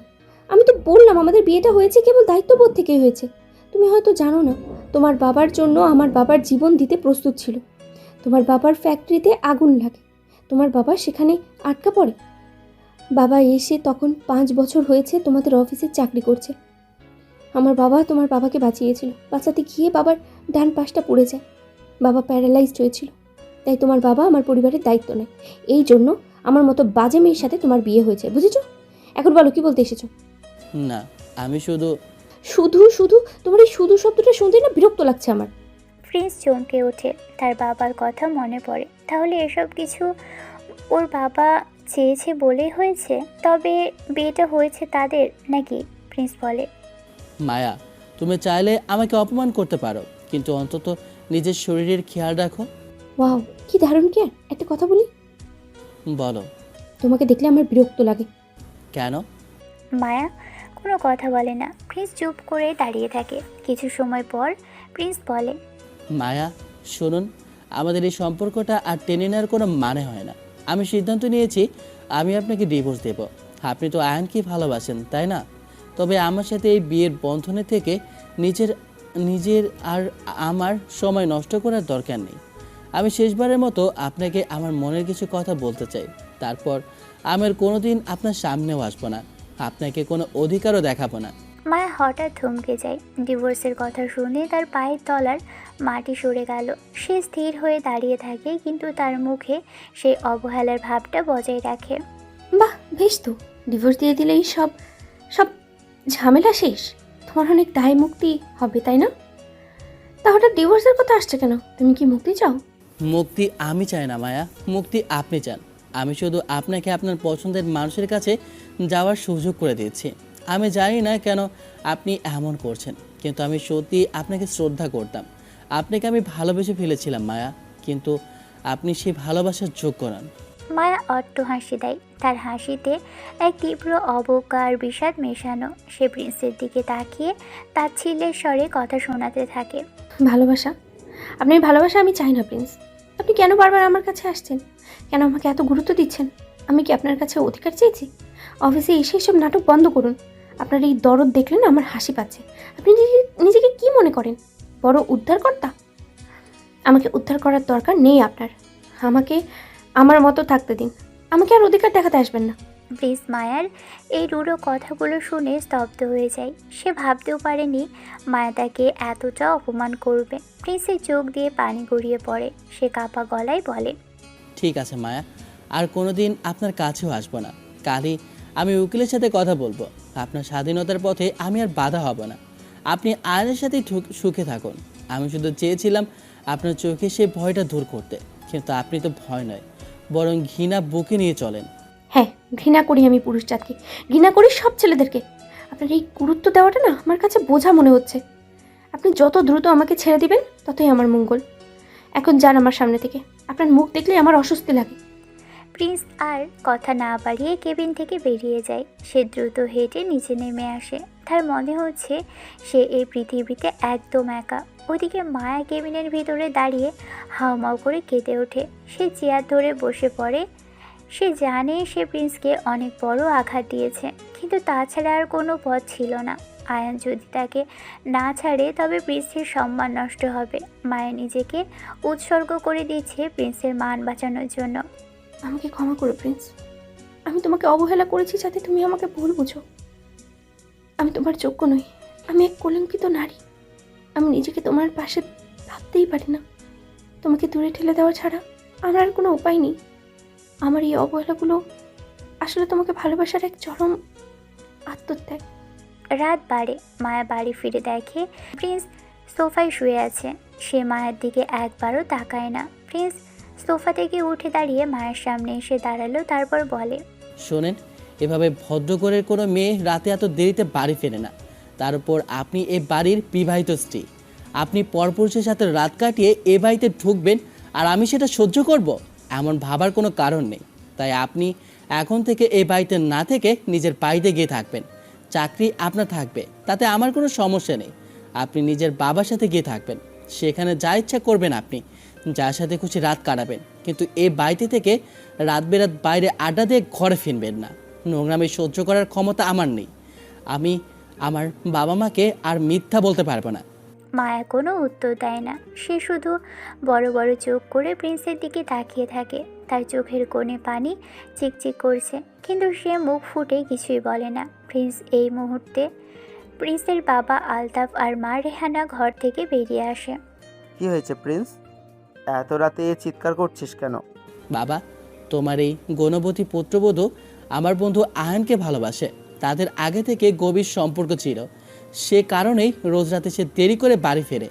আমি তো বললাম আমাদের বিয়েটা হয়েছে কেবল দায়িত্ববোধ থেকেই হয়েছে। তুমি হয়তো জানো না, তোমার বাবার জন্য আমার বাবার জীবন দিতে প্রস্তুত ছিল। তোমার বাবার ফ্যাক্টরিতে আগুন লাগে, তোমার বাবা সেখানে আটকা পড়ে। বাবা এসে তখন 5 বছর হয়েছে তোমাদের অফিসে চাকরি করছে। আমার বাবা তোমার বাবাকে বাঁচিয়েছিল। বাঁচাতে গিয়ে বাবার ডান পাশটা পড়ে যায়। বাবা প্যারালাইজড হয়েছিল। তাই তোমার বাবা আমার পরিবারের দায়িত্ব নেয়। এই জন্য আমার মতো বাজে মেয়ের সাথে তোমার বিয়ে হয়েছে, বুঝেছো? এখন বলো কি বলতে এসেছো? না, আমি শুধু শুধু শুধু তোমার এই শুধু শব্দটা শুনতে না বিরক্ত লাগছে আমার। প্রিন্স চমকে ওঠে। তার বাবার কথা মনে পড়ে। তাহলে এসব কিছু ওর বাবা চেয়েছে বলেই হয়েছে? তবে বিয়েটা হয়েছে তাদের নাকি? প্রিন্স বলে, মায়া, তুমি চাইলে আমাকে অপমান করতে পারো, কিন্তু অন্তত নিজের শরীরের খেয়াল রাখো। ওয়াও, কি দারুণ কেয়ার। একটা কথা বলি, বলো। তোমাকে দেখলে আমার বিরক্ত লাগে। কেন? মায়া কোনো কথা বলে না। প্রিন্স চুপ করে দাঁড়িয়ে থাকে। কিছু সময় পর প্রিন্স বলে, মায়া শুনুন, আমাদের এই সম্পর্কটা আর টেনে নেওয়ার কোনো মানে হয় না। আমি সিদ্ধান্ত নিয়েছি আমি আপনাকে ডিভোর্স দেব। আপনি তো আয়নকে ভালোবাসেন, তাই না? তবে আমার সাথে এই বিয়ের বন্ধনে থেকে নিজের আর আমার সময় নষ্ট করার দরকার নেই। আমি শেষবারের মতো আপনাকে আমার মনের কিছু কথা বলতে চাই। তারপর আমি আর কোনোদিন আপনার সামনেও আসবো না, আপনাকে কোনো অধিকারও দেখাবো না। মায়া হঠাৎ থমকে যায়। ডিভোর্সের কথা শুনে তার পায়ের তলার মাটি সরে গেল। সে স্থির হয়ে দাঁড়িয়ে থাকে, কিন্তু তার মুখে সেই অবহেলার ভাবটা বজায় রাখে। বাহ, বেশ তো। ডিভোর্স দিয়ে দিলেই সব সব ঝামেলা শেষ। তোমার অনেক দায় মুক্তি হবে, তাই না? তা হঠাৎ ডিভোর্সের কথা আসছে কেন? তুমি কি মুক্তি চাও? মুক্তি আমি চাই না মায়া, মুক্তি আপনি চান। আমি শুধু আপনাকে আপনার পছন্দের মানুষের কাছে যাওয়ার সুযোগ করে দিয়েছি। আমি জানি না কেন আপনি এমন করছেন, কিন্তু আমি সত্যি আপনাকে শ্রদ্ধা করতাম। আপনাকে আমি ভালোবেসে ফেলেছিলাম মায়া, কিন্তু আপনি সেই ভালোবাসার যোগ্য নন। মায়া অট্ট হাসি দেয়। তার হাসিতে এক তীব্র অবজ্ঞা আর বিষাদ মেশানো। সে প্রিন্সের দিকে তাকিয়ে তাচ্ছিল্যের স্বরে কথা শোনাতে থাকে। ভালোবাসা? আপনার ভালোবাসা আমি চাই না প্রিন্স। আপনি কেন বারবার আমার কাছে আসছেন? কেন আমাকে এত গুরুত্ব দিচ্ছেন? আমি কি আপনার কাছে অধিকার চেয়েছি? অফিসে এসে সব নাটক বন্ধ করুন। আপনার এই দরদ দেখলে না আমার হাসি পাচ্ছে। আপনি নিজেকে কি মনে করেন? বড় উদ্ধারকর্তা? আমাকে উদ্ধার করার দরকার নেই আপনার। আমাকে আমার মতো থাকতে দিন। আমাকে আর অধিকার দেখাতে আসবেন না। প্রিন্স মায়ার এই রূঢ় কথাগুলো শুনে স্তব্ধ হয়ে যায়। সে ভাবতেও পারেনি মায়া তাকে এতটা অপমান করবে। প্রিন্সের চোখ দিয়ে পানি গড়িয়ে পড়ে। সে কাঁপা গলায় বলে, ঠিক আছে মায়া, আর কোনোদিন আপনার কাছেও আসবো না। কালই আমি উকিলের সাথে কথা বলবো। আপনার স্বাধীনতার পথে আমি আর বাধা হব না। আপনি আয়নের সাথেই সুখে থাকুন। আমি শুধু চেয়েছিলাম আপনার চোখে সেই ভয়টা দূর করতে, কিন্তু আপনি তো ভয় নয়, বরং ঘৃণা বুকে নিয়ে চলেন। হ্যাঁ, ঘৃণা করি আমি পুরুষ জাতকে, ঘৃণা করি সব ছেলেদেরকে। আপনার এই গুরুত্ব দেওয়াটা না আমার কাছে বোঝা মনে হচ্ছে। আপনি যত দ্রুত আমাকে ছেড়ে দিবেন ততই আমার মঙ্গল। এখন যান আমার সামনে থেকে। আপনার মুখ দেখলেই আমার অস্বস্তি লাগে। প্রিন্স আর কথা না বাড়িয়ে কেবিন থেকে বেরিয়ে যায়। সে দ্রুত হেঁটে নিচে নেমে আসে। তার মনে হচ্ছে সে এই পৃথিবীতে একদম একা। ওদিকে মায়া কেবিনের ভিতরে দাঁড়িয়ে হাউমাউ করে কেঁদে ওঠে। সে চেয়ার ধরে বসে পড়ে। সে জানে সে প্রিন্সকে অনেক বড় আঘাত দিয়েছে, কিন্তু তাছাড়া আর কোনো পথ ছিল না। আয়ান যদি তাকে না ছাড়ে তবে প্রিন্সের সম্মান নষ্ট হবে। মায়া নিজেকে উৎসর্গ করে দিচ্ছে প্রিন্সের মান বাঁচানোর জন্য। আমাকে ক্ষমা করো প্রিন্স। আমি তোমাকে অবহেলা করেছি যাতে তুমি আমাকে ভুল বুঝো। আমি তোমার যোগ্য নই। আমি এক কলঙ্কিত নারী। আমি নিজেকে তোমার পাশে ভাবতেই পারি না। তোমাকে দূরে ঠেলে দেওয়া ছাড়া আমার আর কোনো উপায় নেই। আমার এই অবহেলাগুলো আসলে তোমাকে ভালোবাসার এক চরম আত্মত্যাগ। রাত বাড়ে। মায়া বাড়ি ফিরে দেখে প্রিন্স সোফায় শুয়ে আছে। সে মায়ের দিকে একবারও তাকায় না। প্রিন্স সোফা থেকে উঠে দাঁড়িয়ে মায়ের সামনে এসে দাঁড়ালো, তারপর বলে, শোনেন, এভাবে ভদ্র করে কোনো মেয়ে রাতে এত দেরিতে বাড়ি ফেরে না। তার উপর আপনি এই বাড়ির বিবাহিত স্ত্রী। আপনি পরপুরুষের সাথে রাত কাটিয়ে এ বাড়িতে ঢুকবেন আর আমি সেটা সহ্য করব, এমন ভাবার কোনো কারণ নেই। তাই আপনি এখন থেকে এই বাড়িতে না থেকে নিজের বাড়িতে গিয়ে থাকবেন। চাকরি আপনার থাকবে, তাতে আমার কোনো সমস্যা নেই। আপনি নিজের বাবার সাথে গিয়ে থাকবেন। সেখানে যা ইচ্ছা করবেন, আপনি যার সাথে খুশি রাত কাটাবেন, কিন্তু এই বাড়িতে থেকে রাত বেরাত বাইরে আড্ডা দিয়ে ঘরে ফিরবেন না। নোংরামি সহ্য করার ক্ষমতা আমার নেই। আমি আমার বাবা মাকে আর মিথ্যা বলতে পারবো না। মায়া কোনো উত্তর দেয় না। সে শুধু বড় বড় চোখ করে প্রিন্সের দিকে তাকিয়ে থাকে। তার চোখের কোণে পানি চিকচিক করছে, কিন্তু সে মুখ ফুটে কিছুই বলে না। প্রিন্স এই মুহূর্তে প্রিন্সের বাবা আলতাফ আর মা রেহানা ঘর থেকে বেরিয়ে আসে। কি হয়েছে প্রিন্স? এত রাতে চিৎকার করছিস কেন? বাবা, তোমার এই গুণবতী পুত্রবধূ আমার বন্ধু আয়ানকে ভালোবাসে। তাদের আগে থেকে গভীর সম্পর্ক ছিল। সে কারণেই রোজ রাতে সে দেরি করে বাড়ি ফেরে।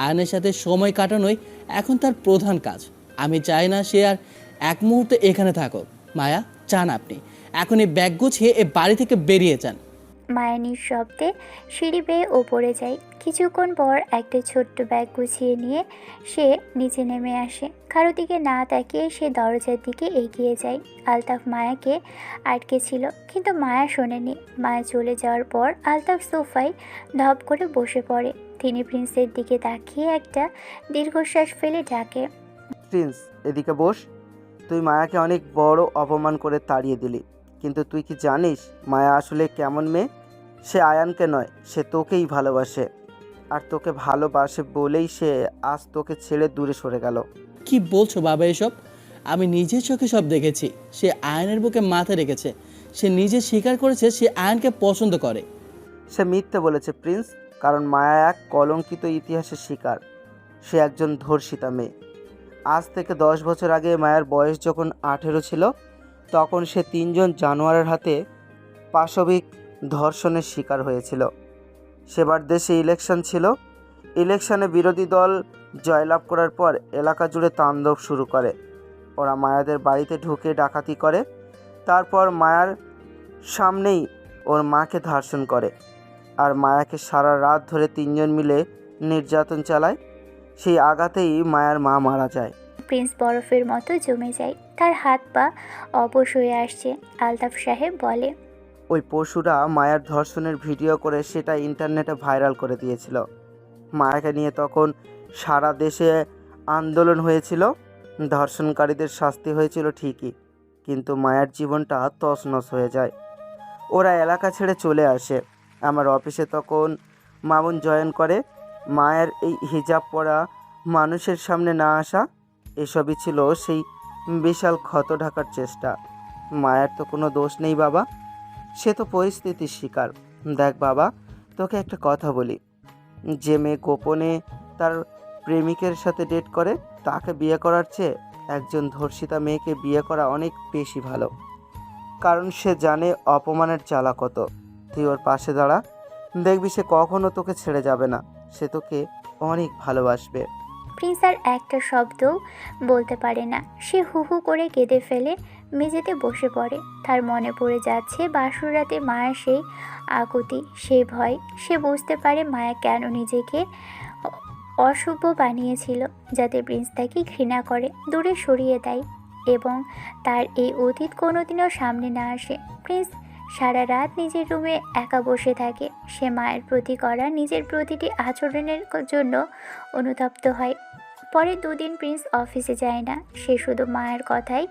আয়ানের সাথে সময় কাটানোই এখন তার প্রধান কাজ। আমি চাই না সে আর এক মুহূর্তে এখানে থাকুক। মায়া, চান আপনি এখন এই ব্যাগ গুছিয়ে এ বাড়ি থেকে বেরিয়ে যান। মায়া নিঃশব্দে সিঁড়ি বেয়ে ওপরে যায়। কিছুক্ষণ পর একটা ছোট্ট ব্যাগ গুছিয়ে নিয়ে সে নিচে নেমে আসে। কারো দিকে না তাকিয়ে সে দরজার দিকে এগিয়ে যায়। আলতাফ মায়াকে আটকে ছিল, কিন্তু মায়া শোনেনি। মায়া চলে যাওয়ার পর আলতাফ সোফায় ধপ করে বসে পড়ে। তিনি প্রিন্সের দিকে তাকিয়ে একটা দীর্ঘশ্বাস ফেলে ডাকে, প্রিন্স, এদিকে বস। তুই মায়াকে অনেক বড় অপমান করে তাড়িয়ে দিলি, কিন্তু তুই কি জানিস মায়া আসলে কেমন মেয়ে? সে আয়ানকে নয়, সে তোকেই ভালোবাসে। আর তোকে ভালোবাসে বলেই সে আজ তোকে ছেড়ে দূরে সরে গেল। কি বলছো বাবা এসব? আমি নিজের চোখে সব দেখেছি। সে আয়নের বুকে মাথা রেখেছে। সে নিজে স্বীকার করেছে সে আয়নকে পছন্দ করে। সে মিথ্যে বলেছে প্রিন্স, কারণ মায়া এক কলঙ্কিত ইতিহাসের শিকার। সে একজন ধর্ষিতা মেয়ে। আজ থেকে 10 বছর আগে মায়ার বয়স যখন 18 ছিল, তখন সে 3 জন জানোয়ারের হাতে পাশবিক ধর্ষণের শিকার হয়েছিল। সেবার দেশে ইলেকশন ছিল। ইলেকশনে বিরোধী দল জয়লাভ করার পর এলাকা জুড়ে তাণ্ডব শুরু করে। ওরা মায়াদের বাড়িতে ঢুকে ডাকাতি করে, তারপর মায়ার সামনেই ওর মাকে ধর্ষণ করে। আর মায়াকে সারা রাত ধরে 3 জন মিলে নির্যাতন চালায়। সেই আঘাতেই মায়ার মা মারা যায়। প্রিন্স বরফের মতো জমে যায়, তার হাত পা অবশ হয়ে আসছে। আলতাফ সাহেব বলে, ওই পশুরা মায়ার ধর্ষণের ভিডিও করে সেটা ইন্টারনেটে ভাইরাল করে দিয়েছিল। মায়াকে নিয়ে তখন সারা দেশে আন্দোলন হয়েছিল। ধর্ষণকারীদের শাস্তি হয়েছিল ঠিকই, কিন্তু মায়ার জীবনটা তছনছ হয়ে যায়। ওরা এলাকা ছেড়ে চলে আসে। আমার অফিসে তখন মামুন জয়েন করে। মায়ের এই হিজাব পরা, মানুষের সামনে না আসা, এসবই ছিল সেই বিশাল ক্ষত ঢাকার চেষ্টা। মায়ের তো কোনো দোষ নেই বাবা, সে তো পরিস্থিতির শিকার। দেখ বাবা, তোকে একটা কথা বলি, যে মেয়ে গোপনে তার প্রেমিকের সাথে ডেট করে, তাকে বিয়ে করার চেয়ে একজন ধর্ষিতা মেয়েকে বিয়ে করা অনেক বেশি ভালো। কারণ সে জানে অপমানের জ্বালা কত। তুই ওর পাশে দাঁড়া, দেখবি সে কখনো তোকে ছেড়ে যাবে না। সে তোকে অনেক ভালোবাসবে। প্রিন্স আর একটা শব্দও বলতে পারে না। সে হু হু করে কেঁদে ফেলে, মেঝেতে বসে পড়ে। তার মনে পড়ে যাচ্ছে বাসর রাতে মায়ের সেই আকুতি, সেই ভয়। সে বুঝতে পারে মায়া কেন নিজেকে অশুভ বানিয়েছিল, যাতে প্রিন্স তাকে ঘৃণা করে, দূরে সরিয়ে দেয় এবং তার এই অতীত কোনোদিনও সামনে না আসে। প্রিন্স সারা রাত নিজের রুমে একা বসে থাকে। সে মায়ের প্রতি করা নিজের প্রতিটি আচরণের জন্য অনুতপ্ত হয়। পরে 2 দিন প্রিন্স অফিসে যায় না। সে শুধু মায়ের কথাই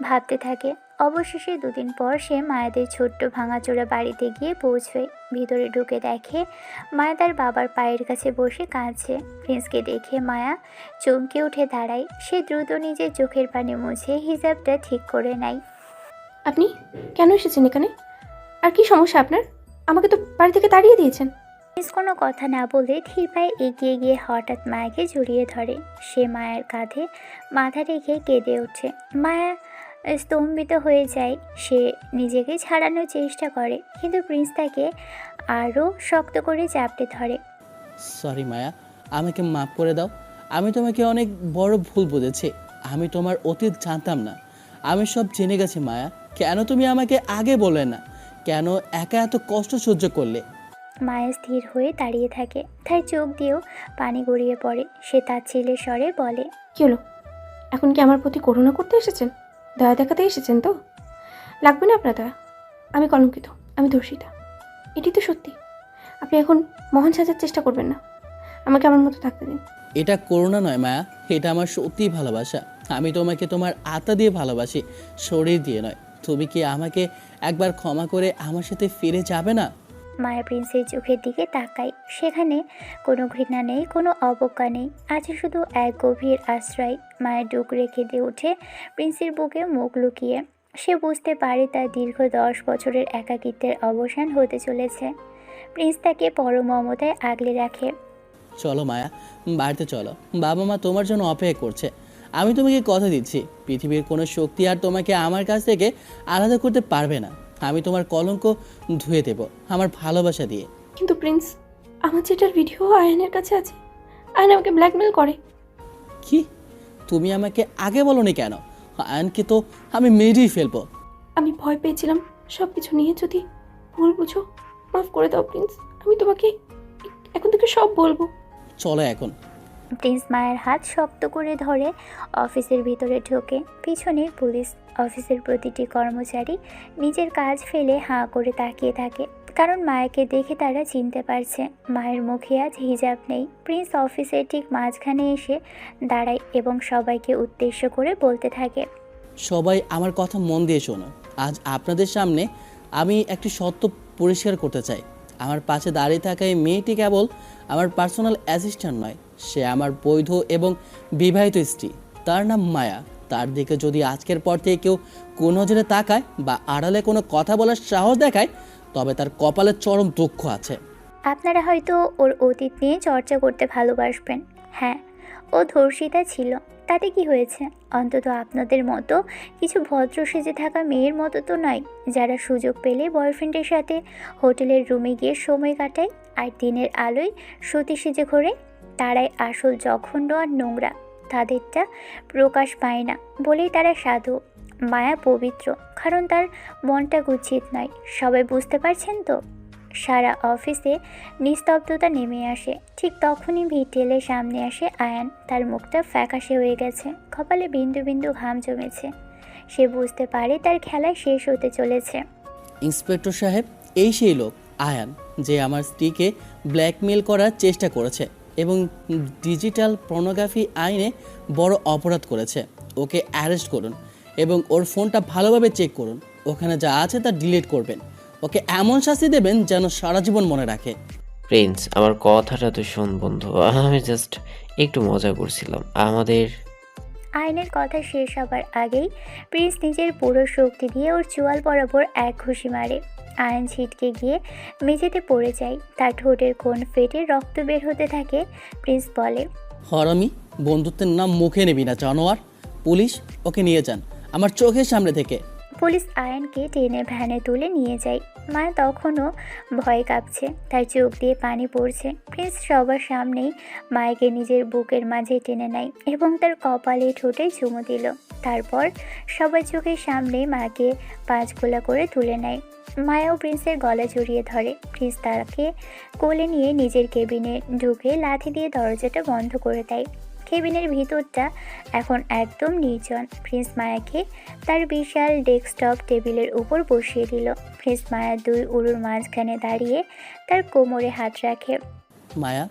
ভাবতে থাকে। অবশেষে 2 দিন পর সে মায়াদের ছোট্ট ভাঙাচোরা বাড়িতে গিয়ে পৌঁছয়। ভিতরে ঢুকে দেখে মায়া তার বাবার পায়ের কাছে বসে কাঁদছে। প্রিন্সকে দেখে মায়া চমকে উঠে দাঁড়ায়। সে দ্রুত নিজের চোখের পানি মুছে হিজাবটা ঠিক করে নেয়। আপনি কেন এসেছেন এখানে? আর কি সমস্যা আপনার? আমাকে তো বাড়ি থেকে তাড়িয়ে দিয়েছেন। প্রিন্স কোনো কথা না বলে ধীর পায়ে এগিয়ে গিয়ে হঠাৎ মায়াকে জড়িয়ে ধরে। সে মায়ের কাঁধে মাথা রেখে কেঁদে ওঠে। মায়া স্তম্ভিত হয়ে যায়। সে নিজেকে ছাড়ানোর চেষ্টা করে, কিন্তু প্রিন্স তাকে আরও শক্ত করে চাপটে ধরে। সরি মায়া, আমাকে মাফ করে দাও। আমি তোমাকে অনেক বড় ভুল বুঝেছি। আমি তোমার অতীত জানতাম না। আমি সব জেনে গেছি মায়া। কেন তুমি আমাকে আগে বললে না? কেন একা এত কষ্ট সহ্য করলে? মায়া স্থির হয়ে দাঁড়িয়ে থাকে, তার চোখ দিয়েও পানি গড়িয়ে পড়ে। সে তার ছেলের স্বরে বলে, কী হলো? এখন কি আমার প্রতি করুণা করতে এসেছেন? দয়া দেখাতে এসেছেন তো? লাগবে না আপনার দয়া। আমি কলঙ্কিত, আমি ধর্ষিতা, এটি তো সত্যি। আপনি এখন মহান সাজার চেষ্টা করবেন না, আমাকে আমার মতো থাকতে দিন। এটা করুণা নয় মায়া, এটা আমার সত্যিই ভালোবাসা। আমি তোমাকে তোমার আত্মা দিয়ে ভালোবাসি, শরীর দিয়ে নয়। তুমি কি আমাকে একবার ক্ষমা করে আমার সাথে ফিরে যাবে না? মায়া প্রিন্সের চোখের দিকে তাকায়। সেখানে কোনো ঘৃণা নেই, কোনো অবজ্ঞা নেই, আছে শুধু এক গভীর আশ্রয়। মায়ের ডুক রেখে দিয়ে উঠে প্রিন্সের বুকে মুখ লুকিয়ে। সে বুঝতে পারে তার দীর্ঘ 10 বছরের একাকিত্বের অবসান হতে চলেছে। প্রিন্স তাকে পরম মমতায় আগলে রাখে। চলো মায়া, বাড়িতে চলো। বাবা মা তোমার জন্য অপেক্ষা করছে। আমি তোমাকে কথা দিচ্ছি, পৃথিবীর কোনো শক্তি আর তোমাকে আমার কাছ থেকে আলাদা করতে পারবে না। আমি তোমার কলঙ্ক ধুয়ে দেব আমার ভালোবাসা দিয়ে। কিন্তু প্রিন্স, আমার যেটার ভিডিও আয়নের কাছে আছে, আয়ন আমাকে ব্ল্যাকমেল করে। কি? তুমি আমাকে আগে বলোনি কেন? আয়নকে তো আমি মেরেই ফেলবো। আমি ভয় পেয়েছিলাম সব কিছু নিয়ে। যদি ভুল বুঝো, মাফ করে দাও প্রিন্স। আমি তোমাকে এখন থেকে সব বলবো। চলো এখন। প্রিন্স মায়ের হাত শক্ত করে ধরে অফিসের ভিতরে ঢোকে। পিছনে পুলিশ। অফিসের প্রতিটি কর্মচারী নিজের কাজ ফেলে হাঁ করে তাকিয়ে থাকে, কারণ মায়াকে দেখে তারা চিনতে পারছে মায়ের মুখে আজ হিজাব নেই। প্রিন্স অফিসের ঠিক মাঝখানে এসে দাঁড়ায় এবং সবাইকে উদ্দেশ্য করে বলতে থাকে, সবাই আমার কথা মন দিয়ে শোনো। আজ আপনাদের সামনে আমি একটি সত্য পরিষ্কার করতে চাই। আমার পাশে দাঁড়িয়ে থাকা এই মেয়েটি কেবল আমার পার্সোনাল অ্যাসিস্ট্যান্ট নয়, সে আমার বৈধ এবং বিবাহিত স্ত্রী। তার নাম মায়া। তার দিকে যদি আজকের পর থেকে কেউ কোনো নজরে তাকায় বা আড়ালে কোনো কথা বলার সাহস দেখায়, তবে তার কপালে চরম দুঃখ আছে। আপনারা হয়তো ওর অতীত নিয়ে চর্চা করতে ভালোবাসবেন। হ্যাঁ, ও ধর্ষিতা ছিল, তাতে কি হয়েছে? অন্তত আপনাদের মতো কিছু ভদ্র সেজে থাকা মেয়ের মতো তো নয়, যারা সুযোগ পেলে বয়ফ্রেন্ডের সাথে হোটেলের রুমে গিয়ে সময় কাটায় আর দিনের আলোয় সতী সেজে ঘোরে। তারাই আসল জঘন্য আর নোংরা। তাদেরটা প্রকাশ পায় না বলেই তারা সাধু। মায়া পবিত্র, কারণ তার মনটা কুৎসিত নয়। সবাই বুঝতে পারছেন তো? সারা অফিসে নিস্তব্ধতা নেমে আসে। ঠিক তখনই ভিটেলের সামনে আসে আয়ান। তার মুখটা ফ্যাকাশে হয়ে গেছে, কপালে বিন্দু বিন্দু ঘাম জমেছে। সে বুঝতে পারে তার খেলা শেষ হতে চলেছে। ইন্সপেক্টর সাহেব, এই সেই লোক আয়ান, যে আমার স্ত্রীকে ব্ল্যাকমেল করার চেষ্টা করেছে এবং ডিজিটাল পর্নোগ্রাফি আইনে বড় অপরাধ করেছে। ওকে অ্যারেস্ট করুন এবং ওর ফোনটা ভালোভাবে চেক করুন। ওখানে যা আছে তা ডিলিট করবেন। ওকে এমন শাস্তি দেবেন যেন সারা জীবন মনে রাখে। প্রিন্স, আমার কথাটা তো শোন বন্ধু, আমি জাস্ট একটু মজা করছিলাম। আমাদের আয়নের কথা শেষ হবার আগেই প্রিন্স নিজের পুরো শক্তি দিয়ে ওর চোয়াল বরাবর এক ঘুষি মারে। আয়ন ছিটকে গিয়ে মেঝেতে পড়ে যায়। তার ঠোঁটের কোণ ফেটে রক্ত বের হতে থাকে। প্রিন্স বলে, হরামি, বন্ধুত্বের নাম মুখে নেবি না জানোয়ার। পুলিশ, ওকে নিয়ে যান আমার চোখের সামনে থেকে। পুলিশ আয়নকে টেনে ভ্যানে তুলে নিয়ে যায়। মায়া তখনও ভয় কাঁপছে, তার চোখ দিয়ে পানি পড়ছে। প্রিন্স সবার সামনেই মায়াকে নিজের বুকের মাঝে টেনে নেয় এবং তার কপালে ঠোঁটে চুমু দিল। তারপর সবার চোখের সামনে মায়াকে 5 গোলা করে তুলে নেয়। মায়াও প্রিন্সের গলা জড়িয়ে ধরে। প্রিন্স তাকে কোলে নিয়ে নিজের কেবিনে ঢুকে লাথি দিয়ে দরজাটা বন্ধ করে দেয়। কেবিনের ভিতরটা এখন একদম নির্জন। প্রিন্স মায়াকে তার বিশাল ডেস্কটপ টেবিলের উপর বসিয়ে দিল। প্রিন্স মায়া 2 উরুর মাঝখানে দাঁড়িয়ে তার কোমরে হাত রাখে। মায়া,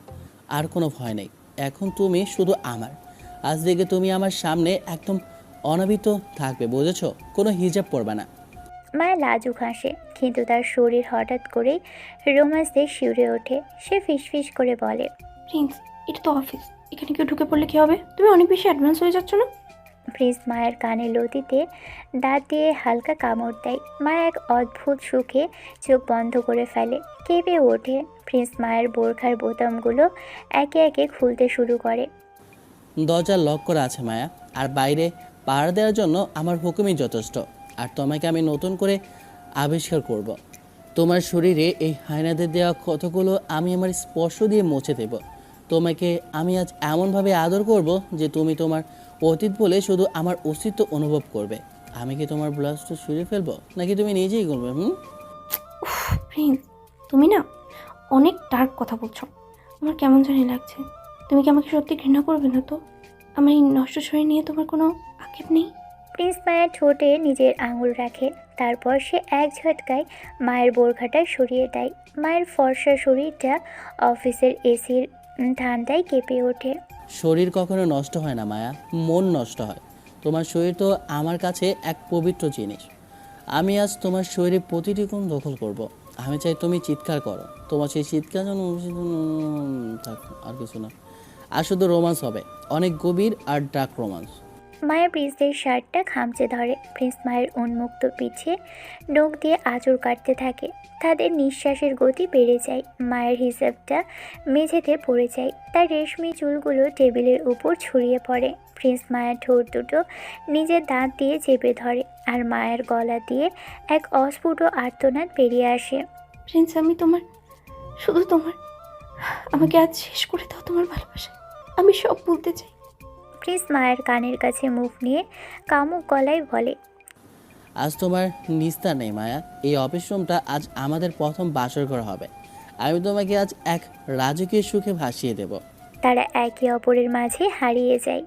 আর কোনো ভয় নেই। এখন তুমি শুধু আমার। আজ থেকে তুমি আমার সামনে একদম অনাবৃত থাকবে, বুঝেছো? কোনো হিজাব পরবে না। মায়া লাজুক হাসে, কিন্তু তার শরীর হঠাৎ করেই রোমান্সে শিউরে ওঠে। সে ফিসফিস করে বলে, প্রিন্স, এটা তো অফিস, এখানে কেউ ঢুকে পড়লে কি হবে? তুমি অনেক বেশি অ্যাডভান্স হয়ে যাচ্ছ না? প্রিন্স মায়ের কানে লতিতে দাঁত দিয়ে হালকা কামড় দেয়। মায়া এক অদ্ভুত সুখে চোখ বন্ধ করে ফেলে, কেঁপে ওঠে। প্রিন্স মায়ের বোরখার বোতামগুলো একে একে খুলতে শুরু করে। দরজা লক করা আছে মায়া, আর বাইরে পাহারা দেওয়ার জন্য আমার হুকুমই যথেষ্ট। আর তোমাকে আমি নতুন করে আবিষ্কার করব। তোমার শরীরে এই হায়নাদের দেওয়া ক্ষতগুলো আমি আমার স্পর্শ দিয়ে মুছে দেব। তোমাকে আমি আজ এমনভাবে আদর করব যে তুমি তোমার অতীত বলে শুধু আমার অস্তিত্ব অনুভব করবে। আমি কি তোমার ব্লাউজটা সরিয়ে ফেলবো নাকি তুমি নিজেই করবে? প্রিন্স, তুমি না অনেক ডার্ক কথা বলছো। আমার কেমন জানি লাগছে। তুমি কি আমাকে সত্যি ঘৃণা করবে না তো? আমার এই নষ্ট শরীর নিয়ে তোমার কোনো আক্ষেপ নেই? প্রিন্স মায়ের ঠোঁটে নিজের আঙুল রাখে। তারপর সে এক ঝটকায় মায়ের বোরখাটা সরিয়ে দেয়। মায়ের ফর্সা শরীরটা অফিসের এসির ঠান্ডায় কেঁপে ওঠে। শরীর কখনো নষ্ট হয় না মায়া, মন নষ্ট হয়। তোমার শরীর তো আমার কাছে এক পবিত্র জিনিস। আমি আজ তোমার শরীরে প্রতিটি কোণ দখল করব। আমি চাই তুমি চিৎকার করো। তোমার সেই চিৎকার যেন থাক, আর কিছু না। আর শুধু রোমান্স হবে, অনেক গভীর আর ডার্ক রোমান্স। মায়া প্রিন্সের শার্টটা খামচে ধরে। প্রিন্স মায়ের উন্মুক্ত পিঠে নখ দিয়ে আঁচড় কাটতে থাকে। তাদের নিঃশ্বাসের গতি বেড়ে যায়। মায়ের হিসাবটা মেঝেতে পড়ে যায়। তার রেশমি চুলগুলো টেবিলের উপর ছড়িয়ে পড়ে। প্রিন্স মায়ের ঠোঁট দুটো নিজের দাঁত দিয়ে চেপে ধরে, আর মায়ের গলা দিয়ে এক অস্ফুট আর্তনাদ বেরিয়ে আসে। প্রিন্স, আমি তোমার, শুধু তোমার। আমাকে আজ শেষ করে দাও তোমার ভালোবাসা। আমি সব বলতে চাই। প্রিন্স মায়ের কানের কাছে মুখ নিয়ে কামুক গলায় বলে, আজ তোমার নিস্তার নেই মায়া। এই অফিস রুমটা আজ আমাদের প্রথম বাসর ঘর হবে। আমি তোমাকে আজ এক রাজকীয় সুখে ভাসিয়ে দেব। তারা একে অপরের মাঝে হারিয়ে যায়।